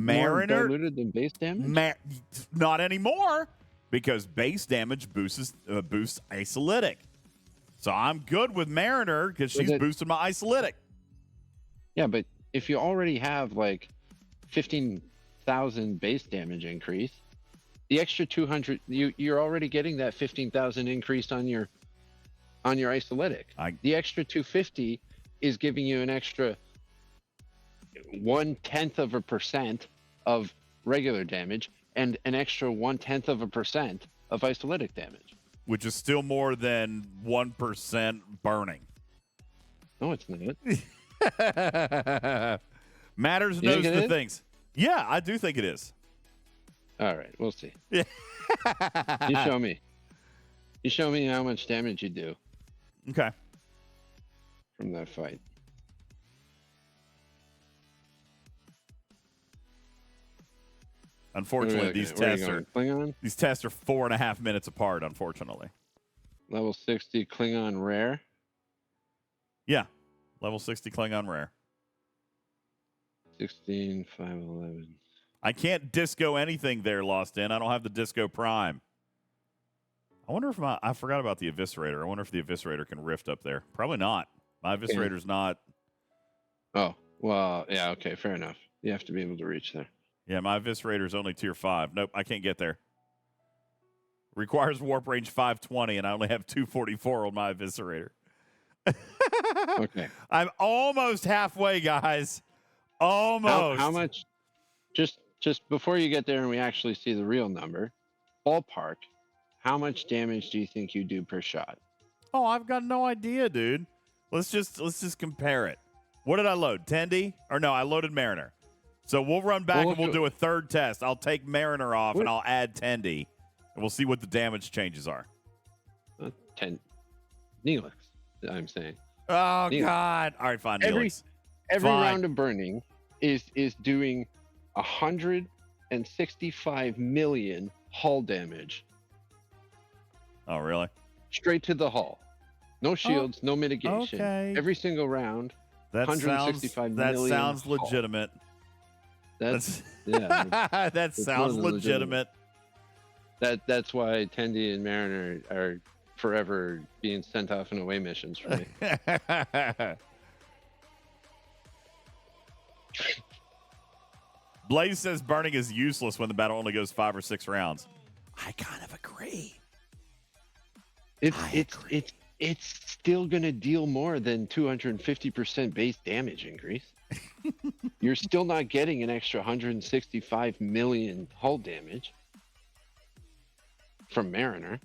diluted than base damage? Not anymore, because base damage boosts isolytic. So I'm good with Mariner because she's boosting my isolytic. Yeah, but if you already have like 15,000 base damage increase, the extra 200, you're already getting that 15,000 increase on your isolytic. The extra 250 is giving you an extra 0.1% of regular damage and an extra 0.1% of isolytic damage, which is still more than 1% burning. No, it's not. Matters knows the things. Yeah, I do think it is. All right, we'll see. Yeah. You show me. You show me how much damage you do. Okay. From that fight. Unfortunately, these tests are 4.5 minutes apart, unfortunately. Level 60 Klingon rare. Yeah. Level 60 Klingon rare. 16, 511. I can't disco anything there, Lost In. I don't have the Disco Prime. I wonder if I forgot about the Eviscerator. I wonder if the Eviscerator can rift up there. Probably not. My Eviscerator's not. Oh, well, yeah, okay, fair enough. You have to be able to reach there. Yeah, my Eviscerator's only tier 5. Nope, I can't get there. Requires warp range 520, and I only have 244 on my eviscerator. Okay. I'm almost halfway, guys. Almost. How much? Just before you get there and we actually see the real number, ballpark, how much damage do you think you do per shot? Oh, I've got no idea, dude. Let's just compare it. What did I load? Tendy? Or no, I loaded Mariner. So we'll run back and we'll do a third test. I'll take Mariner off and I'll add Tendy, and we'll see what the damage changes are. 10 Neelix, I'm saying. Oh, Neelix. God. All right, fine, Every Neelix. Fine. Round of burning is doing 165 million hull damage. Oh, really? Straight to the hull. No shields, no mitigation. Okay. Every single round. That 165 that million sounds hull. legitimate. That's yeah. That sounds legitimate. That's why Tendy and Mariner are forever being sent off in away missions for me. Blaze says burning is useless when the battle only goes 5 or 6 rounds. I kind of agree. It's still gonna deal more than 250% base damage increase. You're still not getting an extra 165 million hull damage from Mariner.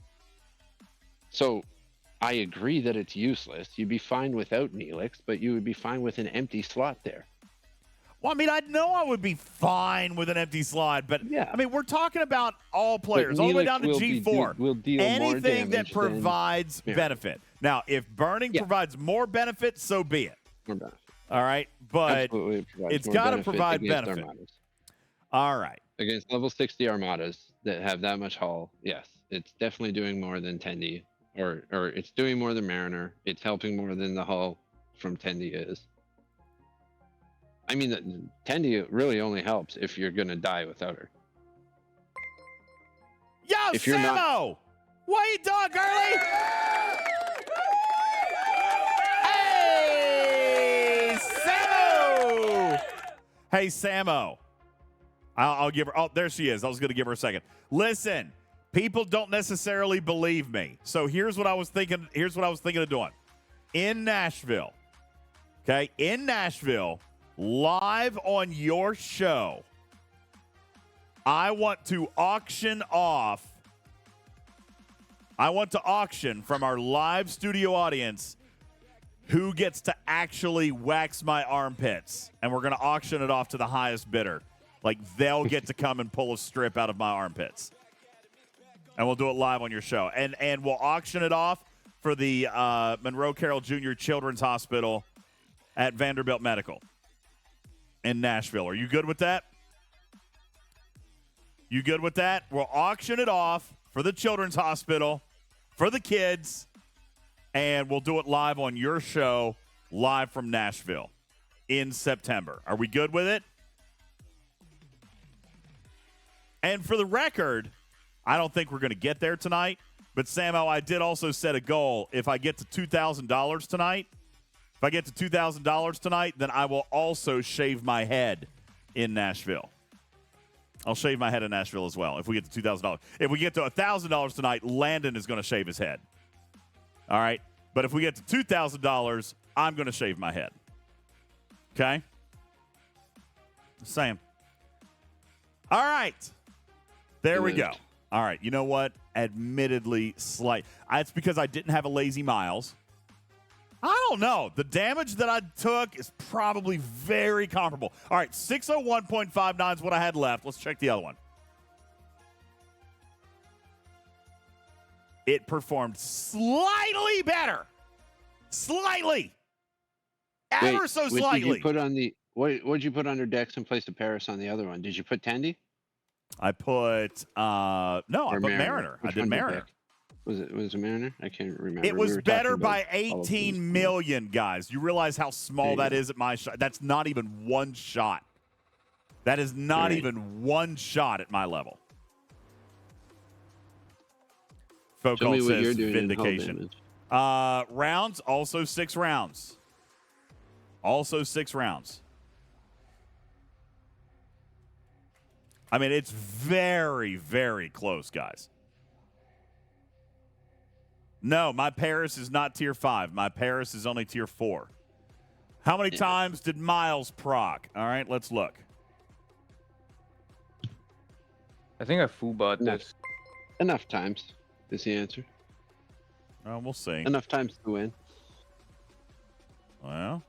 So I agree that it's useless. You'd be fine without Neelix, but you would be fine with an empty slot there. Well, I mean, I know I would be fine with an empty slot, but yeah. I mean, we're talking about all players, all the way down to G4. Will deal anything more that provides benefit. Now, if burning provides more benefit, so be it. More benefit. All right, but it's got to provide benefit. Armadas. All right. Against level 60 armadas that have that much hull, yes, it's definitely doing more than Tendy, or it's doing more than Mariner. It's helping more than the hull from Tendy is. I mean, Tendy really only helps if you're gonna die without her. Yo, if you're Samo! What you doing, girlie? Hey, Samo! Hey, Samo. I'll give her. Oh, there she is. I was gonna give her a second. Listen, people don't necessarily believe me, so here's what I was thinking. Here's what I was thinking of doing in Nashville. Okay, in Nashville. Live on your show, I want to auction from our live studio audience who gets to actually wax my armpits. And we're going to auction it off to the highest bidder. Like, they'll get to come and pull a strip out of my armpits. And we'll do it live on your show. And we'll auction it off for the Monroe Carroll Jr. Children's Hospital at Vanderbilt Medical in Nashville. Are you good with that? You good with that? We'll auction it off for the Children's Hospital, for the kids, and we'll do it live on your show, live from Nashville in September. Are we good with it? And for the record, I don't think we're going to get there tonight, but Samo, I did also set a goal. If I get to $2,000 tonight, if I get to $2,000 tonight, then I will also shave my head in Nashville. I'll shave my head in Nashville as well if we get to $2,000. If we get to $1,000 tonight, Landon is going to shave his head. All right? But if we get to $2,000, I'm going to shave my head. Okay? Same. All right. There we go. All right. You know what? Admittedly, it's because I didn't have a Lazy Miles. I don't know. The damage that I took is probably very comparable. All right, 601.59 is what I had left. Let's check the other one. It performed slightly better. Slightly. Ever so slightly. Did you put on the what did you put under Dex in place of Paris on the other one? Did you put Tendy? I put I put Mariner. I did Mariner. Was it Mariner? I can't remember. It was better by 18 million, guys. You realize how small that is at my shot? That's not even one shot. That is not even one shot at my level. Focus says vindication. Rounds, also 6 rounds. Also 6 rounds. I mean, it's very, very close, guys. No, my Paris is not tier 5. My Paris is only tier 4. How many times did Miles proc? All right, let's look. I think I foobot this. Enough times is the answer. We'll see. Enough times to win. Well,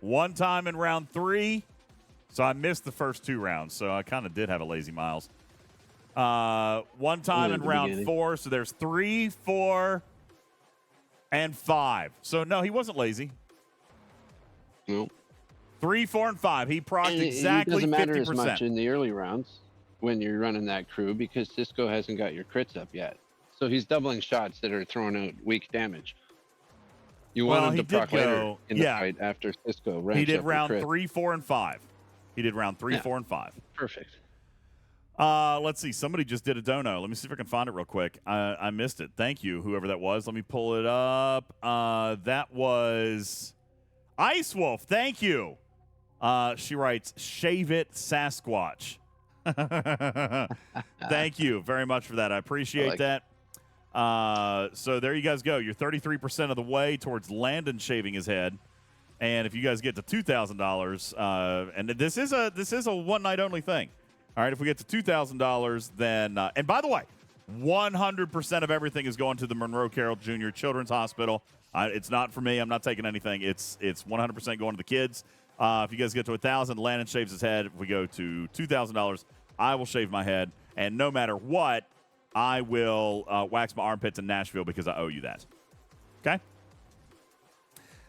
one time in round 3, so I missed the first 2 rounds, so I kind of did have a lazy Miles. One time in round 4, so there's 3, 4, and 5. So no, he wasn't lazy. Nope. 3, 4, and 5. He procced exactly 50%. It doesn't matter as much in the early rounds when you're running that crew because Cisco hasn't got your crits up yet. So he's doubling shots that are throwing out weak damage. You want him to proc later in the fight after Cisco ramps up. He did round 3, 4, and 5. He did round 3, 4, and 5. Perfect. Let's see. Somebody just did a dono. Let me see if I can find it real quick. I missed it. Thank you, whoever that was. Let me pull it up. That was Ice Wolf. Thank you. She writes, "Shave it, Sasquatch." Thank you very much for that. I appreciate that. So there you guys go. You're 33% of the way towards Landon shaving his head. And if you guys get to $2,000, and this is a one night only thing. All right, if we get to $2,000, then and by the way, 100% of everything is going to the Monroe Carroll Jr. Children's Hospital. It's not for me. I'm not taking anything. It's 100% going to the kids. If you guys get to 1,000, Landon shaves his head. If we go to $2,000, I will shave my head, and no matter what, I will wax my armpits in Nashville because I owe you that. Okay.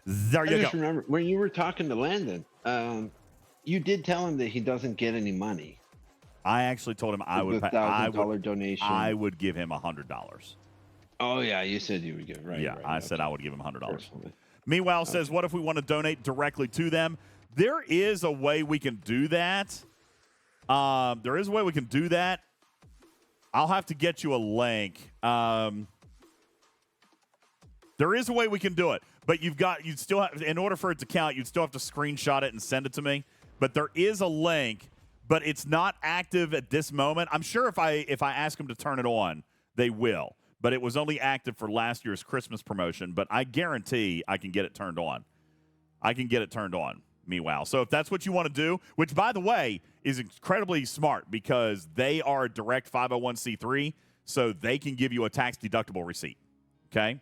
There you go. I just remember when you were talking to Landon, you did tell him that he doesn't get any money. I actually told him I would pay $1,000 donation. I would give him $100. Oh yeah, you said you would give right. Yeah, right, I said I would give him $100. Meanwhile, says, "What if we want to donate directly to them?" There is a way we can do that. There is a way we can do that. I'll have to get you a link. There is a way we can do it, but you'd still have, in order for it to count, you'd still have to screenshot it and send it to me. But there is a link, but it's not active at this moment. I'm sure if I ask them to turn it on, they will. But it was only active for last year's Christmas promotion. But I guarantee I can get it turned on. Meanwhile, so if that's what you want to do, which by the way is incredibly smart because they are a direct 501c3, so they can give you a tax deductible receipt. Okay.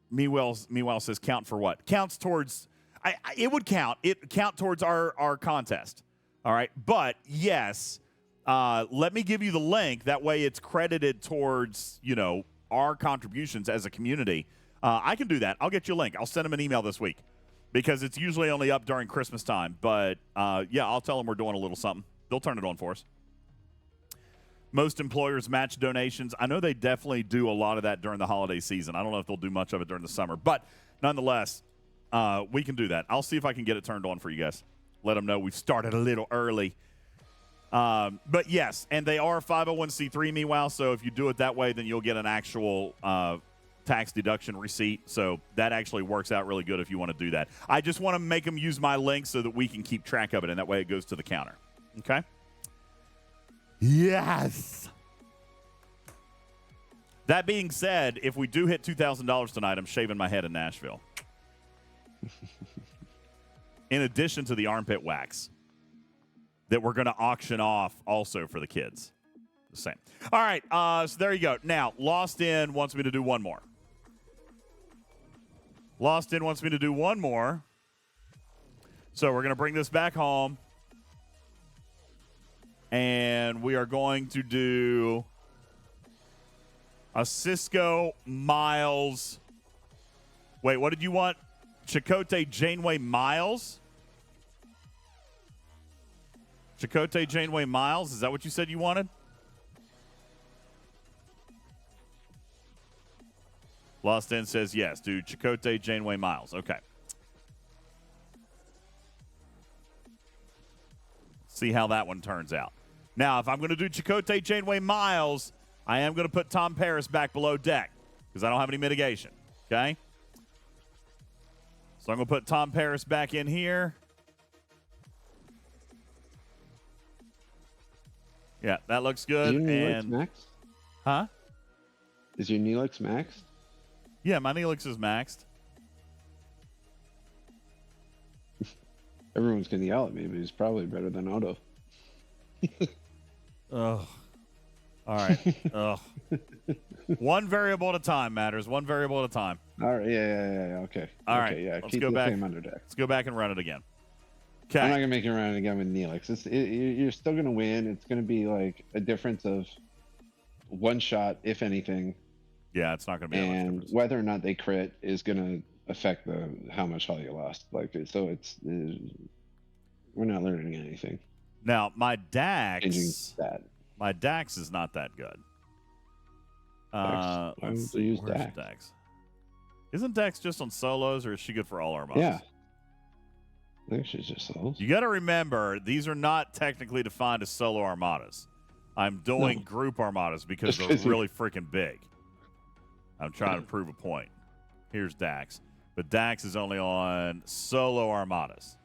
Meanwhile says count for what? Counts towards. It would count. It count towards our contest. All right, but yes, let me give you the link. That way, it's credited towards our contributions as a community. I can do that. I'll get you a link. I'll send them an email this week because it's usually only up during Christmas time. But, yeah, I'll tell them we're doing a little something. They'll turn it on for us. Most employers match donations. I know they definitely do a lot of that during the holiday season. I don't know if they'll do much of it during the summer. But, nonetheless, we can do that. I'll see if I can get it turned on for you guys. Let them know we've started a little early. But, yes, and they are 501c3 meanwhile. So if you do it that way, then you'll get an actual tax deduction receipt. So that actually works out really good if you want to do that. I just want to make them use my link so that we can keep track of it, and that way it goes to the counter. Okay? Yes! That being said, if we do hit $2,000 tonight, I'm shaving my head in Nashville. In addition to the armpit wax that we're going to auction off also for the kids. The same. All right, so there you go. Now, Lost In wants me to do one more. Lost In wants me to do one more. So we're going to bring this back home. And we are going to do a Cisco Miles. Wait, what did you want? Chakotay Janeway Miles? Chakotay Janeway Miles? Is that what you said you wanted? Lost In says yes, dude. Chakotay Janeway Miles. Okay. See how that one turns out. Now, if I'm going to do Chakotay Janeway Miles, I am going to put Tom Paris back below deck because I don't have any mitigation. Okay? So I'm going to put Tom Paris back in here. Yeah, that looks Is good. your Neelix And maxed? huh? Is your Neelix maxed? Yeah, my Neelix is maxed. Everyone's gonna yell at me, but he's probably better than Otto. Ugh. All right. Ugh. One variable at a time matters. One variable at a time. All right. Yeah. Okay. All okay, right. Yeah. Let's Keep go the back. same underdeck. Let's go back and run it again. I'm not Okay. gonna make you run it again with Neelix. You're still gonna win. It's gonna be like a difference of one shot, if anything. Yeah, it's not gonna be that much And difference. whether or not they crit is gonna affect the how much hull you lost. Like so, we're not learning anything. Now my Changing Dax. stat. My Dax is not that good. Why would Let's you see. use Where's Dax? Isn't Dax just on solos, or is she good for all armadas? Yeah. I think she's just solos. You got to remember, these are not technically defined as solo armadas. I'm doing group armadas because Just they're 'cause you- really freaking big. I'm trying to prove a point. Here's Dax. But Dax is only on solo armadas.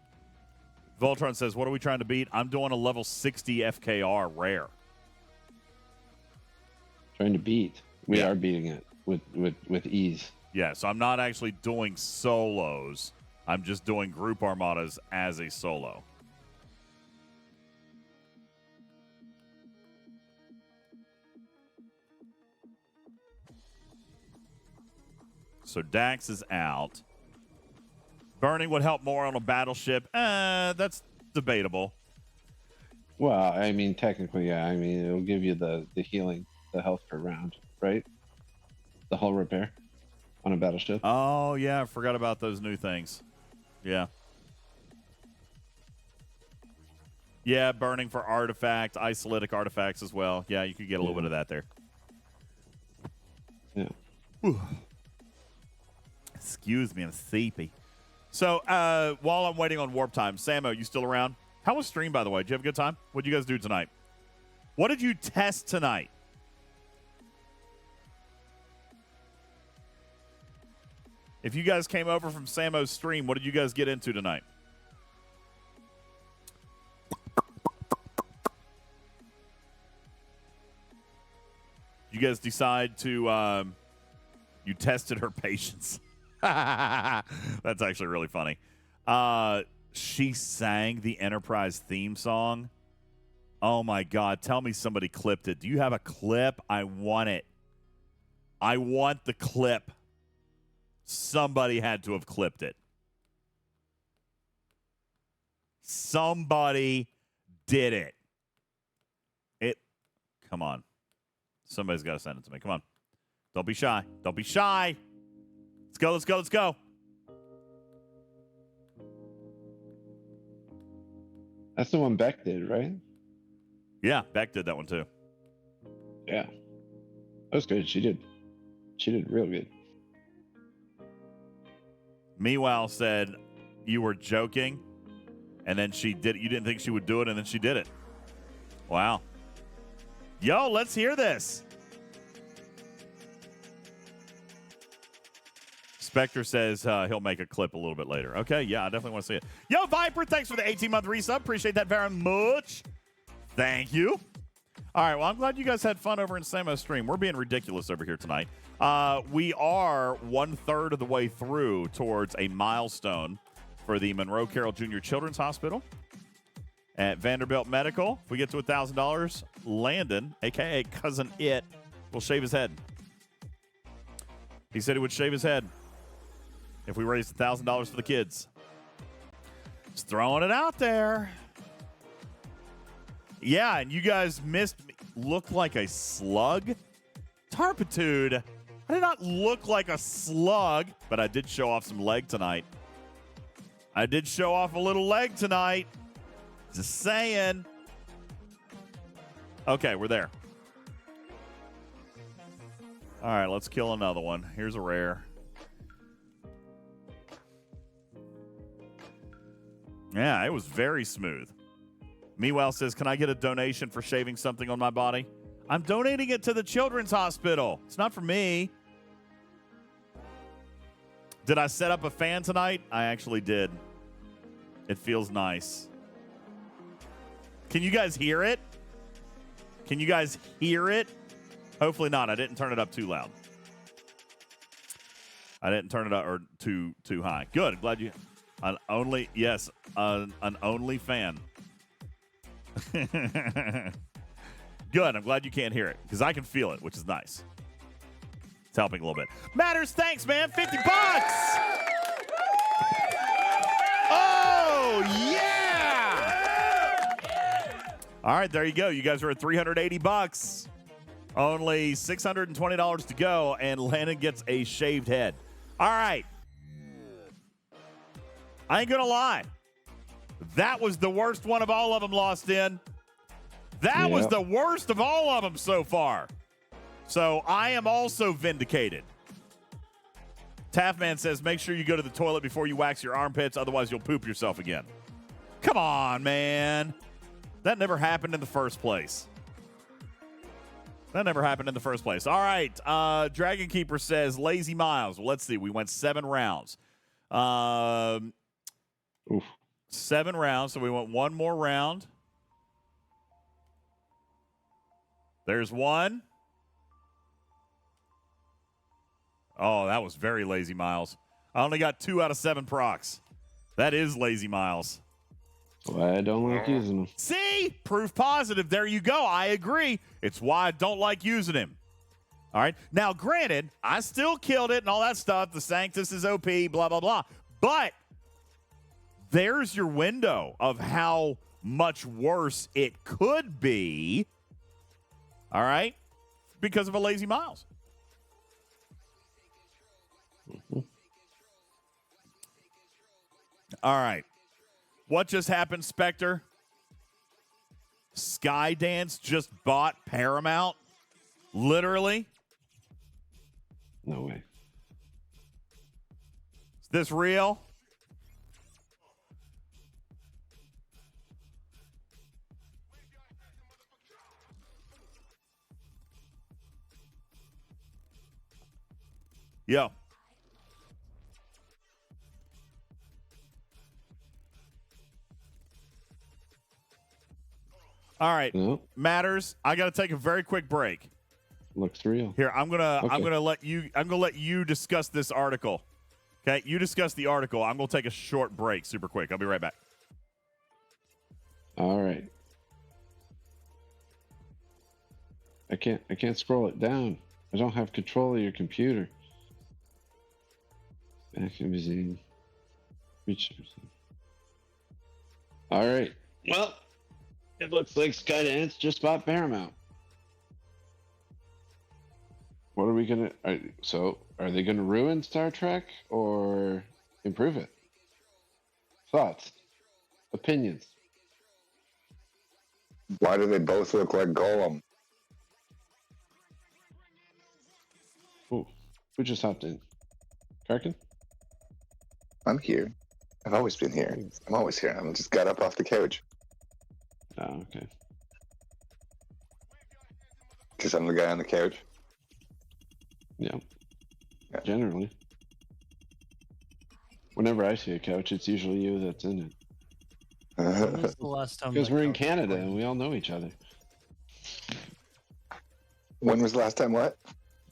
Voltron says, what are we trying to beat? I'm doing a level 60 FKR rare. Trying to beat. We Yeah. are beating it with ease. Yeah, so I'm not actually doing solos. I'm just doing group armadas as a solo. So Dax is out. Burning would help more on a battleship. That's debatable. Well, I mean, technically, yeah. I mean, it'll give you the healing, the health per round, right? The hull repair on a battleship. Oh, yeah, I forgot about those new things. Yeah. Yeah, burning for artifact, isolytic artifacts as well. Yeah, you could get a little bit of that there. Yeah. Whew. Excuse me, I'm sleepy. So, while I'm waiting on warp time, Samo, you still around? How was stream, by the way? Did you have a good time? What did you guys do tonight? What did you test tonight? If you guys came over from Samo's stream, what did you guys get into tonight? You guys decide to, you tested her patience. That's actually really funny. She sang the Enterprise theme song. Oh my God. Tell me somebody clipped it. Do you have a clip? I want it. I want the clip. Somebody had to have clipped it. Somebody did it. Come on. Somebody's got to send it to me. Come on. Don't be shy. Don't be shy. Let's go, let's go, let's go. That's the one Beck did, right? Yeah, Beck did that one too. Yeah. That was good. She did real good. Meanwhile said you were joking, and then she did it. You didn't think she would do it, and then she did it. Wow. Yo, let's hear this. Spectre says he'll make a clip a little bit later. Okay, yeah, I definitely want to see it. Yo, Viper, thanks for the 18-month resub. Appreciate that very much. Thank you. All right, well, I'm glad you guys had fun over in Samo's stream. We're being ridiculous over here tonight. We are 1/3 of the way through towards a milestone for the Monroe Carroll Jr. Children's Hospital at Vanderbilt Medical. If we get to $1,000, Landon, a.k.a. Cousin It, will shave his head. He said he would shave his head if we raised $1,000 for the kids. Just throwing it out there. Yeah, and you guys missed me. Look like a slug? Tarpitude. I did not look like a slug, but I did show off some leg tonight. I did show off a little leg tonight. Just saying. Okay, we're there. All right, let's kill another one. Here's a rare. Yeah, it was very smooth. Meanwhile says, can I get a donation for shaving something on my body? I'm donating it to the Children's Hospital. It's not for me. Did I set up a fan tonight? I actually did. It feels nice. Can you guys hear it? Can you guys hear it? Hopefully not. I didn't turn it up too loud. I didn't turn it up or too high. Good. I'm glad you. An only fan. Good. I'm glad you can't hear it because I can feel it, which is nice. It's helping a little bit. Matters. Thanks, man. $50. Oh yeah! All right, there you go. You guys are at $380. Only $620 to go, and Landon gets a shaved head. All right. I ain't going to lie. That was the worst one of all of them, Lost In. That was the worst of all of them so far. So I am also vindicated. Taffman says, make sure you go to the toilet before you wax your armpits, otherwise you'll poop yourself again. Come on, man. That never happened in the first place. All right. Dragon Keeper says, Lazy Miles. Well, let's see. We went 7 rounds. 7 rounds, so we went one more round. There's one. Oh, that was very Lazy Miles. I only got 2 out of 7 procs. That is Lazy Miles. Why I don't like using them. See? Proof positive. There you go. I agree. It's why I don't like using him. All right. Now, granted, I still killed it and all that stuff. The Sanctus is OP, blah, blah, blah. But there's your window of how much worse it could be. All right? Because of a Lazy Miles. All right. What just happened, Spectre? Skydance just bought Paramount? Literally? No way. Is this real? Yo. All right, Matters. I got to take a very quick break. Looks real. Here, I'm gonna let you discuss this article. Okay, you discuss the article. I'm gonna take a short break, super quick. I'll be right back. All right. I can't scroll it down. I don't have control of your computer. Back in museum. All right. Well, it looks like Skydance just bought Paramount. What are we gonna? Are they gonna ruin Star Trek or improve it? Thoughts, opinions. Why do they both look like Golem? Ooh, who just hopped in? Karkin? I'm here. I've always been here. I'm always here. I just got up off the couch. Oh, okay. Because I'm the guy on the couch. Yeah. Generally. Whenever I see a couch, it's usually you that's in it. When was the last time? Because we're in Canada and we all know each other. When was the last time what?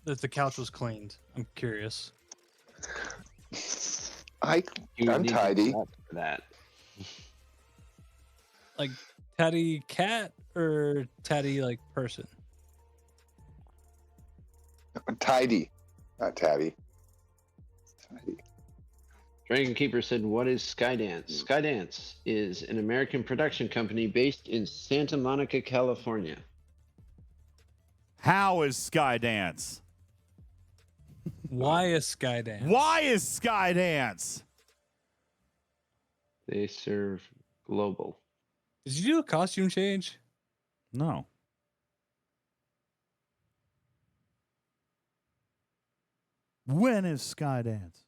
That the couch was cleaned. I'm curious. I'm tidy. For that. Like tatty cat or tatty like person? Tidy, not tabby. Tidy. Dragon Keeper said, what is Skydance? Skydance is an American production company based in Santa Monica, California. How is Skydance? Why is Skydance? Why is Skydance? They serve global. Did you do a costume change? No. When is Skydance?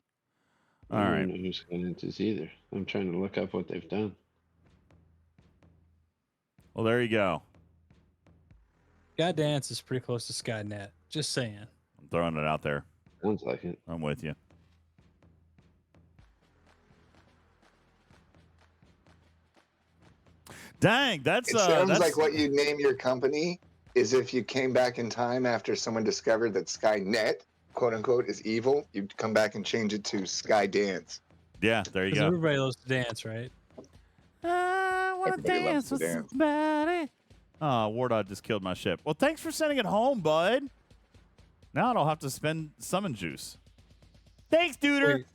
All I right. don't know who Skydance is either. I'm trying to look up what they've done. Well, there you go. Skydance is pretty close to Skynet. Just saying. I'm throwing it out there. Sounds like it. I'm with you. Dang, that's it sounds like what you name your company is if you came back in time after someone discovered that Skynet, quote unquote, is evil, you'd come back and change it to Skydance. Yeah, there you Because go. everybody loves to dance, right? I want to Everybody loves dance to with dance. somebody. Oh, Wardog just killed my ship. Well, thanks for sending it home, bud. Now I don't have to spend summon juice. Thanks, Duder. Wait,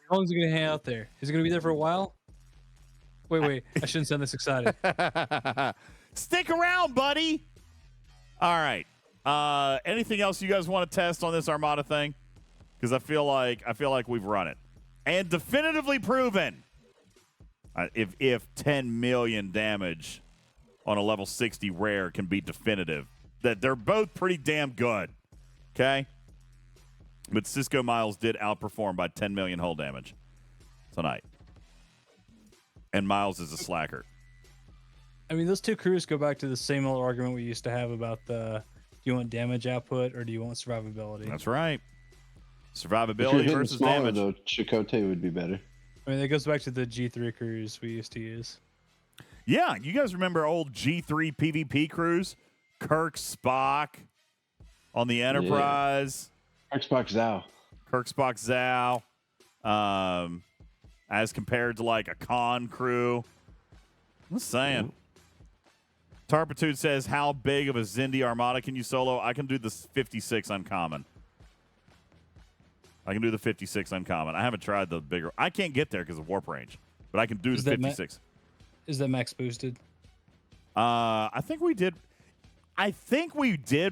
how long is he going to hang out there? Is he going to be there for a while? Wait. I shouldn't sound this excited. Stick around, buddy. All right. Anything else you guys want to test on this Armada thing? Because I feel like we've run it and definitively proven. If 10 million damage on a level 60 rare can be definitive, that they're both pretty damn good. Okay. But Cisco Miles did outperform by 10 million hull damage tonight. And Miles is a slacker. I mean, those two crews go back to the same old argument we used to have about do you want damage output or do you want survivability? That's right. If you're Survivability hitting versus smaller, damage. though, Chakotay would be better. I mean, it goes back to the G3 crews we used to use. Yeah, you guys remember old G3 PvP crews? Kirk Spock on the Enterprise. Kirk Spock Zao. As compared to like a con crew. I'm just saying. Tarpitude says, how big of a Zindi Armada can you solo? I can do the 56 uncommon. I can do the 56 uncommon. I haven't tried the bigger. I can't get there because of warp range, but I can do the 56. Is that max boosted? I think we did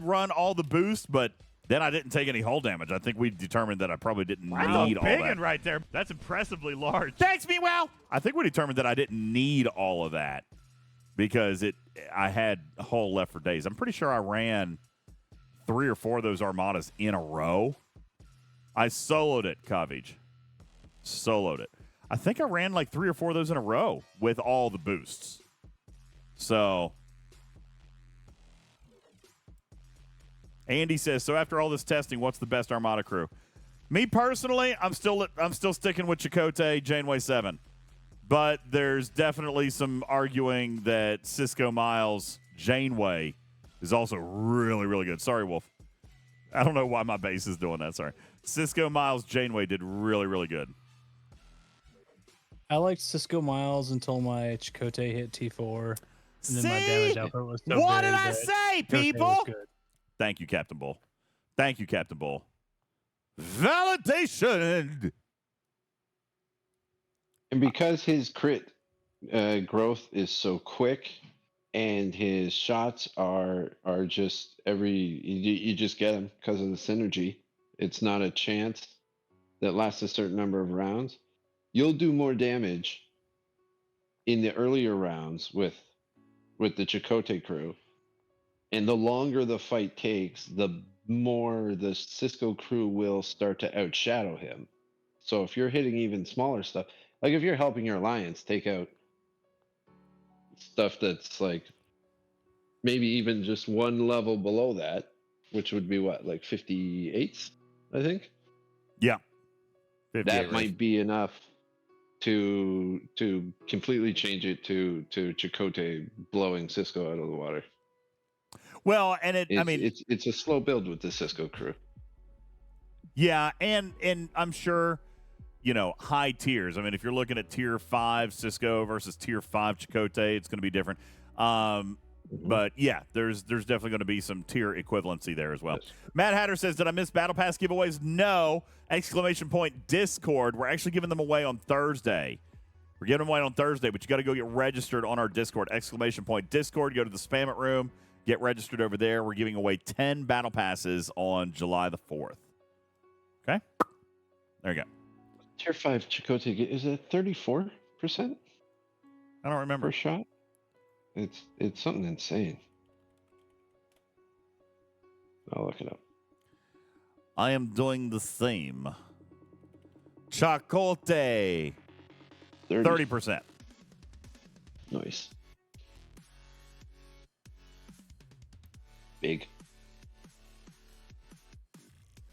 run all the boosts, but then I didn't take any hull damage. I think we determined that I probably didn't need all big that. one right there. That's impressively large. Thanks, Meanwhile. I think we determined that I didn't need all of that because I had hull left for days. I'm pretty sure I ran 3 or 4 of those Armadas in a row. I soloed it, Covage. Soloed it. I think I ran like 3 or 4 of those in a row with all the boosts. So Andy says, so after all this testing, what's the best Armada crew? Me personally, I'm still sticking with Chakotay, Janeway 7. But there's definitely some arguing that Cisco Miles Janeway is also really, really good. Sorry, Wolf. I don't know why my base is doing that. Sorry. Cisco Miles Janeway did really, really good. I liked Cisco Miles until my Chakotay hit T4. And then my See? damage output was so What big did I that say, Chakotay people? was good. Thank you, Captain Bull. Thank you, Captain Bull. Validation. And because his crit growth is so quick and his shots are just you just get them because of the synergy. It's not a chance that lasts a certain number of rounds. You'll do more damage in the earlier rounds with the Chakotay crew. And the longer the fight takes, the more the Cisco crew will start to outshadow him. So if you're hitting even smaller stuff, like if you're helping your alliance take out stuff that's like maybe even just one level below that, which would be what, like 58s, I think? Yeah. That might be enough to completely change it to Chakotay blowing Cisco out of the water. Well, and it's a slow build with the Cisco crew. Yeah, and I'm sure, high tiers. I mean, if you're looking at tier 5 Cisco versus tier 5 Chakotay, it's going to be different. But yeah, there's definitely going to be some tier equivalency there as well. Yes. Matt Hatter says, did I miss Battle Pass giveaways? No! ! Discord. We're actually giving them away on Thursday. We're giving them away on Thursday, but you got to go get registered on our Discord. ! Discord. Go to the Spam It room. Get registered over there. We're giving away 10 Battle Passes on July the 4th. Okay? There you go. Tier 5 Chakotay, is it 34%? I don't remember. Per shot? It's something insane. I'll look it up. I am doing the same. Chakotay. 30%. Nice. Big.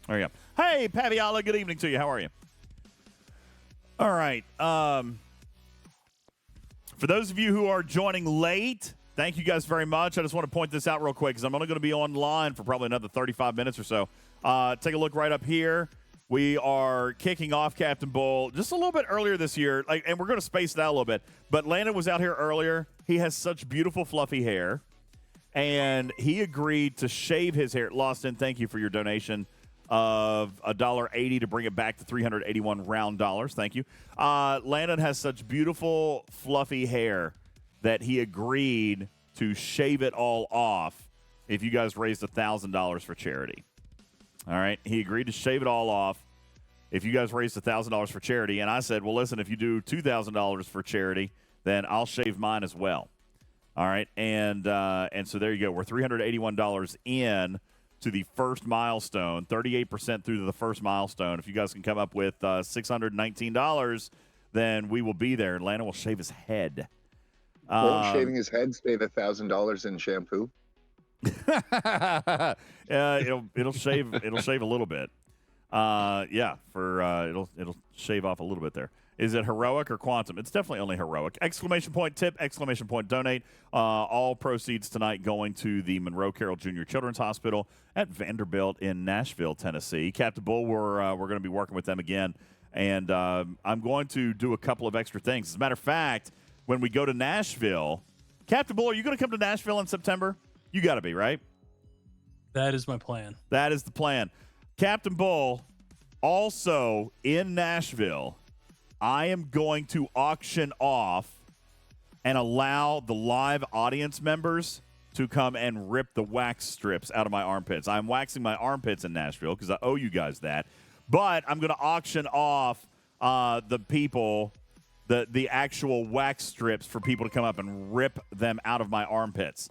There you go. Hey, Paviala, good evening to you. How are you? All right. For those of you who are joining late, thank you guys very much. I just want to point this out real quick because I'm only going to be online for probably another 35 minutes or so. Take a look right up here. We are kicking off Captain Bull just a little bit earlier this year, and we're going to space it out a little bit. But Landon was out here earlier. He has such beautiful, fluffy hair, and he agreed to shave his hair. Lawson, thank you for your donation of $1.80 to bring it back to 381 round dollars. Thank you. Landon has such beautiful, fluffy hair that he agreed to shave it all off if you guys raised $1,000 for charity. All right. He agreed to shave it all off if you guys raised $1,000 for charity. And I said, well, listen, if you do $2,000 for charity, then I'll shave mine as well. All right. And so there you go. We're $381 in to the first milestone, 38% through to the first milestone. If you guys can come up with $619, then we will be there. Atlanta will shave his head. Won't shaving his head save $1,000 in shampoo? It'll shave a little bit. It'll shave off a little bit there. Is it heroic or quantum? It's definitely only heroic. Exclamation point tip, exclamation point donate. All proceeds tonight going to the Monroe Carroll Jr. Children's Hospital at Vanderbilt in Nashville, Tennessee. Captain Bull, we're going to be working with them again, and I'm going to do a couple of extra things. As a matter of fact, when we go to Nashville, Captain Bull, are you going to come to Nashville in September? You got to be, right? That is my plan. That is the plan. Captain Bull, also in Nashville, I am going to auction off and allow the live audience members to come and rip the wax strips out of my armpits. I'm waxing my armpits in Nashville because I owe you guys that. But I'm going to auction off the people, the actual wax strips for people to come up and rip them out of my armpits.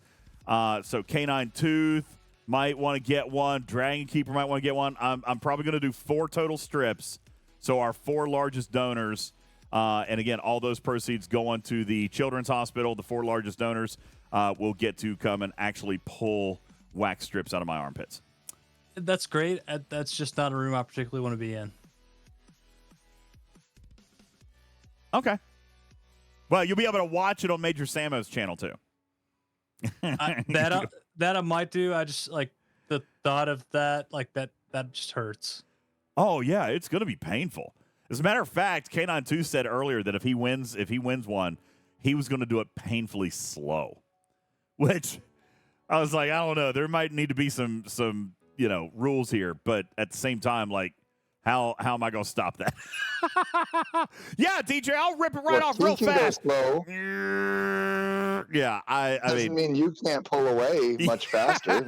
So Canine Tooth might want to get one. Dragon Keeper might want to get one. I'm probably going to do 4 total strips. So our 4 largest donors, and again, all those proceeds going to the Children's Hospital. The 4 largest donors will get to come and actually pull wax strips out of my armpits. That's great. That's just not a room I particularly want to be in. Okay. Well, you'll be able to watch it on Major Samo's channel too. That I might do. I just like the thought of that. Like that just hurts. Oh yeah, it's going to be painful. As a matter of fact, K92 said earlier that if he wins one, he was going to do it painfully slow. Which I was like, I don't know. There might need to be some rules here, but at the same time, like, how am I going to stop that? Yeah, DJ, I'll rip it right off real fast. Slow. Yeah, I doesn't mean you can't pull away much faster.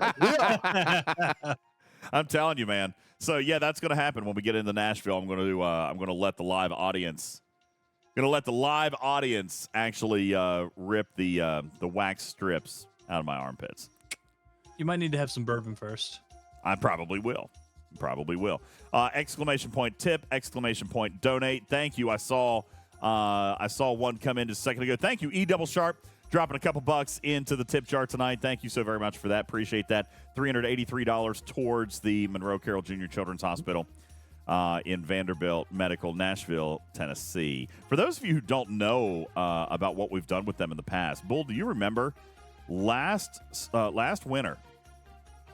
I'm telling you, man. So yeah, that's going to happen when we get into Nashville. I'm going to let the live audience actually rip the wax strips out of my armpits. You might need to have some bourbon first. I probably will. Exclamation point tip, exclamation point donate. Thank you. I saw one come in just a second ago. Thank you, E Double Sharp, dropping a couple bucks into the tip jar tonight. Thank you so very much for that. Appreciate that. $383 towards the Monroe Carroll Jr. Children's Hospital in Vanderbilt Medical, Nashville, Tennessee. For those of you who don't know about what we've done with them in the past, Bull, do you remember last winter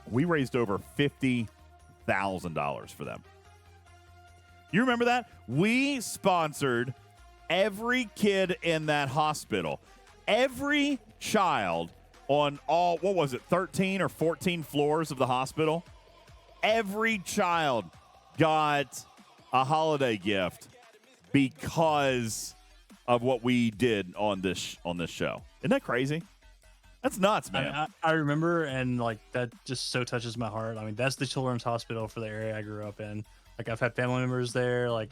we raised over $50,000 for them? You remember that? We sponsored every kid in that hospital. Every child on 13 or 14 floors of the hospital, every child got a holiday gift because of what we did on this show. Isn't that crazy? That's nuts, man. I remember, and like that just so touches my heart. I mean, that's the children's hospital for the area I grew up in. Like, I've had family members there. Like,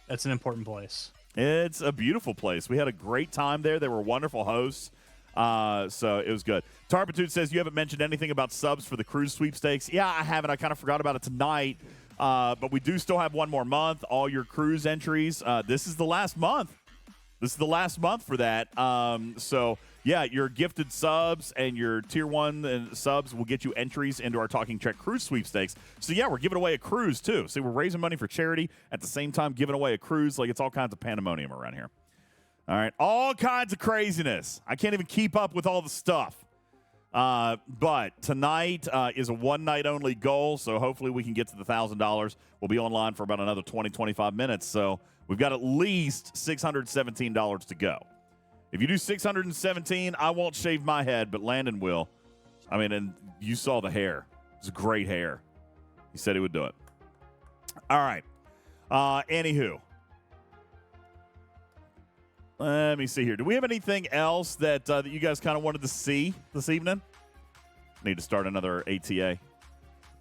that's an important place. It's a beautiful place. We had a great time there. They were wonderful hosts. So it was good. Tarpitude says, you haven't mentioned anything about subs for the cruise sweepstakes. Yeah, I haven't. I kind of forgot about it tonight. But we do still have one more month. All your cruise entries. This is the last month. This is the last month for that. So, yeah, your gifted subs and your Tier 1 subs will get you entries into our Talking Trek cruise sweepstakes. So, yeah, we're giving away a cruise, too. So, we're raising money for charity at the same time giving away a cruise. Like, it's all kinds of pandemonium around here. All right. All kinds of craziness. I can't even keep up with all the stuff. But tonight is a one-night only goal, so hopefully we can get to the $1,000. We'll be online for about another 20, 25 minutes, so we've got at least $617 to go. If you do 617, I won't shave my head, but Landon will. I mean, and you saw the hair. It's great hair. He said he would do it. All right. Anywho. Let me see here. Do we have anything else that that you guys kind of wanted to see this evening? Need to start another ATA.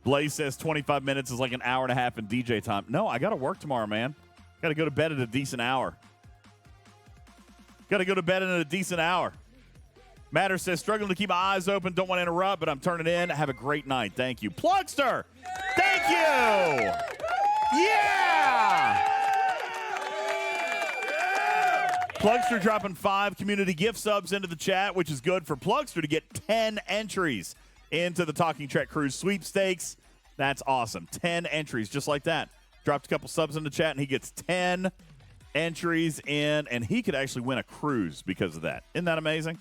Blaze says 25 minutes is like an hour and a half in DJ time. No, I got to work tomorrow, man. Got to go to bed at a decent hour. Got to go to bed at a decent hour. Matter says, struggling to keep my eyes open. Don't want to interrupt, but I'm turning in. Have a great night. Thank you. Plugster, thank you. Yeah. Plugster dropping 5 community gift subs into the chat, which is good for Plugster to get 10 entries into the Talking Trek Cruise sweepstakes. That's awesome. 10 entries just like that. Dropped a couple subs in the chat, and he gets 10 entries in, and he could actually win a cruise because of that. Isn't that amazing?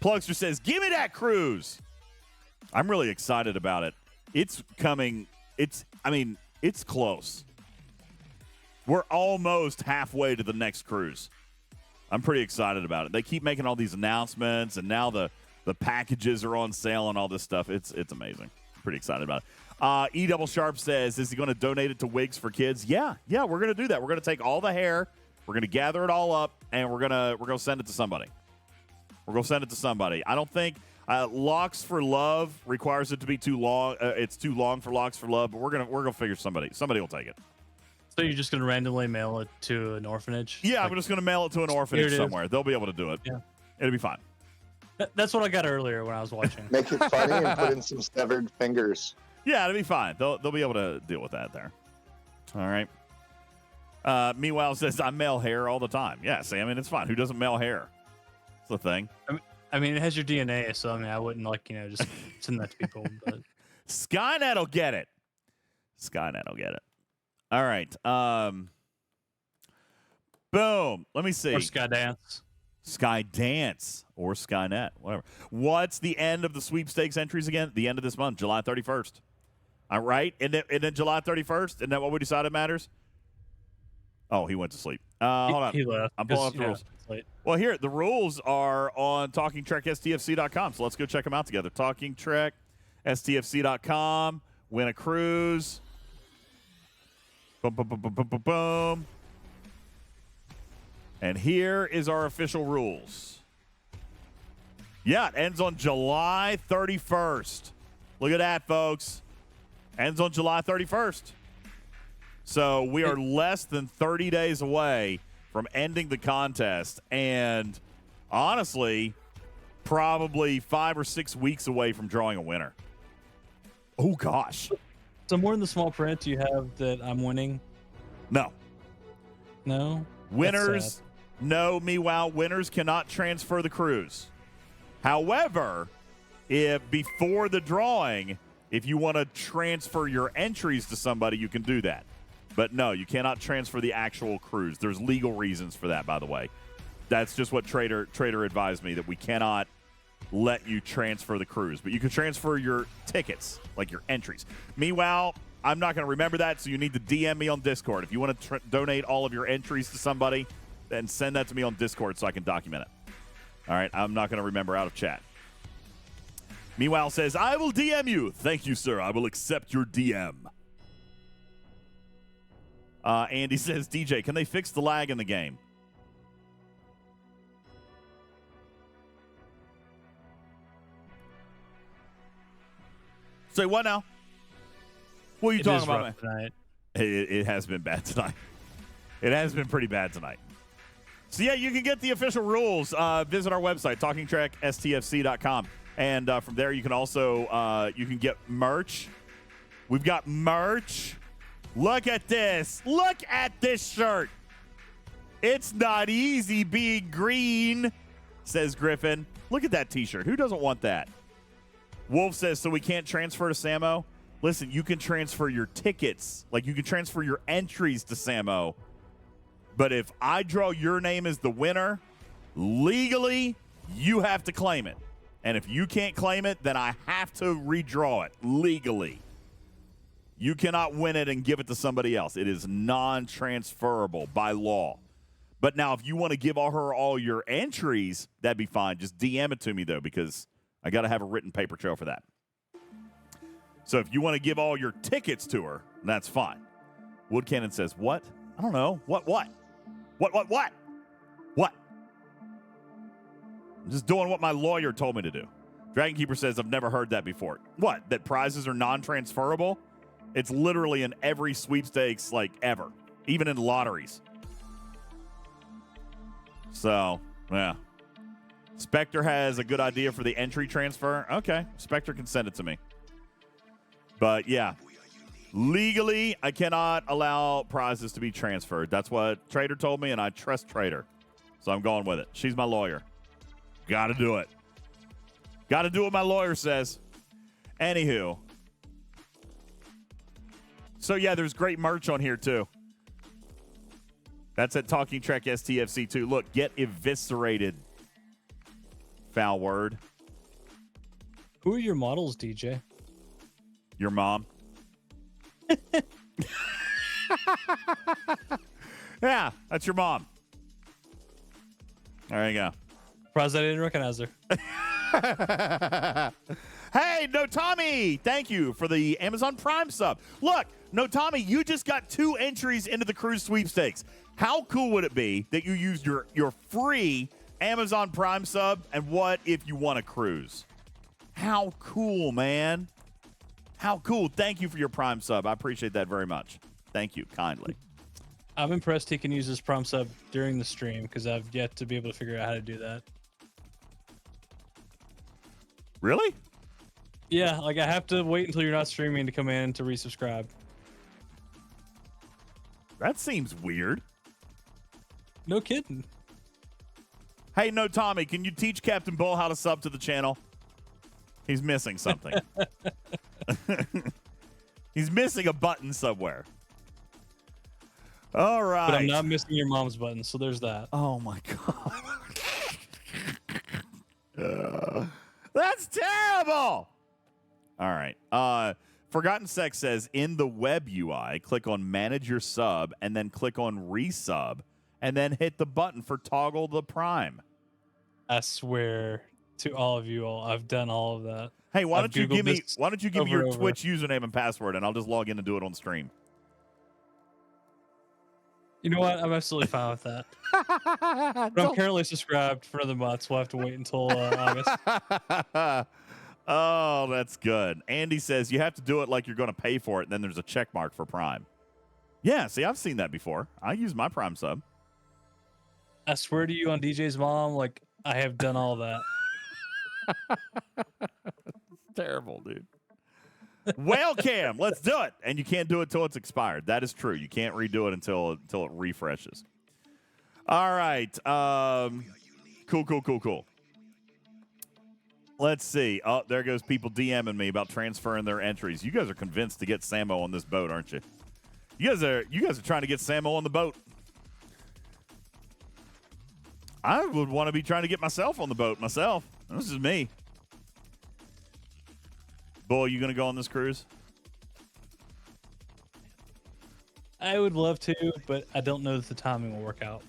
Plugster says, give me that cruise. I'm really excited about it. It's coming. It's close. We're almost halfway to the next cruise. I'm pretty excited about it. They keep making all these announcements, and now the packages are on sale and all this stuff. It's amazing. Pretty excited about it. E Double Sharp says, is he going to donate it to Wigs for Kids? Yeah, we're going to do that. We're going to take all the hair, we're going to gather it all up, and we're going to send it to somebody. We're going to send it to somebody. I don't think Locks for Love requires it to be too long. It's too long for Locks for Love, but we're gonna figure somebody. Somebody will take it. So you're just going to randomly mail it to an orphanage? Yeah, I'm just going to mail it to an orphanage somewhere. They'll be able to do it. Yeah. It'll be fine. That's what I got earlier when I was watching. Make it funny and put in some severed fingers. Yeah, it'll be fine. They'll be able to deal with that there. All right. Meanwhile, says, I mail hair all the time. Yeah, see, I mean, it's fine. Who doesn't mail hair? It's the thing. I mean, it has your DNA, so I mean, I wouldn't just send that to people. But Skynet will get it. Skynet will get it. All right. Boom. Let me see. Or Skydance. Skydance or Skynet, whatever. What's the end of the sweepstakes entries again? The end of this month, July 31st. All right. And then July 31st? Isn't that what we decided matters? Oh, he went to sleep. Hold on. He left. I'm pulling up the rules. Well, here, the rules are on TalkingTrekSTFC.com, so let's go check them out together. TalkingTrekSTFC.com. Win a cruise. Boom, boom, boom, boom, boom, boom, boom. And here is our official rules. Yeah, it ends on July 31st. Look at that, folks. Ends on July 31st. So we are less than 30 days away from ending the contest. And honestly, probably 5 or 6 weeks away from drawing a winner. Oh, gosh. So more in the small print, do you have that I'm winning? No. No? Winners, no, meanwhile, winners cannot transfer the cruise. However, if before the drawing, if you want to transfer your entries to somebody, you can do that. But no, you cannot transfer the actual cruise. There's legal reasons for that, by the way. That's just what Trader advised me, that we cannot let you transfer the cruise. But you can transfer your tickets, like your entries. Meanwhile, I'm not going to remember that, so you need to DM me on Discord. If you want to donate all of your entries to somebody, then send that to me on Discord so I can document it. All right, I'm not going to remember out of chat. Meanwhile says, I will DM you. Thank you, sir. I will accept your DM. Andy says, DJ, can they fix the lag in the game? Say what now? What are you talking about, man? Tonight. It has been bad tonight. It has been pretty bad tonight. So, yeah, you can get the official rules. Visit our website, TalkingTrekSTFC.com. And from there, you can also you can get merch. We've got merch. Look at this. Look at this shirt. It's not easy being green, says Griffin. Look at that T-shirt. Who doesn't want that? Wolf says, so we can't transfer to Samo? Listen, you can transfer your tickets. Like, you can transfer your entries to Samo. But if I draw your name as the winner, Legally, you have to claim it. And if you can't claim it, then I have to redraw it legally. You cannot win it and give it to somebody else. It is non-transferable by law. But now if you want to give her all your entries, that'd be fine. Just DM it to me, though, because I got to have a written paper trail for that. So if you want to give all your tickets to her, that's fine. Wood Cannon says, what? I don't know. What? What? I'm just doing what my lawyer told me to do. Dragon Keeper says, I've never heard that before. What? That prizes are non-transferable? It's literally in every sweepstakes, like, ever. Even in lotteries. So, yeah. Spectre has a good idea for the entry transfer. Okay. Spectre can send it to me. But, yeah. Legally, I cannot allow prizes to be transferred. That's what Trader told me, and I trust Trader. So I'm going with it. She's my lawyer. Got to do it. Got to do what my lawyer says. Anywho. So, yeah, there's great merch on here, too. That's at Talking Trek STFC, too. Look, get eviscerated. Foul word. Who are your models, DJ? Your mom. Yeah, that's your mom. There you go. Surprised I didn't recognize her. Hey, No Tommy, thank you for the Amazon Prime sub. Look, No Tommy, you just got 2 entries into the cruise sweepstakes. How cool would it be that you used your free Amazon Prime sub, and what if you want a cruise? How cool, man. How cool. Thank you for your Prime sub. I appreciate that very much. Thank you kindly. I'm impressed he can use his Prime sub during the stream because I've yet to be able to figure out how to do that. Really? Yeah, like I have to wait until you're not streaming to come in to resubscribe. That seems weird. No kidding. Hey, No Tommy, can you teach Captain Bull how to sub to the channel? He's missing something. He's missing a button somewhere. All right. But I'm not missing your mom's button, so there's that. Oh, my God. That's terrible. All right. Forgotten Sex says, in the web UI, click on Manage Your Sub, and then click on Resub, and then hit the button for Toggle the Prime. I swear to all of you all, I've done all of that. Hey, why don't you give me your over. Twitch username and password, and I'll just log in and do it on stream. You know what? I'm absolutely fine with that. But I'm currently subscribed for another month, so we'll have to wait until August. Oh, that's good. Andy says you have to do it like you're going to pay for it, and then there's a check mark for Prime. Yeah, see, I've seen that before. I use my Prime sub. I swear to you on DJ's mom, like, I have done all that. Terrible, dude. Whale cam, let's do it. And you can't do it till it's expired. That is true. You can't redo it until it refreshes. All right. Cool. Let's see. Oh, there goes people DMing me about transferring their entries. You guys are convinced to get Samo on this boat, aren't you? You guys are trying to get Samo on the boat. I would want to be trying to get myself on the boat myself. This is me. Bull, you going to go on this cruise? I would love to, but I don't know if the timing will work out.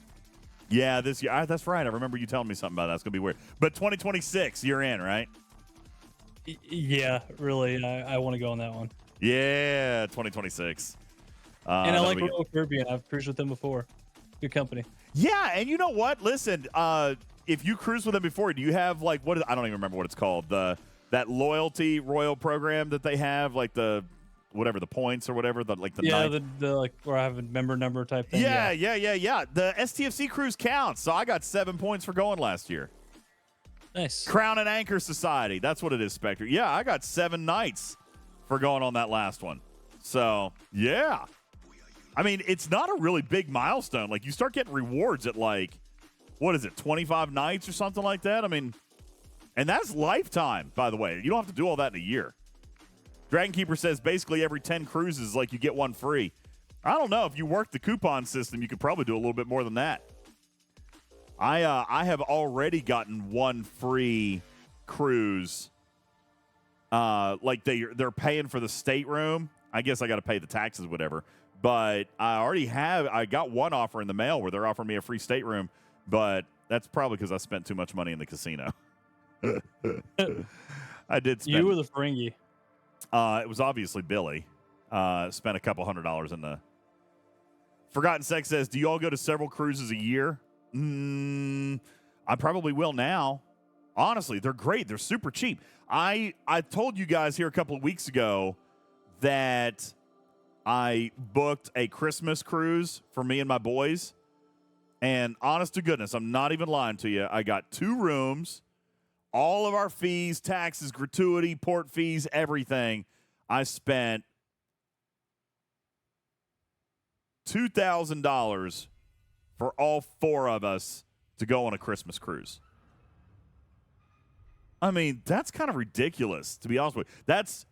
Yeah, this year. That's right. I remember you telling me something about that. It's going to be weird. But 2026, you're in, right? Yeah, really. I want to go on that one. Yeah, 2026. And I like Royal Caribbean. I've cruised with them before. Good company. Yeah, and you know what? Listen, if you cruised with them before, do you have like I don't even remember what it's called. That loyalty royal program that they have, like the points or whatever, the like where I have a member number type thing. Yeah. The STFC cruise counts. So I got 7 points for going last year. Nice. Crown and Anchor Society. That's what it is, Spectre. Yeah, I got 7 nights for going on that last one. So, yeah. I mean, it's not a really big milestone. Like, you start getting rewards at, like, 25 nights or something like that? I mean, and that's lifetime, by the way. You don't have to do all that in a year. Dragon Keeper says basically every 10 cruises, like, you get one free. I don't know. If you work the coupon system, you could probably do a little bit more than that. I have already gotten one free cruise. Like they're paying for the stateroom. I guess I got to pay the taxes, whatever. But I got one offer in the mail where they're offering me a free stateroom, but that's probably because I spent too much money in the casino. I did spend. You were the Ferengi. It was obviously Billy. Spent a couple $100s in the. Forgotten Sex says, do you all go to several cruises a year? I probably will now. Honestly, they're great. They're super cheap. I told you guys here a couple of weeks ago that I booked a Christmas cruise for me and my boys. And honest to goodness, I'm not even lying to you. I got 2 rooms, all of our fees, taxes, gratuity, port fees, everything. I spent $2,000 for all 4 of us to go on a Christmas cruise. I mean, that's kind of ridiculous, to be honest with you. That's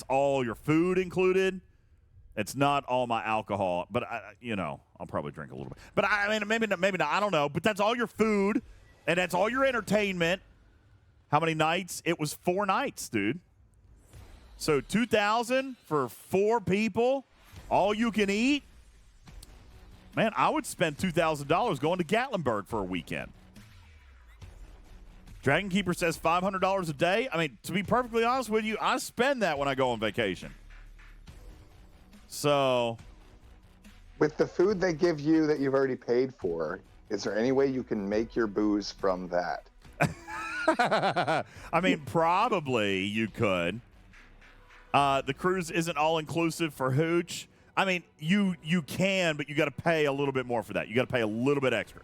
all your food included. It's not all my alcohol, but I'll probably drink a little bit. But I mean, maybe not. I don't know. But that's all your food, and that's all your entertainment. How many nights? It was 4 nights, dude. So $2,000 for 4 people, all you can eat. Man, I would spend $2,000 going to Gatlinburg for a weekend. Dragon Keeper says $500 a day. I mean, to be perfectly honest with you, I spend that when I go on vacation. So, with the food they give you that you've already paid for, is there any way you can make your booze from that? I mean, probably you could. The cruise isn't all inclusive for Hooch. I mean, you can, but you got to pay a little bit more for that. You got to pay a little bit extra.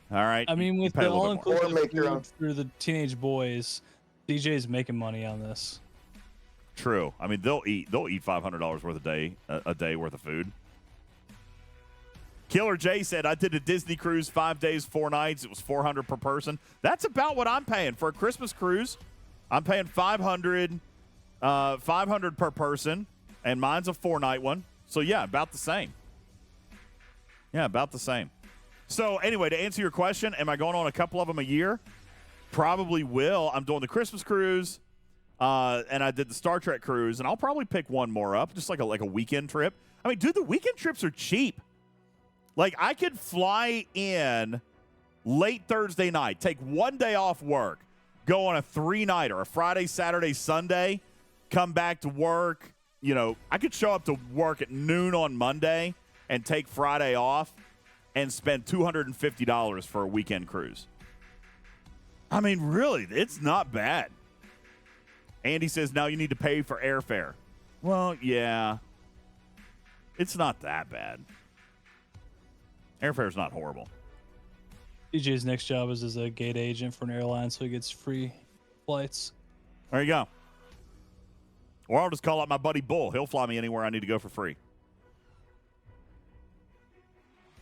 All right. I mean, with pay the a little bit more. all-inclusive through the teenage boys, DJ's making money on this. True. I mean, they'll eat $500 worth a day worth of food. Killer J said, I did a Disney cruise 5 days, 4 nights. It was $400 per person. That's about what I'm paying for a Christmas cruise. I'm paying $500 per person, and mine's a 4-night one. So yeah, about the same. Yeah, about the same. So anyway, to answer your question, am I going on a couple of them a year? Probably will. I'm doing the Christmas cruise, and I did the Star Trek cruise, and I'll probably pick one more up, just like a weekend trip. I mean, dude, the weekend trips are cheap. Like, I could fly in late Thursday night, take one day off work, go on a 3-nighter, a Friday, Saturday, Sunday, come back to work. You know, I could show up to work at noon on Monday and take Friday off and spend $250 for a weekend cruise. I mean, really, it's not bad. Andy says now you need to pay for airfare. Well, yeah. It's not that bad. Airfare's not horrible. DJ's next job is as a gate agent for an airline, so he gets free flights. There you go. Or I'll just call out my buddy Bull. He'll fly me anywhere I need to go for free.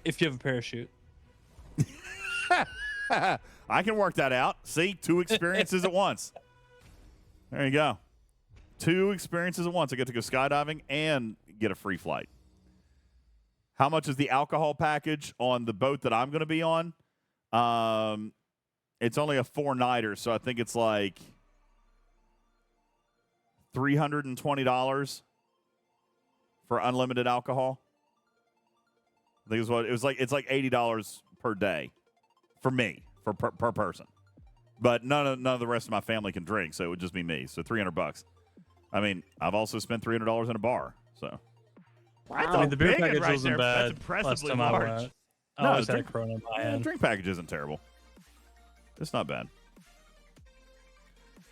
If you have a parachute. I can work that out. See, 2 experiences at once. There you go. 2 experiences at once. I get to go skydiving and get a free flight. How much is the alcohol package on the boat that I'm going to be on? It's only a 4-nighter, so I think it's like $320 for unlimited alcohol. I think it's like $80 per day for me per person. But none of the rest of my family can drink, so it would just be me. So $300. I mean, I've also spent $300 in a bar. So I mean, the beer package right wasn't there. bad. That's impressively last time large. I went. I No, always had a drink- Corona in my the hand. drink package isn't terrible. It's not bad.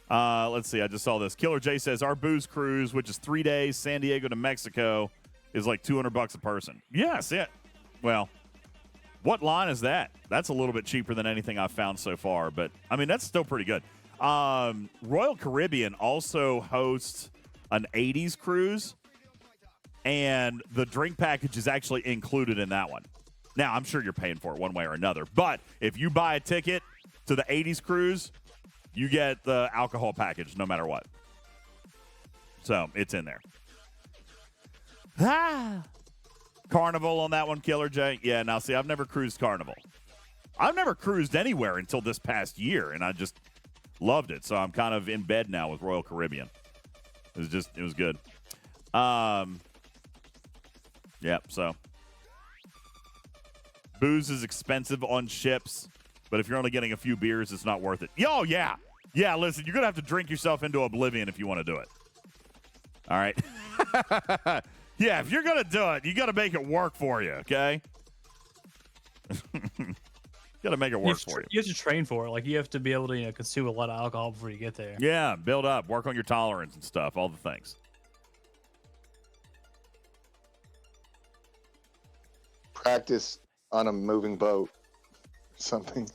Let's see. I just saw this. Killer J says our booze cruise, which is 3 days, San Diego to Mexico, is like $200 a person. Yes, yeah. Well, what line is that? That's a little bit cheaper than anything I've found so far, but I mean that's still pretty good. Royal Caribbean also hosts an 80s cruise, and the drink package is actually included in that one. Now, I'm sure you're paying for it one way or another, but if you buy a ticket to the 80s cruise, you get the alcohol package no matter what. So, it's in there. Carnival on that one, Killer J. Yeah, now see, I've never cruised Carnival. I've never cruised anywhere until this past year, and I just loved it. So I'm kind of in bed now with Royal Caribbean. It was good. Yep, so. Booze is expensive on ships, but if you're only getting a few beers, it's not worth it. Yo, yeah. Yeah, listen, you're going to have to drink yourself into oblivion if you want to do it. All right? Yeah, if you're going to do it, you got to make it work for you, okay? Got to make it work for you. You have to train for it. Like, you have to be able to consume a lot of alcohol before you get there. Yeah, build up, work on your tolerance and stuff, all the things. Practice on a moving boat. Something.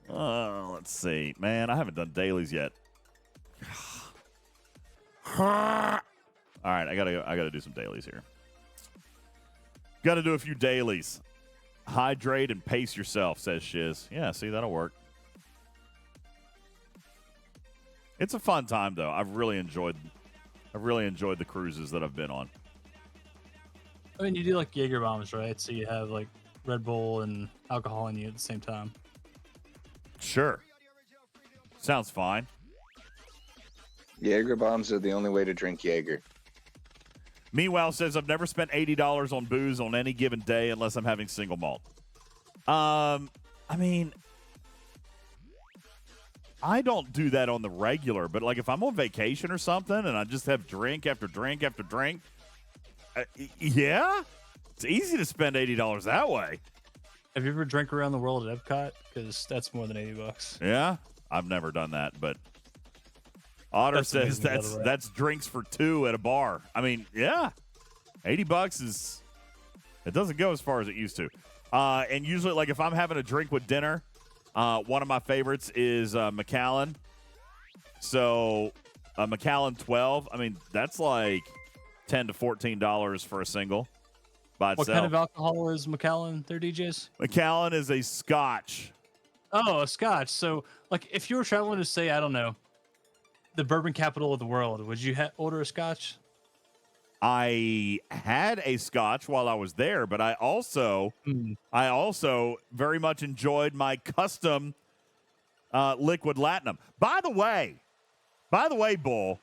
Let's see. Man, I haven't done dailies yet. All right, I gotta do some dailies here. Got to do a few dailies. Hydrate and pace yourself, says Shiz. Yeah, see, that'll work. It's a fun time, though. I've really enjoyed the cruises that I've been on. I mean, you do like Jaeger bombs, right? So you have like Red Bull and alcohol in you at the same time. Sure. Sounds fine. Jaeger bombs are the only way to drink Jaeger. Meanwhile says, I've never spent $80 on booze on any given day unless I'm having single malt. I mean, I don't do that on the regular, but like if I'm on vacation or something and I just have drink after drink after drink, yeah, it's easy to spend $80 that way. Have you ever drank around the world at Epcot? Because that's more than $80. Yeah, I've never done that, but Otter says that's drinks for two at a bar. I mean, yeah, $80 is, it doesn't go as far as it used to. And usually, like if I'm having a drink with dinner, one of my favorites is Macallan. So Macallan 12. I mean, that's like $10 to $14 for a single by itself. What kind of alcohol is Macallan there, DJs? Macallan is a Scotch. Oh, a Scotch. So, like, if you were traveling to, say, I don't know, the bourbon capital of the world, would you order a Scotch? I had a Scotch while I was there, but I also very much enjoyed my custom liquid latinum. By the way, Bull,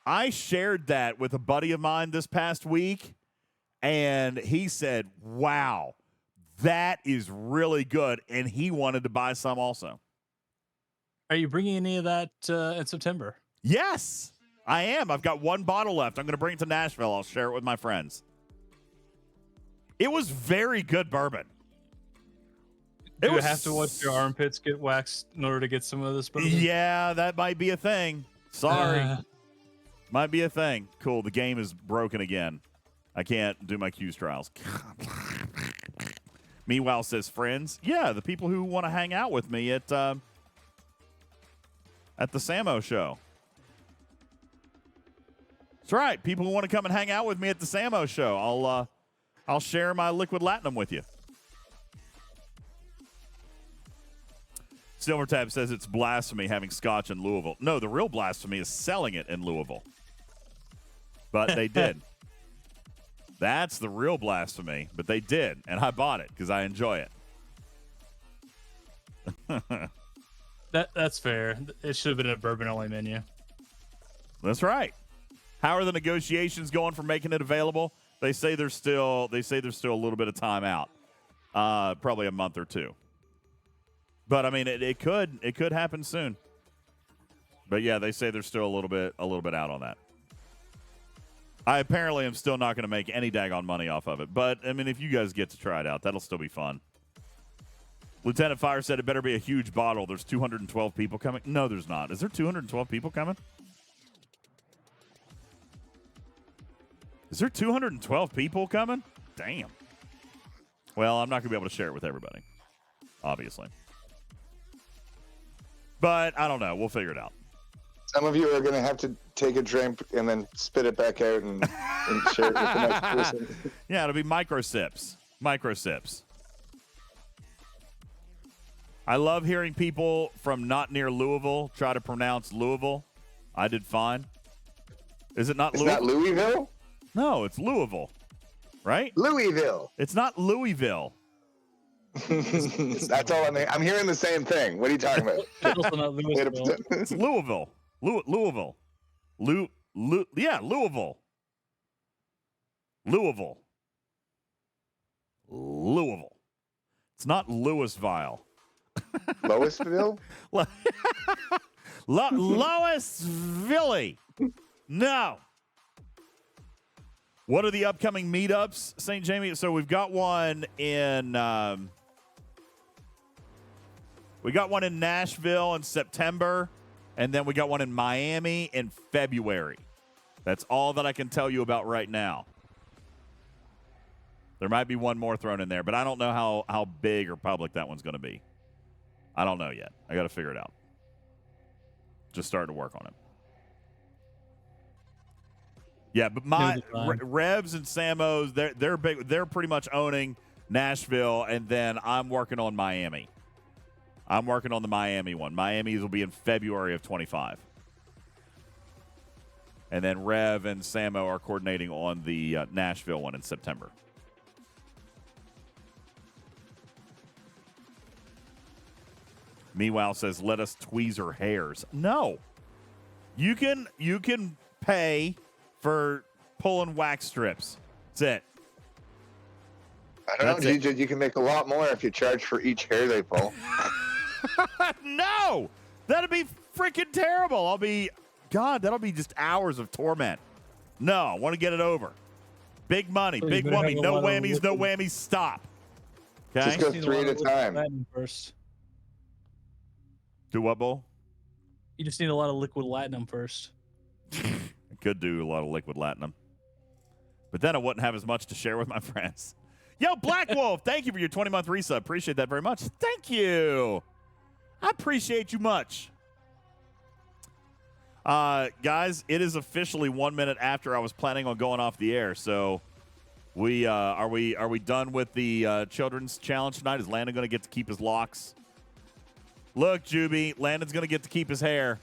I shared that with a buddy of mine this past week, and he said, wow, that is really good, and he wanted to buy some also. Are you bringing any of that in September? Yes, I am. I've got one bottle left. I'm going to bring it to Nashville. I'll share it with my friends. It was very good bourbon. Do you have to watch your armpits get waxed in order to get some of this bourbon? Yeah, that might be a thing. Sorry. Might be a thing. Cool. The game is broken again. I can't do my Q's trials. Meanwhile, says friends. Yeah, the people who want to hang out with me at the Samo show. That's right. People who want to come and hang out with me at the Samo show. I'll share my liquid latinum with you. Silvertab says it's blasphemy having Scotch in Louisville. No, the real blasphemy is selling it in Louisville. But they did. That's the real blasphemy. But they did, and I bought it because I enjoy it. That's fair. It should have been a bourbon-only menu. That's right. How are the negotiations going for making it available? They say there's still a little bit of time out, probably a month or two. But I mean, it could happen soon. But yeah, they say there's still a little bit out on that. I apparently am still not going to make any daggone money off of it. But I mean, if you guys get to try it out, that'll still be fun. Lieutenant Fire said it better be a huge bottle. There's 212 people coming. No, there's not. Is there 212 people coming? Is there 212 people coming? Damn. Well, I'm not going to be able to share it with everybody, obviously. But I don't know. We'll figure it out. Some of you are going to have to take a drink and then spit it back out and share it with the next person. Yeah, it'll be micro sips. Micro sips. I love hearing people from not near Louisville try to pronounce Louisville. I did fine. Is it not Louisville? It's not Louisville? No, it's Louisville. right? Louisville. It's not Louisville. That's all I'm hearing the same thing. What are you talking about? It's also not Louisville. It's Louisville. Louisville. Yeah, Louisville. Louisville. It's not Louisville. Louisville? Louisville. No. What are the upcoming meetups, St. Jamie? So we've got one in Nashville in September, and then we got one in Miami in February. That's all that I can tell you about right now. There might be one more thrown in there, but I don't know how big or public that one's going to be. I don't know yet. I got to figure it out. Just started to work on it. Yeah, but my Revs and Samos, they're big. They're pretty much owning Nashville, and then I'm working on Miami. I'm working on the Miami one. Miami's will be in February of 25. And then Rev and Samo are coordinating on the Nashville one in September. Meanwhile says, let us tweezer hairs. No. You can pay for pulling wax strips. That's it. I don't know, DJ. You can make a lot more if you charge for each hair they pull. No! That'd be freaking terrible. That'll be just hours of torment. No, I want to get it over. Big money, So big money. No whammies, stop. Okay? Just go 3 at a time. First. Do what, Bull? You just need a lot of liquid latinum first. I could do a lot of liquid latinum. But then I wouldn't have as much to share with my friends. Yo, Black Wolf, thank you for your 20-month resub. Appreciate that very much. Thank you. I appreciate you much. Guys, it is officially 1 minute after I was planning on going off the air. So are we done with the children's challenge tonight? Is Landon going to get to keep his locks? Look, Juby, Landon's going to get to keep his hair.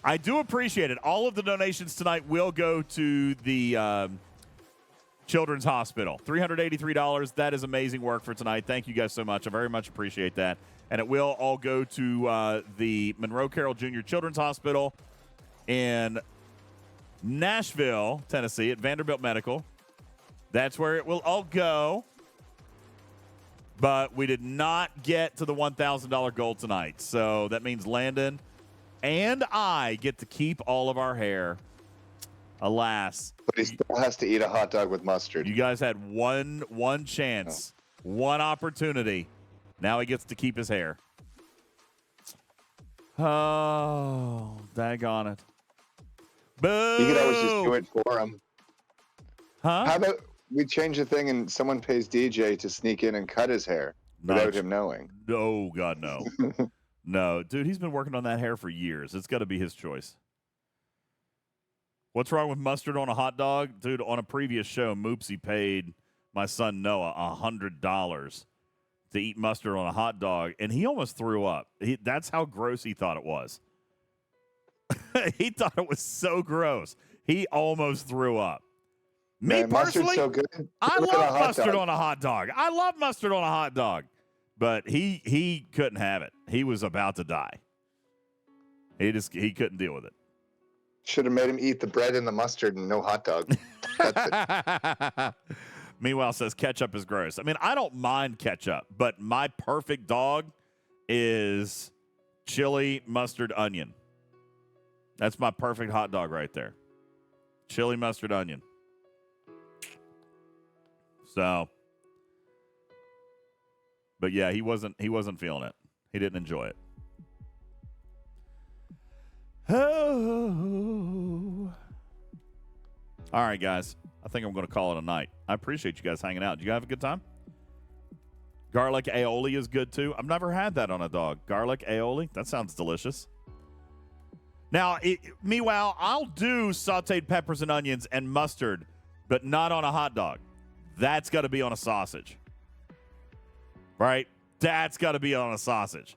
I do appreciate it. All of the donations tonight will go to the Children's Hospital. $383. That is amazing work for tonight. Thank you guys so much. I very much appreciate that. And it will all go to the Monroe Carroll Jr. Children's Hospital in Nashville, Tennessee, at Vanderbilt Medical. That's where it will all go. But we did not get to the $1,000 goal tonight. So that means Landon and I get to keep all of our hair. Alas. But he still has to eat a hot dog with mustard. You guys had one chance, one opportunity. Now he gets to keep his hair. Oh, daggone it. Boo! You could always just do it for him. Huh? How about we change the thing and someone pays DJ to sneak in and cut his hair without him knowing? Oh, God, no. No, dude, he's been working on that hair for years. It's got to be his choice. What's wrong with mustard on a hot dog? Dude, on a previous show, Moopsy paid my son Noah $100 to eat mustard on a hot dog, and he almost threw up. That's how gross he thought it was. He thought it was so gross. He almost threw up. Me personally, so good. I love mustard on a hot dog. I love mustard on a hot dog. But he couldn't have it. He was about to die. He couldn't deal with it. Should have made him eat the bread and the mustard and no hot dog. That's it. Meanwhile, says ketchup is gross. I mean, I don't mind ketchup, but my perfect dog is chili, mustard, onion. That's my perfect hot dog right there. Chili, mustard, onion. So, but yeah, he wasn't feeling it. He didn't enjoy it. Oh. All right, guys. I think I'm going to call it a night. I appreciate you guys hanging out. Did you have a good time? Garlic aioli is good, too. I've never had that on a dog. Garlic aioli? That sounds delicious. Now, meanwhile, I'll do sauteed peppers and onions and mustard, but not on a hot dog. That's got to be on a sausage. Right? That's got to be on a sausage.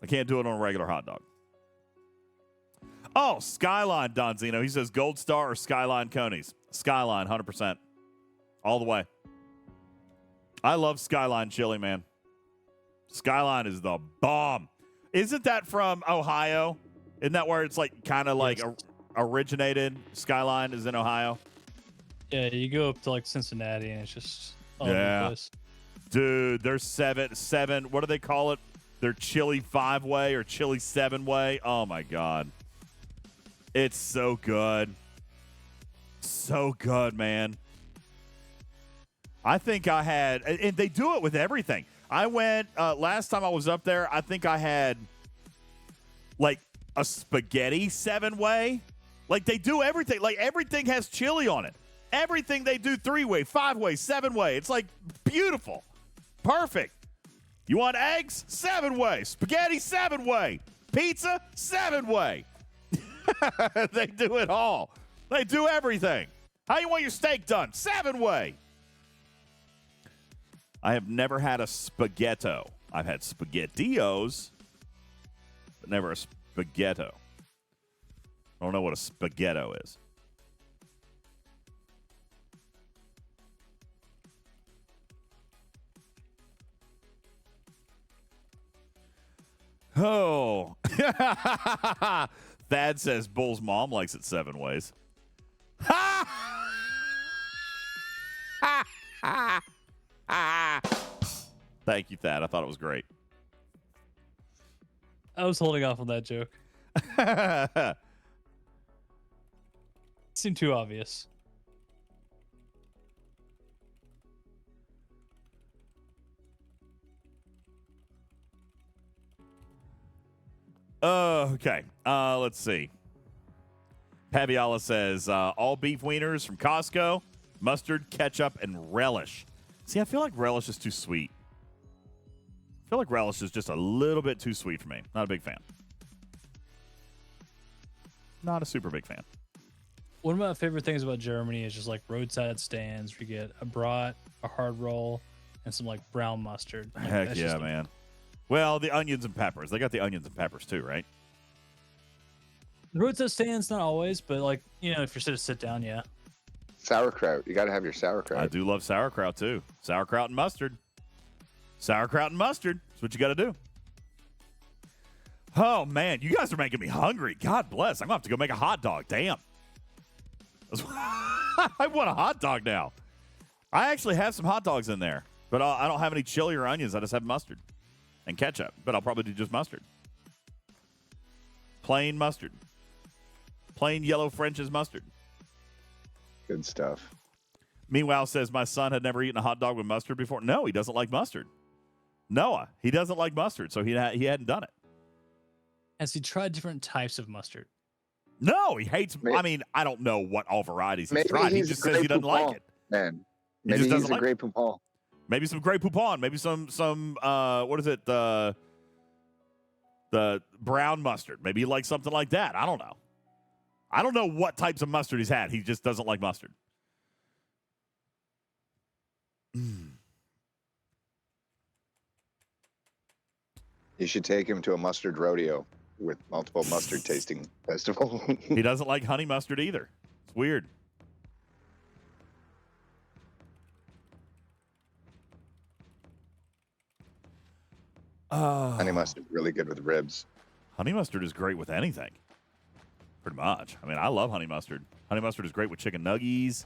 I can't do it on a regular hot dog. Oh, Skyline Donzino. He says Gold Star or Skyline Conies. Skyline, 100%. All the way. I love Skyline chili, man. Skyline is the bomb. Isn't that from Ohio? Isn't that where it's like kind of like originated? Skyline is in Ohio. Yeah, you go up to like Cincinnati and it's just all over the Yeah. place. Dude, there's seven. What do they call it? Their chili 5-way or chili 7-way. Oh my God. It's so good. So good, man. I think I had, and they do it with everything. I went, last time I was up there, I think I had like a spaghetti 7-way. Like they do everything. Like everything has chili on it. Everything they do 3-way, 5-way, 7-way. It's like beautiful. Perfect. You want eggs? 7-way. Spaghetti 7-way. Pizza 7-way. They do it all. They do everything. How you want your steak done? 7-way. I have never had a spaghetto. I've had spaghettios, but never a spaghetto. I don't know what a spaghetto is. Oh. Thad says Bull's mom likes it 7 ways. Thank you, Thad. I thought it was great. I was holding off on that joke. Seemed too obvious. Okay. Let's see. Paviala says, all beef wieners from Costco, mustard, ketchup, and relish. See, I feel like relish is too sweet. I feel like relish is just a little bit too sweet for me. Not a big fan. Not a super big fan. One of my favorite things about Germany is just like roadside stands where you get a brat, a hard roll, and some like brown mustard. Like, Heck that's yeah, just man. Well, the onions and peppers. They got the onions and peppers too, right? The roadside stands, not always, but like, you know, if you're to sit down, yeah. Sauerkraut. You got to have your sauerkraut. I do love sauerkraut too. Sauerkraut and mustard. Sauerkraut and mustard. That's what you got to do. Oh, man. You guys are making me hungry. God bless. I'm going to have to go make a hot dog. Damn. I want a hot dog now. I actually have some hot dogs in there, but I don't have any chili or onions. I just have mustard and ketchup, but I'll probably do just mustard. Plain mustard. Plain yellow French's mustard. Good stuff. Meanwhile, says my son had never eaten a hot dog with mustard before. No, he doesn't like mustard. Noah, he doesn't like mustard, so he hadn't done it. Has he tried different types of mustard? No, he hates. I mean, I don't know what all varieties he's tried. He just says he doesn't like it. Man, He maybe just doesn't he's a like Grey Poupon. Maybe some Grey Poupon. Maybe some what is it? The brown mustard. Maybe he likes something like that. I don't know. I don't know what types of mustard he's had. He just doesn't like mustard. You should take him to a mustard rodeo with multiple mustard tasting festival. He doesn't like honey mustard either. It's weird. Honey mustard, really good with ribs. Honey mustard is great with anything. Pretty much. I mean, I love honey mustard. Honey mustard is great with chicken nuggies.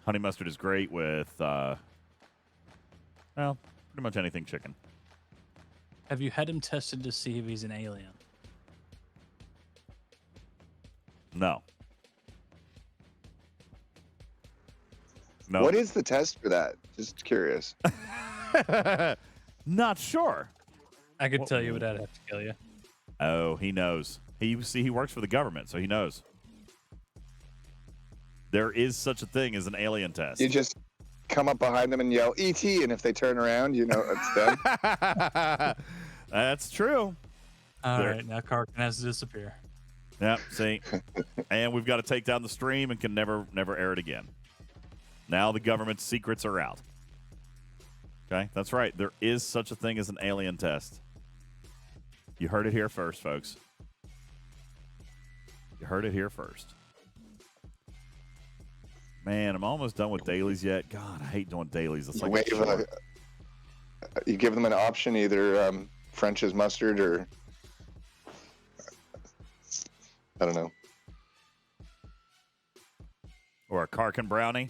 Honey mustard is great with, well, pretty much anything chicken. Have you had him tested to see if he's an alien? No. No. What is the test for that? Just curious. Not sure. I could tell you, but I'd have to kill you. Oh, he knows. He works for the government, so he knows. There is such a thing as an alien test. You just come up behind them and yell "ET," and if they turn around, you know it's them. That's true. All right, now Karkin has to disappear. Yep, see? And we've got to take down the stream and can never air it again. Now the government's secrets are out. Okay, that's right. There is such a thing as an alien test. You heard it here first, folks. You heard it here first. Man, I'm almost done with dailies yet. God, I hate doing dailies. It's You like a wave chore. you give them an option, either French's mustard or I don't know. Or a Karkin brownie.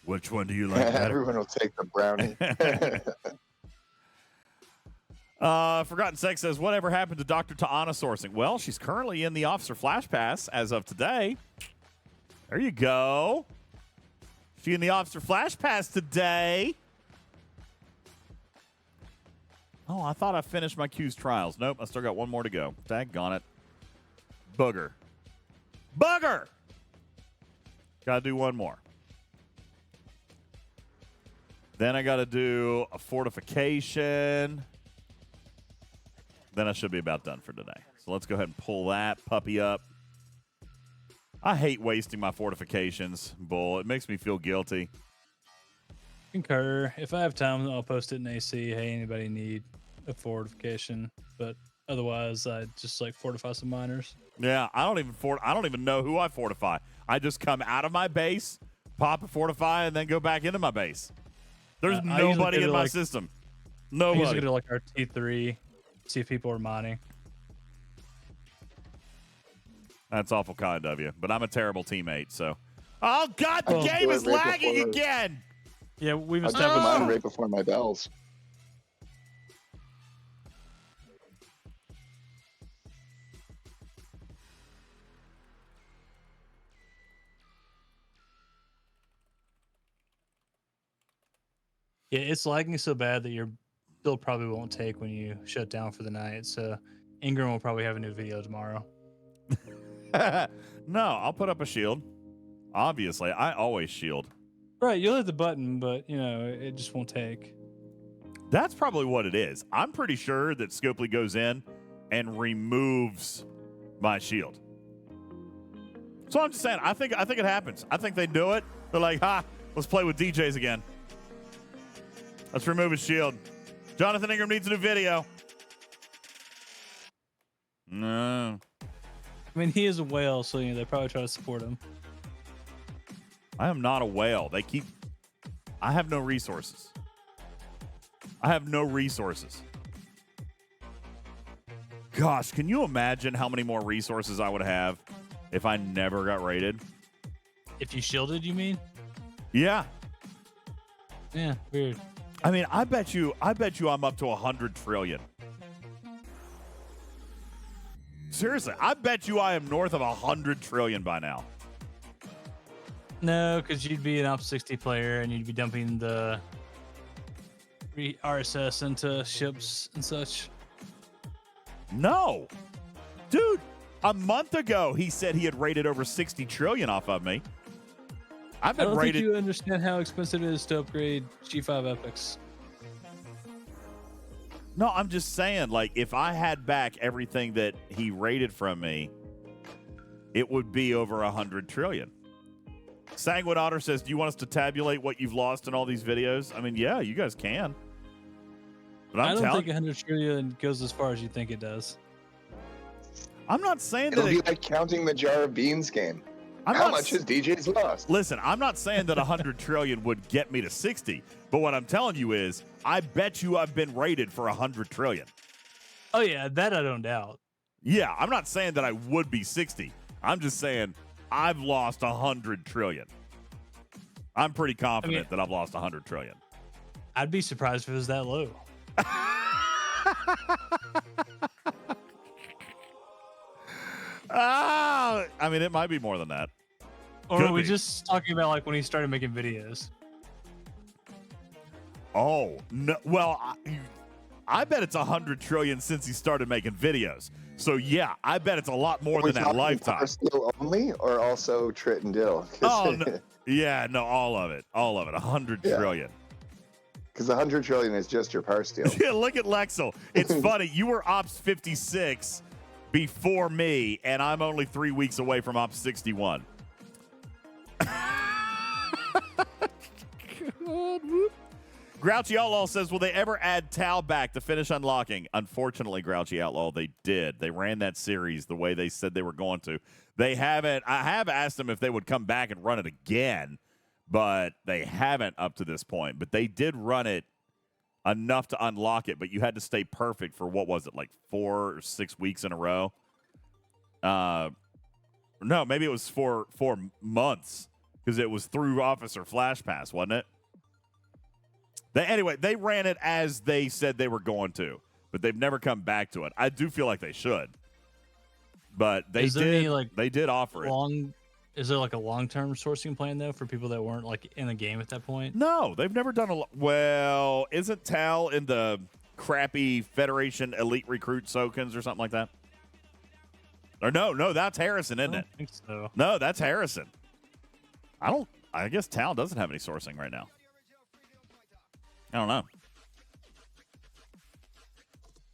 Which one do you like better? Everyone will take the brownie. Forgotten Sex says, whatever happened to Dr. Ta'ana sourcing? Well, she's currently in the Officer Flash Pass as of today. There you go. She in the Officer Flash Pass today. Oh, I thought I finished my Q's trials. Nope, I still got one more to go. Daggone it. Booger. Bugger! Gotta do one more. Then I gotta do a fortification. Then I should be about done for today. So let's go ahead and pull that puppy up. I hate wasting my fortifications, Bull. It makes me feel guilty. Concur. If I have time, I'll post it in AC. Hey, anybody need a fortification? But otherwise, I just like fortify some miners. Yeah, I don't even know who I fortify. I just come out of my base, pop a fortify, and then go back into my base. There's nobody in my system. Nobody. I usually go to like our T3, see if people are mining. That's awful kind of you, but I'm a terrible teammate, so. Oh, God, the game is lagging again. Yeah, we've I'll established mine right before my bells. Yeah, it's lagging so bad that your build probably won't take when you shut down for the night. So Ingram will probably have a new video tomorrow. No, I'll put up a shield. Obviously, I always shield. Right, you'll hit the button, but, you know, it just won't take. That's probably what it is. I'm pretty sure that Scopely goes in and removes my shield. So I'm just saying, I think it happens. I think they do it. They're like, let's play with DJs again. Let's remove his shield. Jonathan Ingram needs a new video. No. I mean, he is a whale, so, you know, they probably try to support him. I am not a whale. I have no resources. I have no resources. Gosh, can you imagine how many more resources I would have if I never got raided? If you shielded, you mean? Yeah. Yeah, weird. I mean, I bet you I'm up to 100 trillion. Seriously, I bet you I am north of 100 trillion by now. No, because you'd be an Op 60 player and you'd be dumping the RSS into ships and such. No. Dude, a month ago, he said he had raided over 60 trillion off of me. I've been I don't raided. think you understand how expensive it is to upgrade G5 epics. No, I'm just saying, like, if I had back everything that he raided from me, it would be over 100 trillion. Sanguine Otter says, do you want us to tabulate what you've lost in all these videos? I mean, yeah, you guys can. But I don't think 100 trillion goes as far as you think it does. I'm not saying It'll that be like counting the jar of beans game. How much has DJ's lost? Listen, I'm not saying that 100 trillion would get me to 60, but what I'm telling you is, I bet you I've been rated for 100 trillion. Oh yeah, that I don't doubt. Yeah, I'm not saying that I would be 60. I'm just saying I've lost 100 trillion. I'm pretty confident that I've lost 100 trillion. I'd be surprised if it was that low. I mean, it might be more than that. Or are we just talking about like when he started making videos? Oh, no. Well, I bet it's 100 trillion since he started making videos. So, yeah, I bet it's a lot more than that lifetime. Still only, or also Trit and Dill? Oh, no. Yeah, no, all of it. All of it. 100 trillion. Because 100 trillion is just your par steel. Yeah, look at Lexel. It's funny. You were Ops 56 before me, and I'm only 3 weeks away from Ops 61. Grouchy Outlaw says, will they ever add Tal back to finish unlocking? Unfortunately, Grouchy Outlaw, they did. They ran that series the way they said they were going to. They haven't. I have asked them if they would come back and run it again, but they haven't up to this point. But they did run it enough to unlock it, but you had to stay perfect for, what was it, like 4 or 6 weeks in a row? No, maybe it was for 4 months because it was through Officer Flash Pass, wasn't it? Anyway, they ran it as they said they were going to, but they've never come back to it. I do feel like they should, but they did offer it. Is there like a long-term sourcing plan though for people that weren't like in the game at that point? No, they've never done well, isn't Tal in the crappy Federation Elite Recruit Sokins or something like that? Or no, that's Harrison, isn't it? I think so. No, that's Harrison. I guess Tal doesn't have any sourcing right now. I don't know.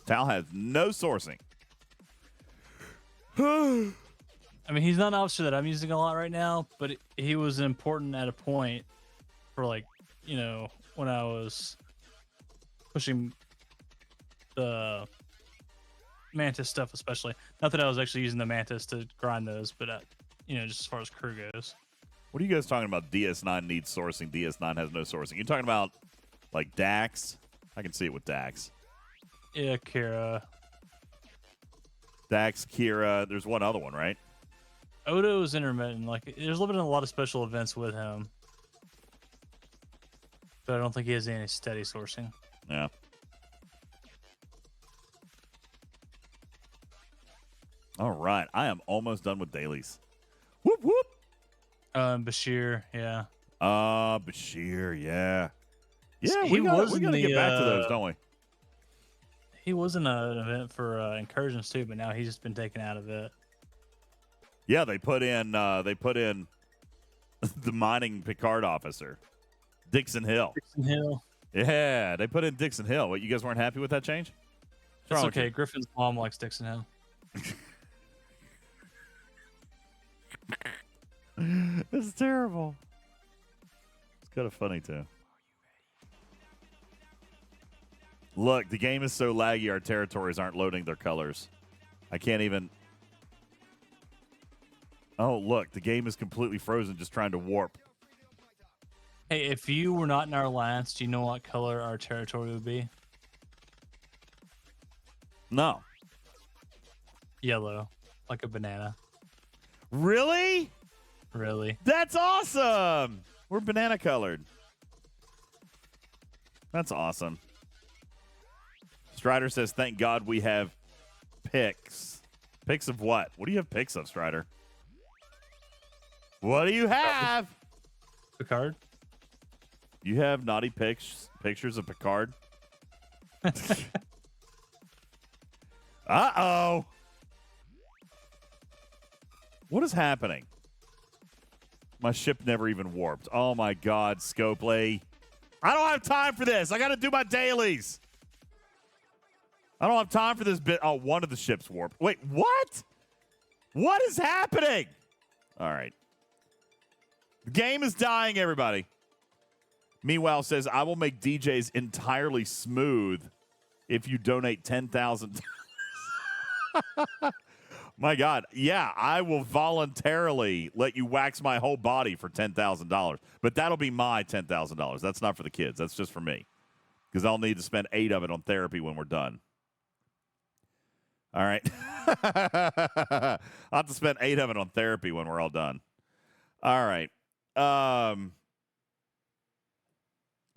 Tal has no sourcing. I mean, he's not an officer that I'm using a lot right now, but he was important at a point for, like, you know, when I was pushing the Mantis stuff, especially. Not that I was actually using the Mantis to grind those, but, you know, just as far as crew goes. What are you guys talking about? DS9 needs sourcing. DS9 has no sourcing. You're talking about, like, Dax? I can see it with Dax. Yeah, Kira. Dax, Kira. There's one other one, right? Odo is intermittent. Like, there's been a lot of special events with him, but I don't think he has any steady sourcing. Yeah. All right. I am almost done with dailies. Whoop, whoop. Bashir, yeah. Bashir, yeah. Yeah, He we got to get back to those, don't we? He was in an event for incursions too, but now he's just been taken out of it. Yeah, they put in the mining Picard officer, Dixon Hill. Dixon Hill. Yeah, they put in Dixon Hill. What, you guys weren't happy with that change? That's okay. Griffin's mom likes Dixon Hill. It's terrible. It's kind of funny too. Look, the game is so laggy, our territories aren't loading their colors. I can't even... Oh, look, the game is completely frozen, just trying to warp. Hey, if you were not in our alliance, do you know what color our territory would be? No. Yellow, like a banana. Really? Really? That's awesome! We're banana colored. That's awesome. Strider says, thank God we have pics. Pics of what? What do you have pics of, Strider? What do you have? Picard. You have naughty pictures of Picard? Uh-oh. What is happening? My ship never even warped. Oh, my God, Scopely. I don't have time for this. I got to do my dailies. I don't have time for this bit. Oh, one of the ships warped. Wait, what? What is happening? All right. The game is dying, everybody. Meanwhile says, I will make DJs entirely smooth if you donate $10,000. My God. Yeah, I will voluntarily let you wax my whole body for $10,000. But that'll be my $10,000. That's not for the kids. That's just for me. Because I'll need to spend 8 of it on therapy when we're done. All right. I'll have to spend 8 of it on therapy when we're all done. All right.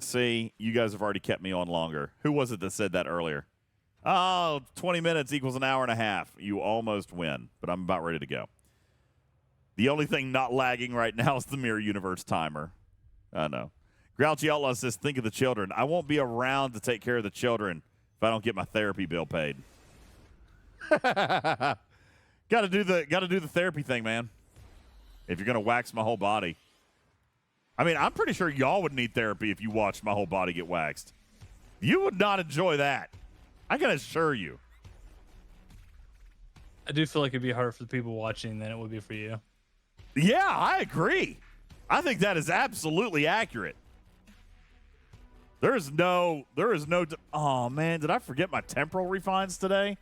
See, you guys have already kept me on longer. Who was it that said that earlier? Oh, 20 minutes equals an hour and a half. You almost win, but I'm about ready to go. The only thing not lagging right now is the Mirror Universe timer. I know. Grouchy Outlaw says, think of the children. I won't be around to take care of the children if I don't get my therapy bill paid. Gotta do the therapy thing, man. If you're gonna wax my whole body. I mean, I'm pretty sure y'all would need therapy if you watched my whole body get waxed. You would not enjoy that. I can assure you. I do feel like it'd be harder for the people watching than it would be for you. Yeah, I agree. I think that is absolutely accurate. There is no. Oh man, did I forget my temporal refines today?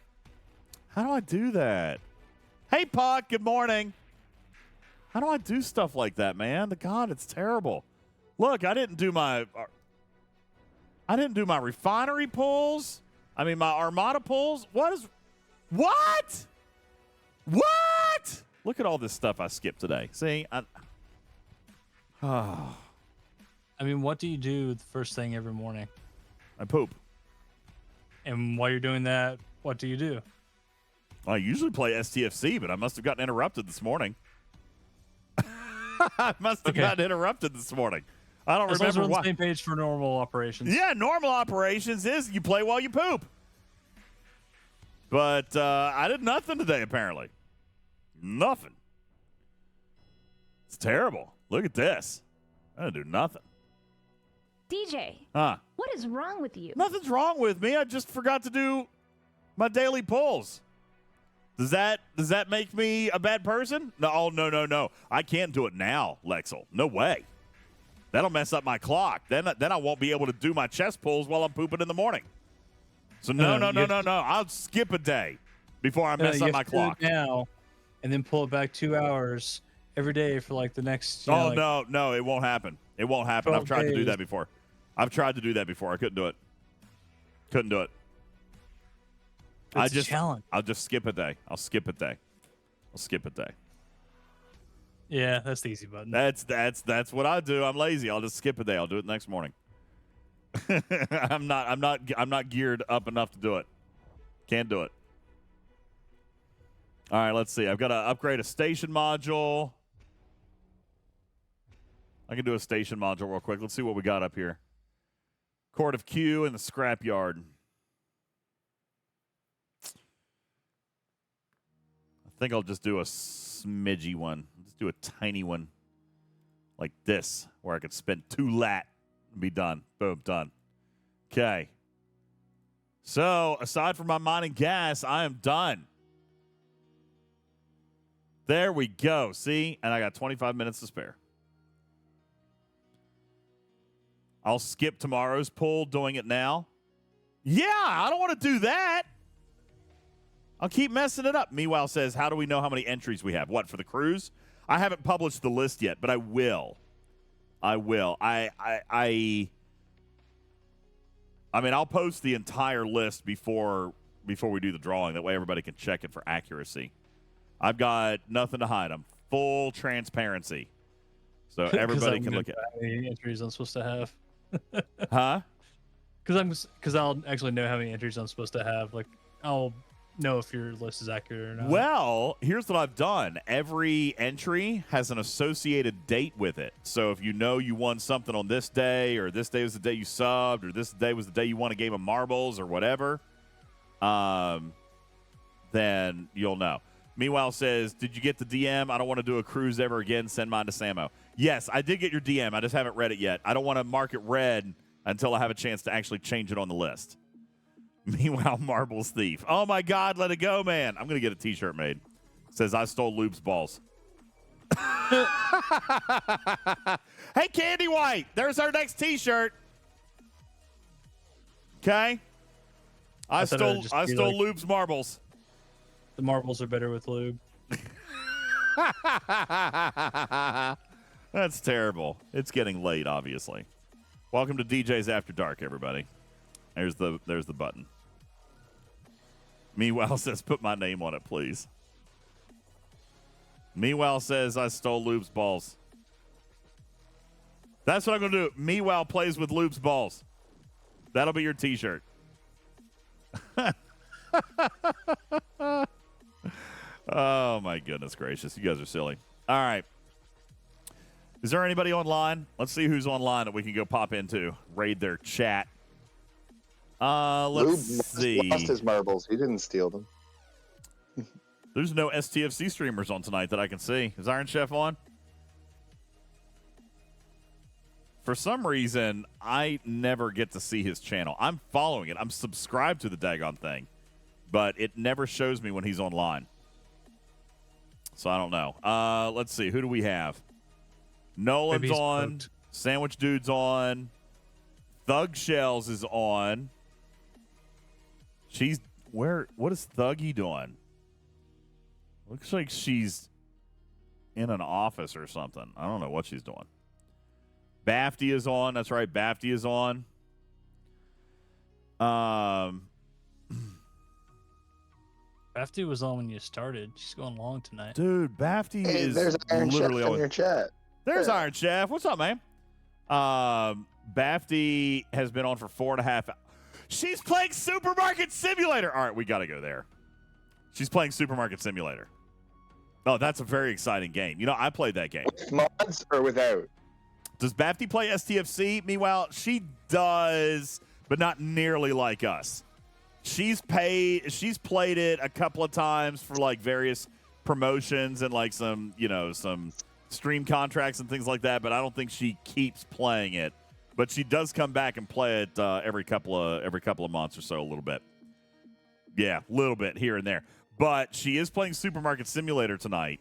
How do I do that? Hey, Puck. Good morning. How do I do stuff like that, man? God, it's terrible. Look, I didn't do my refinery pulls. I mean, my Armada pulls. What? Look at all this stuff I skipped today. See, I mean, what do you do the first thing every morning? I poop. And while you're doing that, what do you do? I usually play STFC, but I must have gotten interrupted this morning. I must have gotten interrupted this morning. I don't remember we're on why. the same page for normal operations. Yeah, normal operations is you play while you poop. But I did nothing today, apparently. Nothing. It's terrible. Look at this. I didn't do nothing. DJ. Huh? What is wrong with you? Nothing's wrong with me. I just forgot to do my daily pulls. Does that make me a bad person? No, no. I can't do it now, Lexel. No way. That'll mess up my clock. Then I won't be able to do my chest pulls while I'm pooping in the morning. So no. I'll skip a day before I mess up my clock. Now, and then pull it back 2 hours every day for like the next. No, it won't happen. It won't happen. I've tried to do that before. I couldn't do it. Couldn't do it. It's a challenge. I'll just skip a day. I'll skip a day. Yeah, that's the easy button. That's what I do. I'm lazy. I'll just skip a day. I'll do it next morning. I'm not geared up enough to do it. Can't do it. All right, let's see. I've got to upgrade a station module. I can do a station module real quick. Let's see what we got up here. Court of Q and the scrapyard. I think I'll just do a smidgy one. Just do a tiny one like this, where I could spend 2 lat and be done. Boom, done. Okay. So, aside from my mining gas, I am done. There we go. See? And I got 25 minutes to spare. I'll skip tomorrow's pull doing it now. Yeah, I don't want to do that. I'll keep messing it up. Meanwhile says, how do we know how many entries we have? What, for the cruise? I haven't published the list yet, but I will. I mean, I'll post the entire list before we do the drawing. That way everybody can check it for accuracy. I've got nothing to hide. I'm full transparency. So everybody can look at how many entries I'm supposed to have. Huh? Because I'll actually know how many entries I'm supposed to have. Like, I'll know if your list is accurate or not. Well, here's what I've done. Every entry has an associated date with it. So if you know you won something on this day, or this day was the day you subbed, or this day was the day you won a game of marbles or whatever, then you'll know. Meanwhile says, did you get the DM? I don't want to do a cruise ever again. Send mine to Samo. Yes, I did get your DM. I just haven't read it yet. I don't want to mark it red until I have a chance to actually change it on the list. Meanwhile, Marbles Thief. Oh, my God, let it go, man. I'm going to get a T-shirt made. It says, I stole Luke's balls. Hey, Candy White, there's our next T-shirt. Okay? I stole Lube's marbles. The marbles are better with lube. That's terrible. It's getting late, obviously. Welcome to DJ's After Dark, everybody. There's the button. Meanwhile says, put my name on it, please. Meanwhile says, I stole Lube's balls. That's what I'm going to do. Meanwhile plays with Lube's balls. That'll be your T-shirt. Oh, my goodness gracious. You guys are silly. All right. Is there anybody online? Let's see who's online that we can go pop into. Raid their chat. Let's see. Lube lost his marbles. He didn't steal them. There's no STFC streamers on tonight that I can see. Is Iron Chef on? For some reason, I never get to see his channel. I'm following it. I'm subscribed to the daggone thing. But it never shows me when he's online. So I don't know. Let's see. Who do we have? Nolan's on. Sandwich Dude's on. Thug Shells is on. She's where? What is Thuggy doing? Looks like she's in an office or something. I don't know what she's doing. Bafty is on. That's right. Bafty is on. Bafty was on when you started. She's going long tonight. Dude, Bafty is there's Iron literally Chef in always. your chat. There's Yeah. Iron Chef. What's up, man? Bafty has been on for 4.5 hours. She's playing Supermarket Simulator. All right, we got to go there. She's playing Supermarket Simulator. Oh, that's a very exciting game. You know, I played that game. With mods or without? Does Bafty play STFC? Meanwhile, she does, but not nearly like us. She's played it a couple of times for like various promotions and like some, you know, some stream contracts and things like that, but I don't think she keeps playing it. But she does come back and play it every couple of months or so, a little bit. Yeah, a little bit here and there. But she is playing Supermarket Simulator tonight,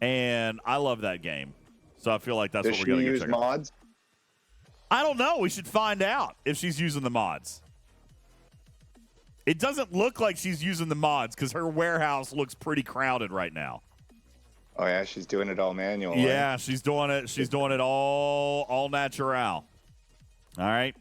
and I love that game. So I feel like that's Does what we're going to use check out. mods? I don't know. We should find out if she's using the mods. It doesn't look like she's using the mods because her warehouse looks pretty crowded right now. Oh yeah, she's doing it all manual. Yeah, right? she's doing it. She's doing it all natural. All right.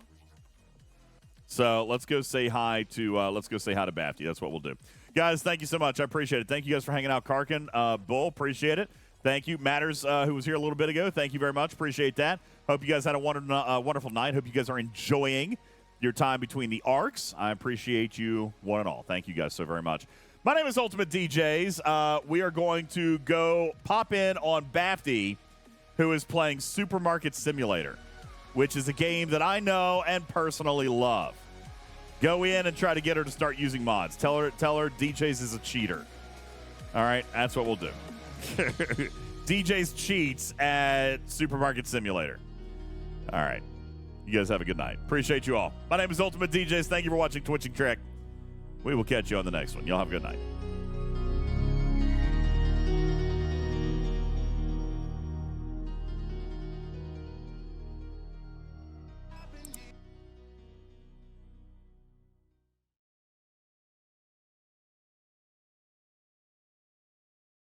So let's go say hi to Bafty. That's what we'll do, guys. Thank you so much. I appreciate it. Thank you guys for hanging out, Karkin, Bull. Appreciate it. Thank you, Matters, who was here a little bit ago. Thank you very much. Appreciate that. Hope you guys had a wonderful night. Hope you guys are enjoying your time between the arcs. I appreciate you one and all. Thank you guys so very much. My name is UltimatDJz. We are going to go pop in on Bafty, who is playing Supermarket Simulator, which is a game that I know and personally love. Go in and try to get her to start using mods. Tell her DJz is a cheater. All right, that's what we'll do. DJz cheats at Supermarket Simulator. All right. You guys have a good night. Appreciate you all. My name is UltimatDJz. Thank you for watching Twitching Trek. We will catch you on the next one. Y'all have a good night.